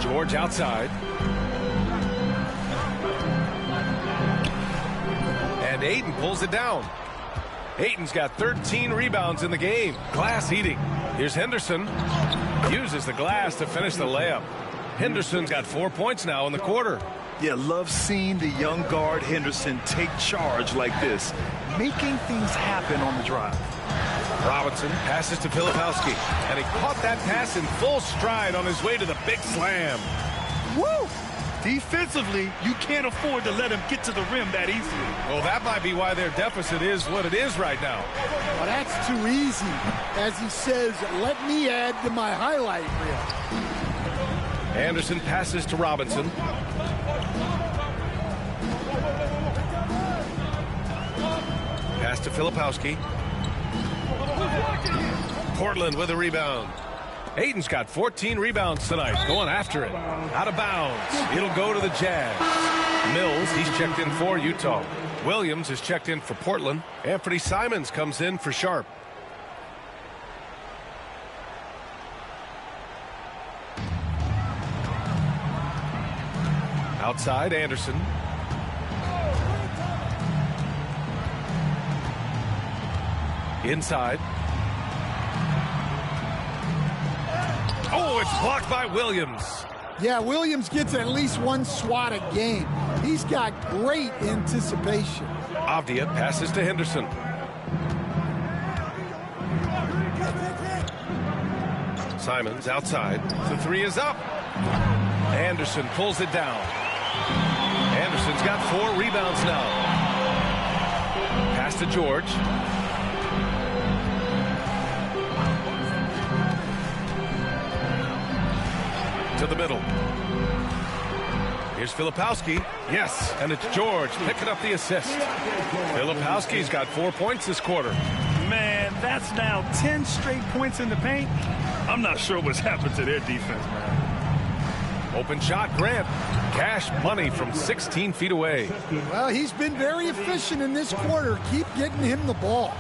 George outside. And Aiden pulls it down. Ayton's got 13 rebounds in the game. Glass eating. Here's Henderson. Uses the glass to finish the layup. Henderson's got 4 points now in the quarter. Yeah, love seeing the young guard Henderson take charge like this, making things happen on the drive. Robinson passes to Filipowski, and he caught that pass in full stride on his way to the big slam. Woo! Defensively, you can't afford to let him get to the rim that easily. Well, that might be why their deficit is what it is right now. Well, that's too easy. As he says, let me add to my highlight reel. Anderson passes to Robinson. Pass to Filipowski. Portland with a rebound. Ayton's got 14 rebounds tonight, going after it. Out of bounds. It'll go to the Jazz. Mills, he's checked in for Utah. Williams is checked in for Portland. Anthony Simons comes in for Sharp. Outside, Anderson. Inside. Oh, it's blocked by Williams. Yeah, Williams gets at least one swat a game. He's got great anticipation. Avdia passes to Henderson. Simons outside. The three is up. Anderson pulls it down. Anderson's got 4 rebounds now. Pass to George. To the middle. Here's Filipowski. Yes, and it's George picking up the assist. Filipowski's got 4 points this quarter. Man, that's now 10 straight points in the paint. I'm not sure what's happened to their defense, man. Open shot, Grant. Cash money from 16 feet away. Well, he's been very efficient in this quarter. Keep getting him the ball.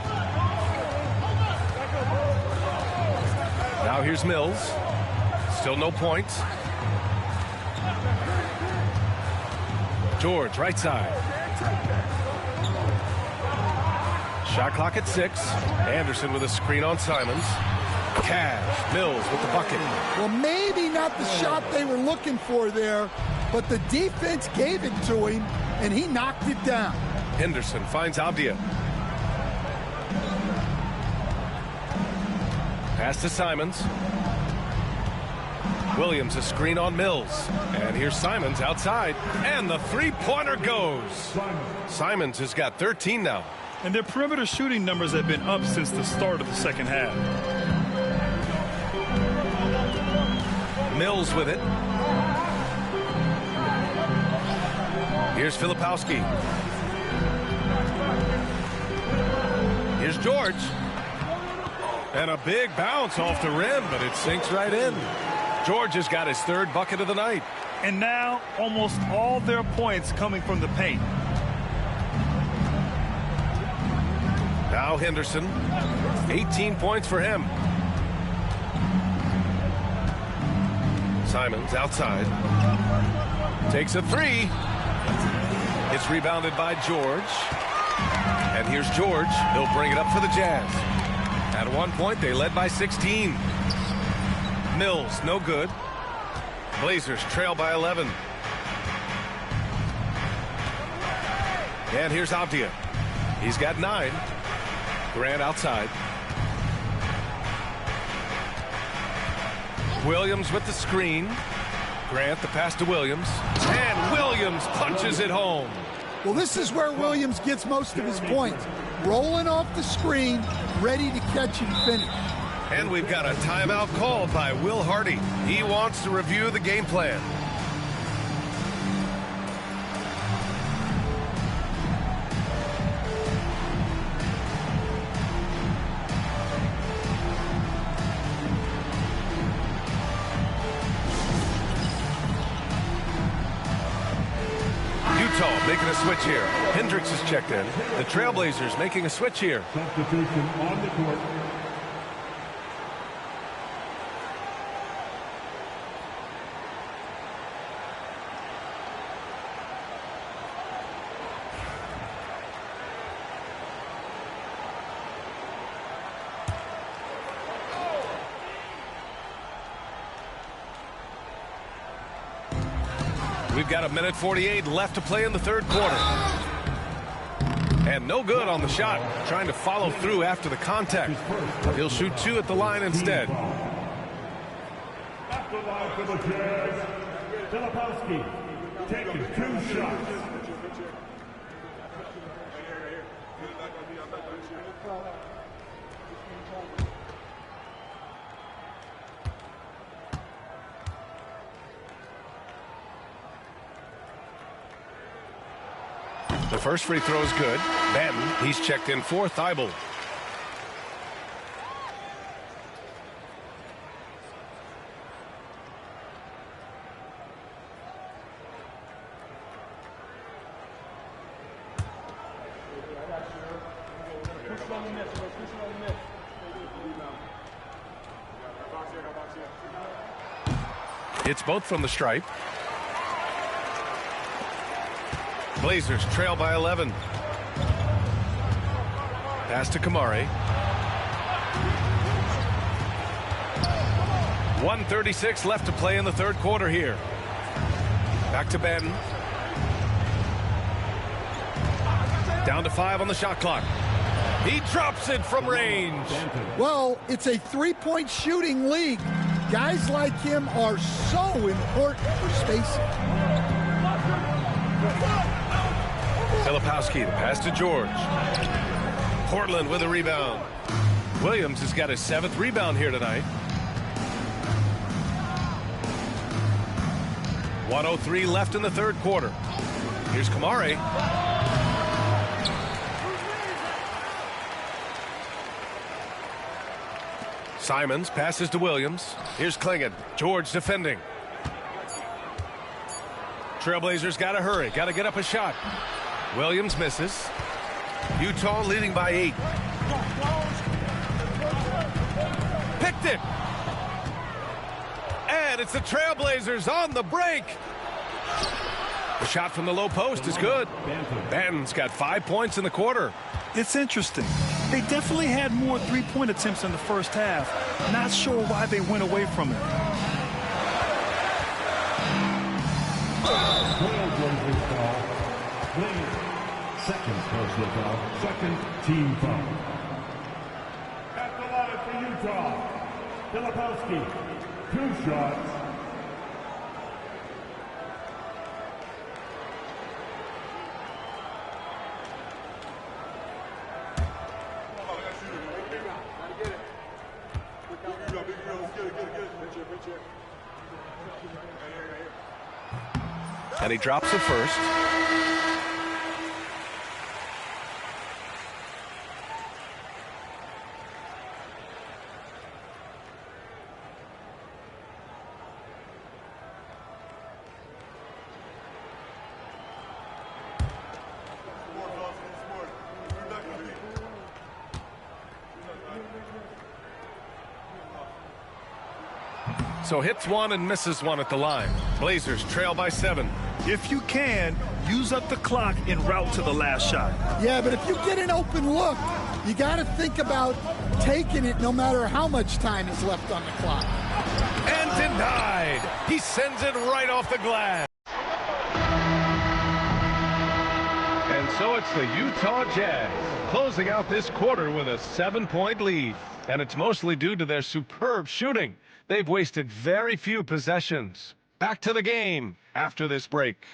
Now here's Mills. Still no points. George, right side. Shot clock at 6. Anderson with a screen on Simons. Cash, Mills with the bucket. Well, maybe not the shot they were looking for there, but the defense gave it to him, and he knocked it down. Henderson finds Avdia. Pass to Simons. Williams a screen on Mills. And here's Simons outside. And the three-pointer goes. Simons has got 13 now. And their perimeter shooting numbers have been up since the start of the second half. Mills with it. Here's Filipowski. Here's George. And a big bounce off the rim, but it sinks right in. George has got his third bucket of the night. And now almost all their points coming from the paint. Now Henderson. 18 points for him. Simons outside. Takes a three. It's rebounded by George. And here's George. He'll bring it up for the Jazz. At one point, they led by 16. Mills, no good. Blazers trail by 11. And here's Avdia. He's got 9. Grant outside. Williams with the screen. Grant the pass to Williams. And Williams punches it home. Well, this is where Williams gets most of his points. Rolling off the screen, ready to catch and finish. And we've got a timeout called by Will Hardy. He wants to review the game plan. Utah making a switch here. Hendricks is checked in. The Trailblazers making a switch here. Substitution on the court. We've got 1:48 left to play in the third quarter. And no good on the shot. Trying to follow through after the contact. He'll shoot 2 at the line instead. At the line for the Jazz, Filipowski taking 2 shots. The first free throw is good. Banton, he's checked in for Thibault. It's both from the stripe. Blazers trail by 11. Pass to Kamari. 1:36 left to play in the third quarter here. Back to Banton. Down to 5 on the shot clock. He drops it from range. Well, it's a three-point shooting league. Guys like him are so important for spacing. Filipowski, the pass to George. Portland with a rebound. Williams has got his 7th rebound here tonight. 1:03 left in the third quarter. Here's Kamari. Simons passes to Williams. Here's Klingon. George defending. Trailblazers got to hurry. Got to get up a shot. Williams misses. Utah leading by 8. Picked it. And it's the Trailblazers on the break. The shot from the low post is good. Banton's got 5 points in the quarter. It's interesting. They definitely had more three-point attempts in the first half. Not sure why they went away from it. Second personal foul, second team foul. At the line for Utah, Filipowski, 2 shots. And he drops the first. So hits one and misses one at the line. Blazers trail by 7. If you can, use up the clock en route to the last shot. Yeah, but if you get an open look, you got to think about taking it no matter how much time is left on the clock. And denied. He sends it right off the glass. And so it's the Utah Jazz closing out this quarter with a 7-point lead. And it's mostly due to their superb shooting. They've wasted very few possessions. Back to the game after this break.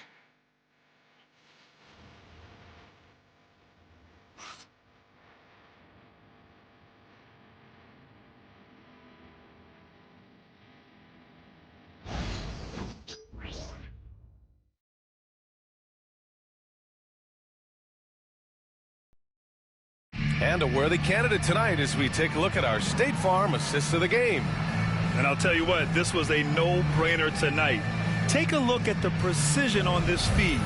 And a worthy candidate tonight as we take a look at our State Farm Assist of the Game. And I'll tell you what, this was a no-brainer tonight. Take a look at the precision on this feed.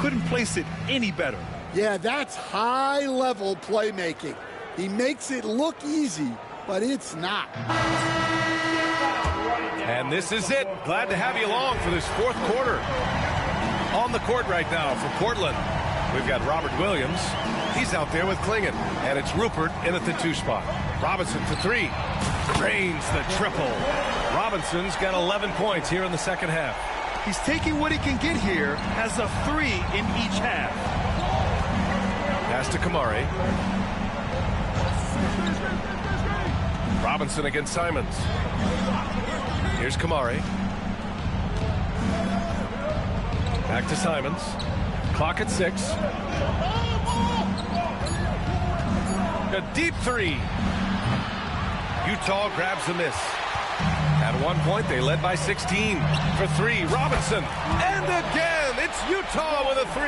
Couldn't place it any better. Yeah, that's high-level playmaking. He makes it look easy, but it's not. And this is it. Glad to have you along for this fourth quarter. On the court right now for Portland, we've got Robert Williams. He's out there with Klingon. And it's Rupert in at the 2 spot. Robinson for 3. Drains the triple. Robinson's got 11 points here in the second half. He's taking what he can get here as a 3 in each half. Pass to Kamari. Robinson against Simons. Here's Kamari. Back to Simons. Clock at 6. A deep 3. Utah grabs the miss. At one point, they led by 16. For 3, Robinson. And again, it's Utah with a 3.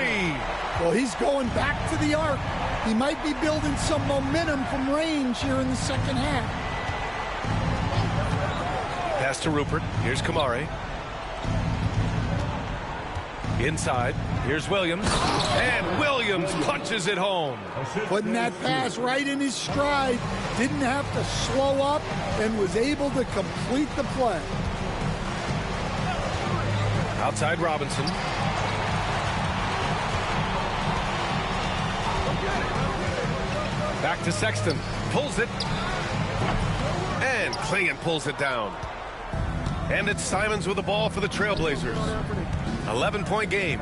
Well, he's going back to the arc. He might be building some momentum from range here in the second half. Pass to Rupert. Here's Kamari. Inside. Here's Williams. And Williams punches it home. Putting that pass right in his stride. Didn't have to slow up and was able to complete the play. Outside Robinson. Back to Sexton. Pulls it. And Klingon pulls it down. And it's Simons with the ball for the Trailblazers. 11-point game.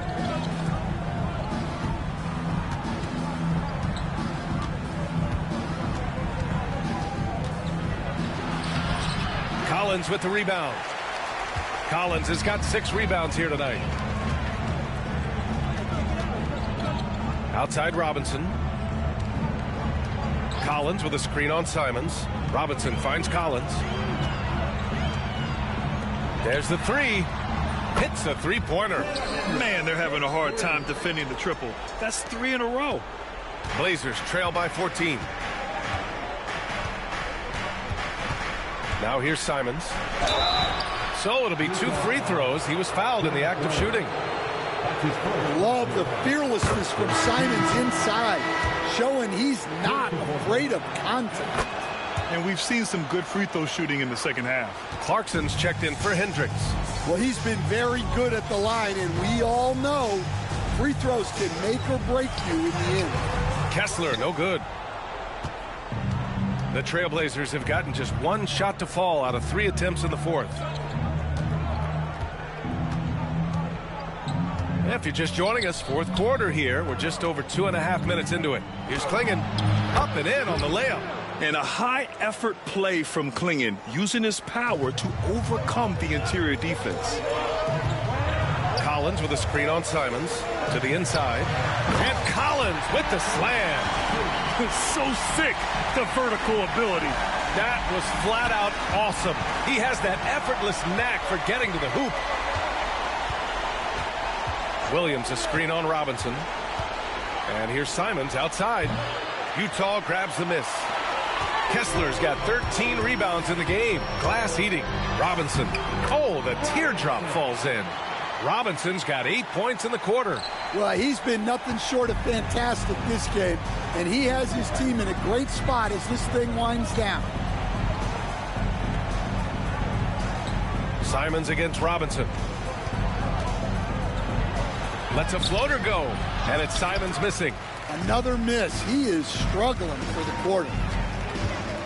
Collins with the rebound. Collins has got 6 rebounds here tonight. Outside Robinson. Collins with a screen on Simons. Robinson finds Collins. There's the 3. Hits a 3-pointer. Man, they're having a hard time defending the triple. That's 3 in a row. Blazers trail by 14. Now here's Simons. So it'll be 2 free throws. He was fouled in the act of shooting. Love the fearlessness from Simons inside, showing he's not afraid of contact. And we've seen some good free throw shooting in the second half. Clarkson's checked in for Hendricks. Well, he's been very good at the line, and we all know free throws can make or break you in the end. Kessler, no good. The Trailblazers have gotten just 1 shot to fall out of 3 attempts in the fourth. If you're just joining us, fourth quarter here. We're just over 2.5 minutes into it. Here's Klingon. Up and in on the layup. And a high-effort play from Klingon, using his power to overcome the interior defense. Collins with a screen on Simons to the inside. And Collins with the slam. So sick, the vertical ability. That was flat out awesome. He has that effortless knack for getting to the hoop. Williams a screen on Robinson. And here's Simons outside. Utah grabs the miss. Kessler's got 13 rebounds in the game. Glass eating. Robinson. Oh, the teardrop falls in. Robinson's got 8 points in the quarter. Well, he's been nothing short of fantastic this game, and he has his team in a great spot as this thing winds down. Simons against Robinson. Lets a floater go, and it's Simons missing. Another miss. He is struggling for the quarter.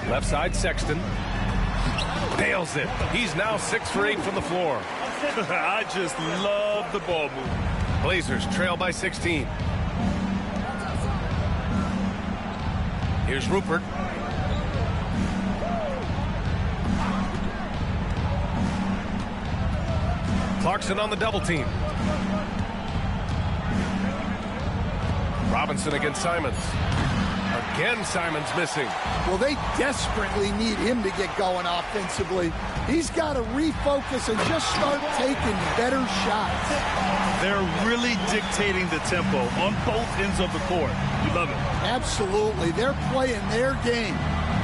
Left side, Sexton. Nails it. He's now 6 for 8 from the floor. I just love the ball movement. Blazers trail by 16. Here's Rupert. Clarkson on the double team. Robinson against Simons. Again, Simons missing. Well, they desperately need him to get going offensively. He's got to refocus and just start taking better shots. They're really dictating the tempo on both ends of the court. You love it. Absolutely. They're playing their game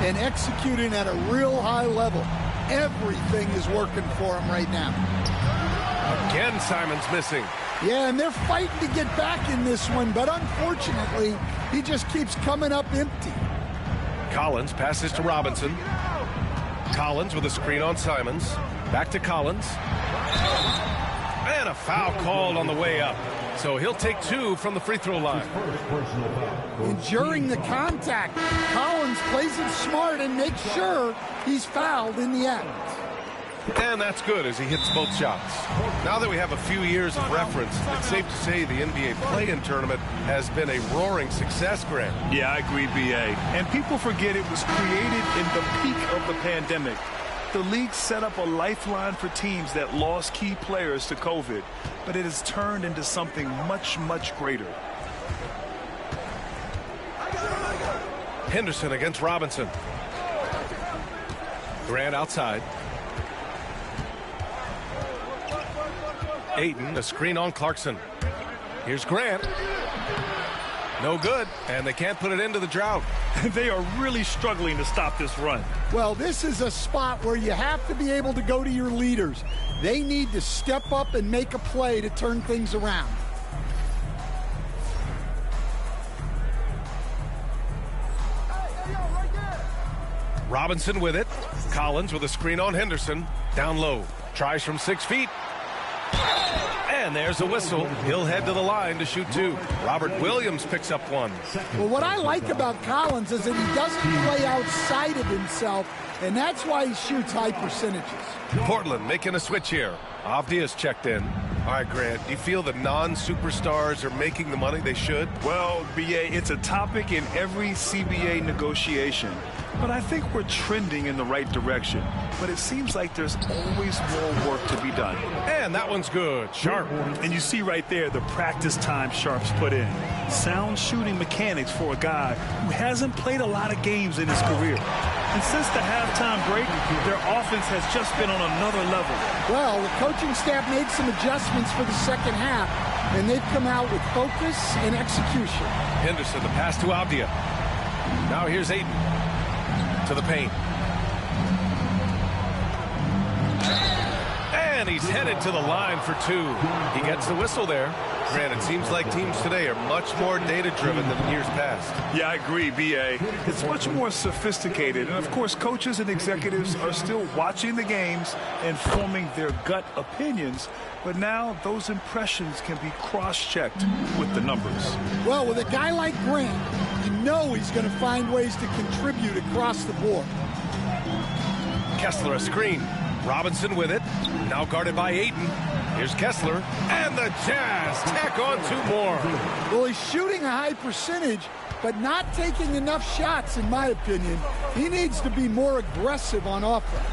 and executing at a real high level. Everything is working for them right now. Again, Simons missing. Yeah, and they're fighting to get back in this one, but unfortunately, he just keeps coming up empty. Collins passes to Robinson. Collins with a screen on Simons. Back to Collins. And a foul called on the way up. So he'll take 2 from the free throw line. Enduring the contact, Collins plays it smart and makes sure he's fouled in the act. And that's good as he hits both shots. Now that we have a few years of reference, it's safe to say the NBA play-in tournament has been a roaring success, Grant. Yeah, I agree, B.A. And people forget it was created in the peak of the pandemic. The league set up a lifeline for teams that lost key players to COVID, but it has turned into something much, much greater. Henderson against Robinson. Grant outside. Ayton, a screen on Clarkson. Here's Grant. No good, and they can't put it into the drought. They are really struggling to stop this run. Well, this is a spot where you have to be able to go to your leaders. They need to step up and make a play to turn things around. Robinson with it. Collins with a screen on Henderson. Down low. Tries from 6 feet. And there's a whistle. He'll head to the line to shoot 2. Robert Williams picks up 1. Well, what I like about Collins is that he doesn't play outside of himself, and that's why he shoots high percentages. Portland making a switch here. Avdia's checked in. All right, Grant, do you feel the non-superstars are making the money they should? Well, B.A., it's a topic in every CBA negotiation. But I think we're trending in the right direction. But it seems like there's always more work to be done. And that one's good. Sharp. And you see right there the practice time Sharp's put in. Sound shooting mechanics for a guy who hasn't played a lot of games in his career. And since the halftime break, their offense has just been on another level. Well, the coaching staff made some adjustments for the second half, and they've come out with focus and execution. Henderson, the pass to Avdia. Now here's Ayton. To the paint. And he's headed to the line for 2. He gets the whistle there. Grant, it seems like teams today are much more data-driven than in years past. Yeah, I agree, B.A. It's much more sophisticated. And, of course, coaches and executives are still watching the games and forming their gut opinions. But now those impressions can be cross-checked with the numbers. Well, with a guy like Grant, you know he's going to find ways to contribute across the board. Kessler a screen. Robinson with it. Now guarded by Ayton. Here's Kessler. And the Jazz tack on 2 more. Well, he's shooting a high percentage, but not taking enough shots, in my opinion. He needs to be more aggressive on offense.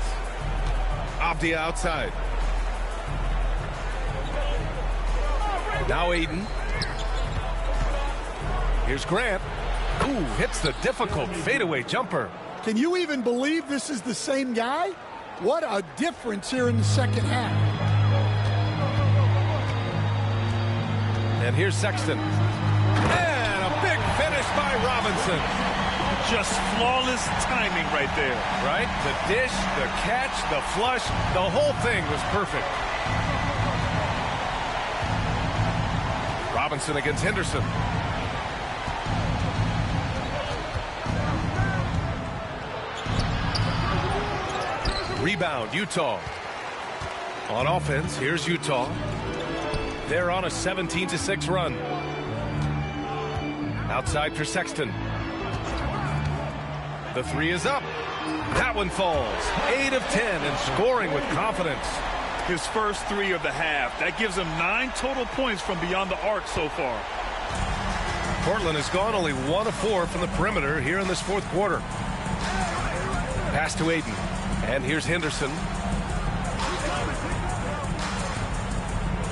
Avdia outside. Now Aiden. Here's Grant. Ooh, hits the difficult fadeaway jumper. Can you even believe this is the same guy? What a difference here in the second half. And here's Sexton. And a big finish by Robinson. Just flawless timing right there. Right? The dish, the catch, the flush, the whole thing was perfect. Robinson against Henderson. Rebound, Utah. On offense, here's Utah. They're on a 17-6 run. Outside for Sexton. The three is up. That one falls. 8 of 10 and scoring with confidence. His first 3 of the half. That gives him 9 total points from beyond the arc so far. Portland has gone only 1 of 4 from the perimeter here in this fourth quarter. Pass to Aiden. And here's Henderson.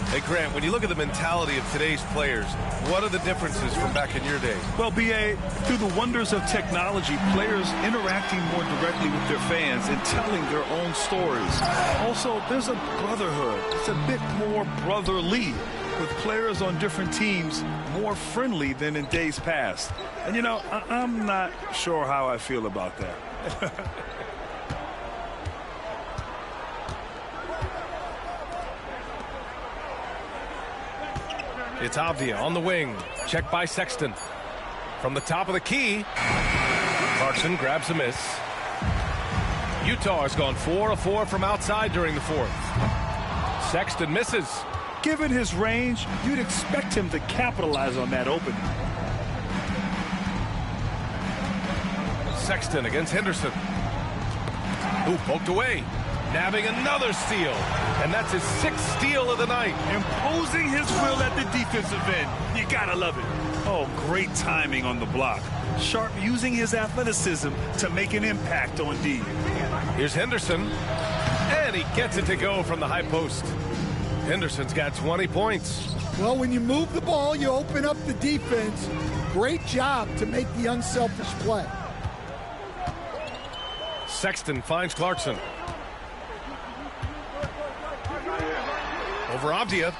Hey, Grant, when you look at the mentality of today's players, what are the differences from back in your days? Well, B.A., through the wonders of technology, players interacting more directly with their fans and telling their own stories. Also, there's a brotherhood. It's a bit more brotherly, with players on different teams more friendly than in days past. And, you know, I'm not sure how I feel about that. It's Avdia on the wing. Checked by Sexton. From the top of the key, Clarkson grabs a miss. Utah has gone 4 of 4 from outside during the fourth. Sexton misses. Given his range, you'd expect him to capitalize on that opening. Sexton against Henderson. Ooh, poked away. Nabbing another steal. And that's his 6th steal of the night. Imposing his will at the defensive end. You gotta love it. Oh, great timing on the block. Sharp using his athleticism to make an impact on D. Here's Henderson. And he gets it to go from the high post. Henderson's got 20 points. Well, when you move the ball, you open up the defense. Great job to make the unselfish play. Sexton finds Clarkson. Over Avdia.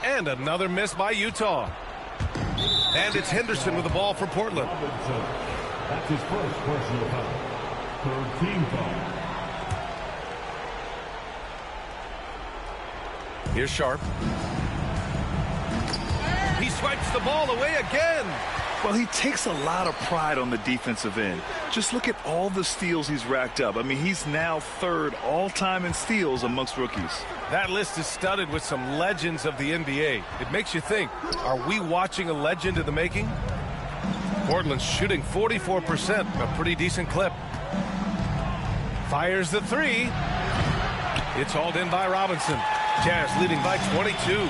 And another miss by Utah. And it's Henderson with the ball for Portland. That's his first personal foul. Third team foul. Here's Sharp. He swipes the ball away again. Well, he takes a lot of pride on the defensive end. Just look at all the steals he's racked up. I mean, he's now 3rd all-time in steals amongst rookies. That list is studded with some legends of the NBA. It makes you think, are we watching a legend in the making? Portland's shooting 44%, a pretty decent clip. Fires the 3. It's hauled in by Robinson. Jazz leading by 22.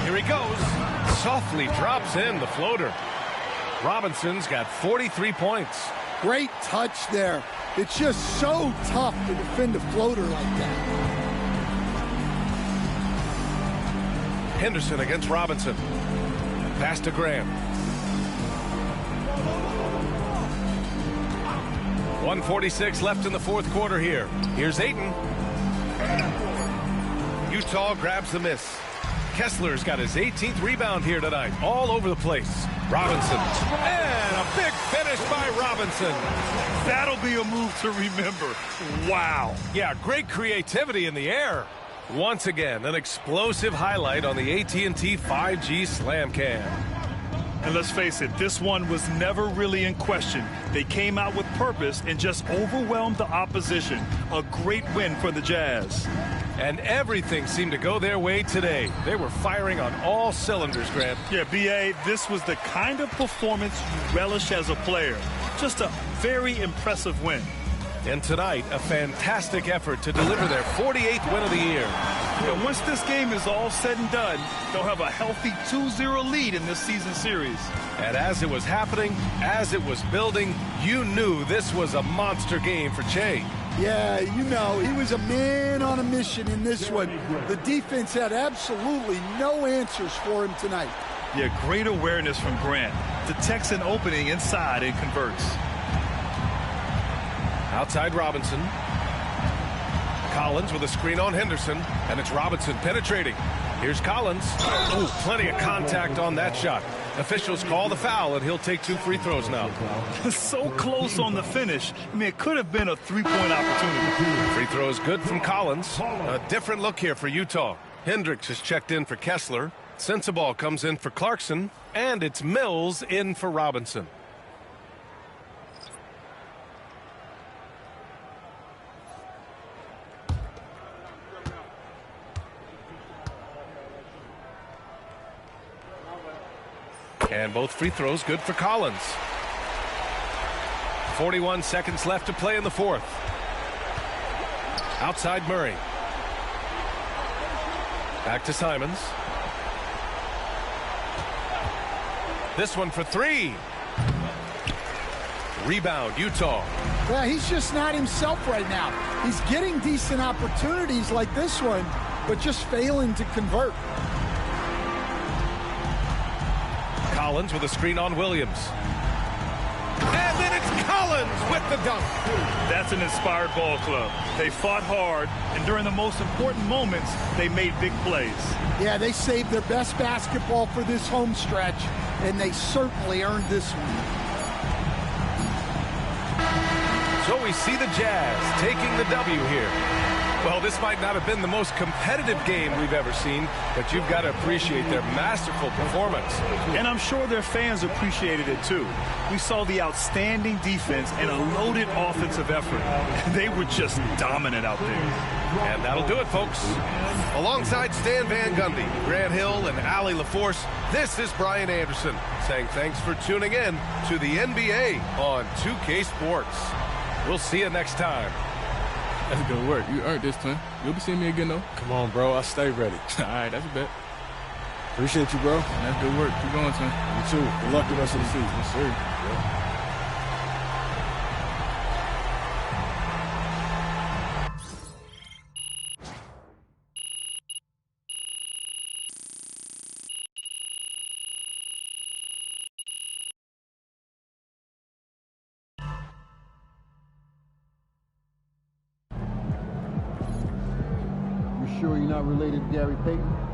Here he goes. Softly drops in the floater. Robinson's got 43 points. Great touch there. It's just so tough to defend a floater like that. Henderson against Robinson. Pass to Graham. 1:46 left in the fourth quarter here. Here's Ayton. Utah grabs the miss. Kessler's got his 18th rebound here tonight. All over the place. Robinson. And a big finish by Robinson. That'll be a move to remember. Wow. Yeah, great creativity in the air. Once again, an explosive highlight on the AT&T 5G Slam Cam. And let's face it, this one was never really in question. They came out with purpose and just overwhelmed the opposition. A great win for the Jazz. And everything seemed to go their way today. They were firing on all cylinders, Grant. Yeah, B.A., this was the kind of performance you relish as a player. Just a very impressive win. And tonight, a fantastic effort to deliver their 48th win of the year. Yeah, once this game is all said and done, they'll have a healthy 2-0 lead in this season series. And as it was happening, as it was building, you knew this was a monster game for Che. Yeah, you know, he was a man on a mission in this one. The defense had absolutely no answers for him tonight. Yeah, great awareness from Grant. Detects an opening inside and converts. Outside Robinson. Collins with a screen on Henderson, and it's Robinson penetrating. Here's Collins. Ooh, plenty of contact on that shot. Officials call the foul, and he'll take 2 free throws now. So close on the finish. I mean, it could have been a 3-point opportunity. Free throw is good from Collins. A different look here for Utah. Hendricks has checked in for Kessler. Sensabaugh comes in for Clarkson, and it's Mills in for Robinson. And both free throws good for Collins. 41 seconds left to play in the fourth. Outside Murray. Back to Simons. This one for 3. Rebound, Utah. Yeah, he's just not himself right now. He's getting decent opportunities like this one, but just failing to convert. Collins with a screen on Williams. And then it's Collins with the dunk. That's an inspired ball club. They fought hard, and during the most important moments, they made big plays. Yeah, they saved their best basketball for this home stretch, and they certainly earned this one. So we see the Jazz taking the W here. Well, this might not have been the most competitive game we've ever seen, but you've got to appreciate their masterful performance. And I'm sure their fans appreciated it too. We saw the outstanding defense and a loaded offensive effort. They were just dominant out there. And that'll do it, folks. Alongside Stan Van Gundy, Grant Hill, and Allie LaForce, this is Brian Anderson saying thanks for tuning in to the NBA on 2K Sports. We'll see you next time. That's good work. You earned this, Twin. You'll be seeing me again, though. Come on, bro. I stay ready. All right, that's a bet. Appreciate you, bro. That's good work. Keep going, Twin. You too. Good luck the rest of the season. Yes, sir. Yeah. Sure you're not related to Gary Payton?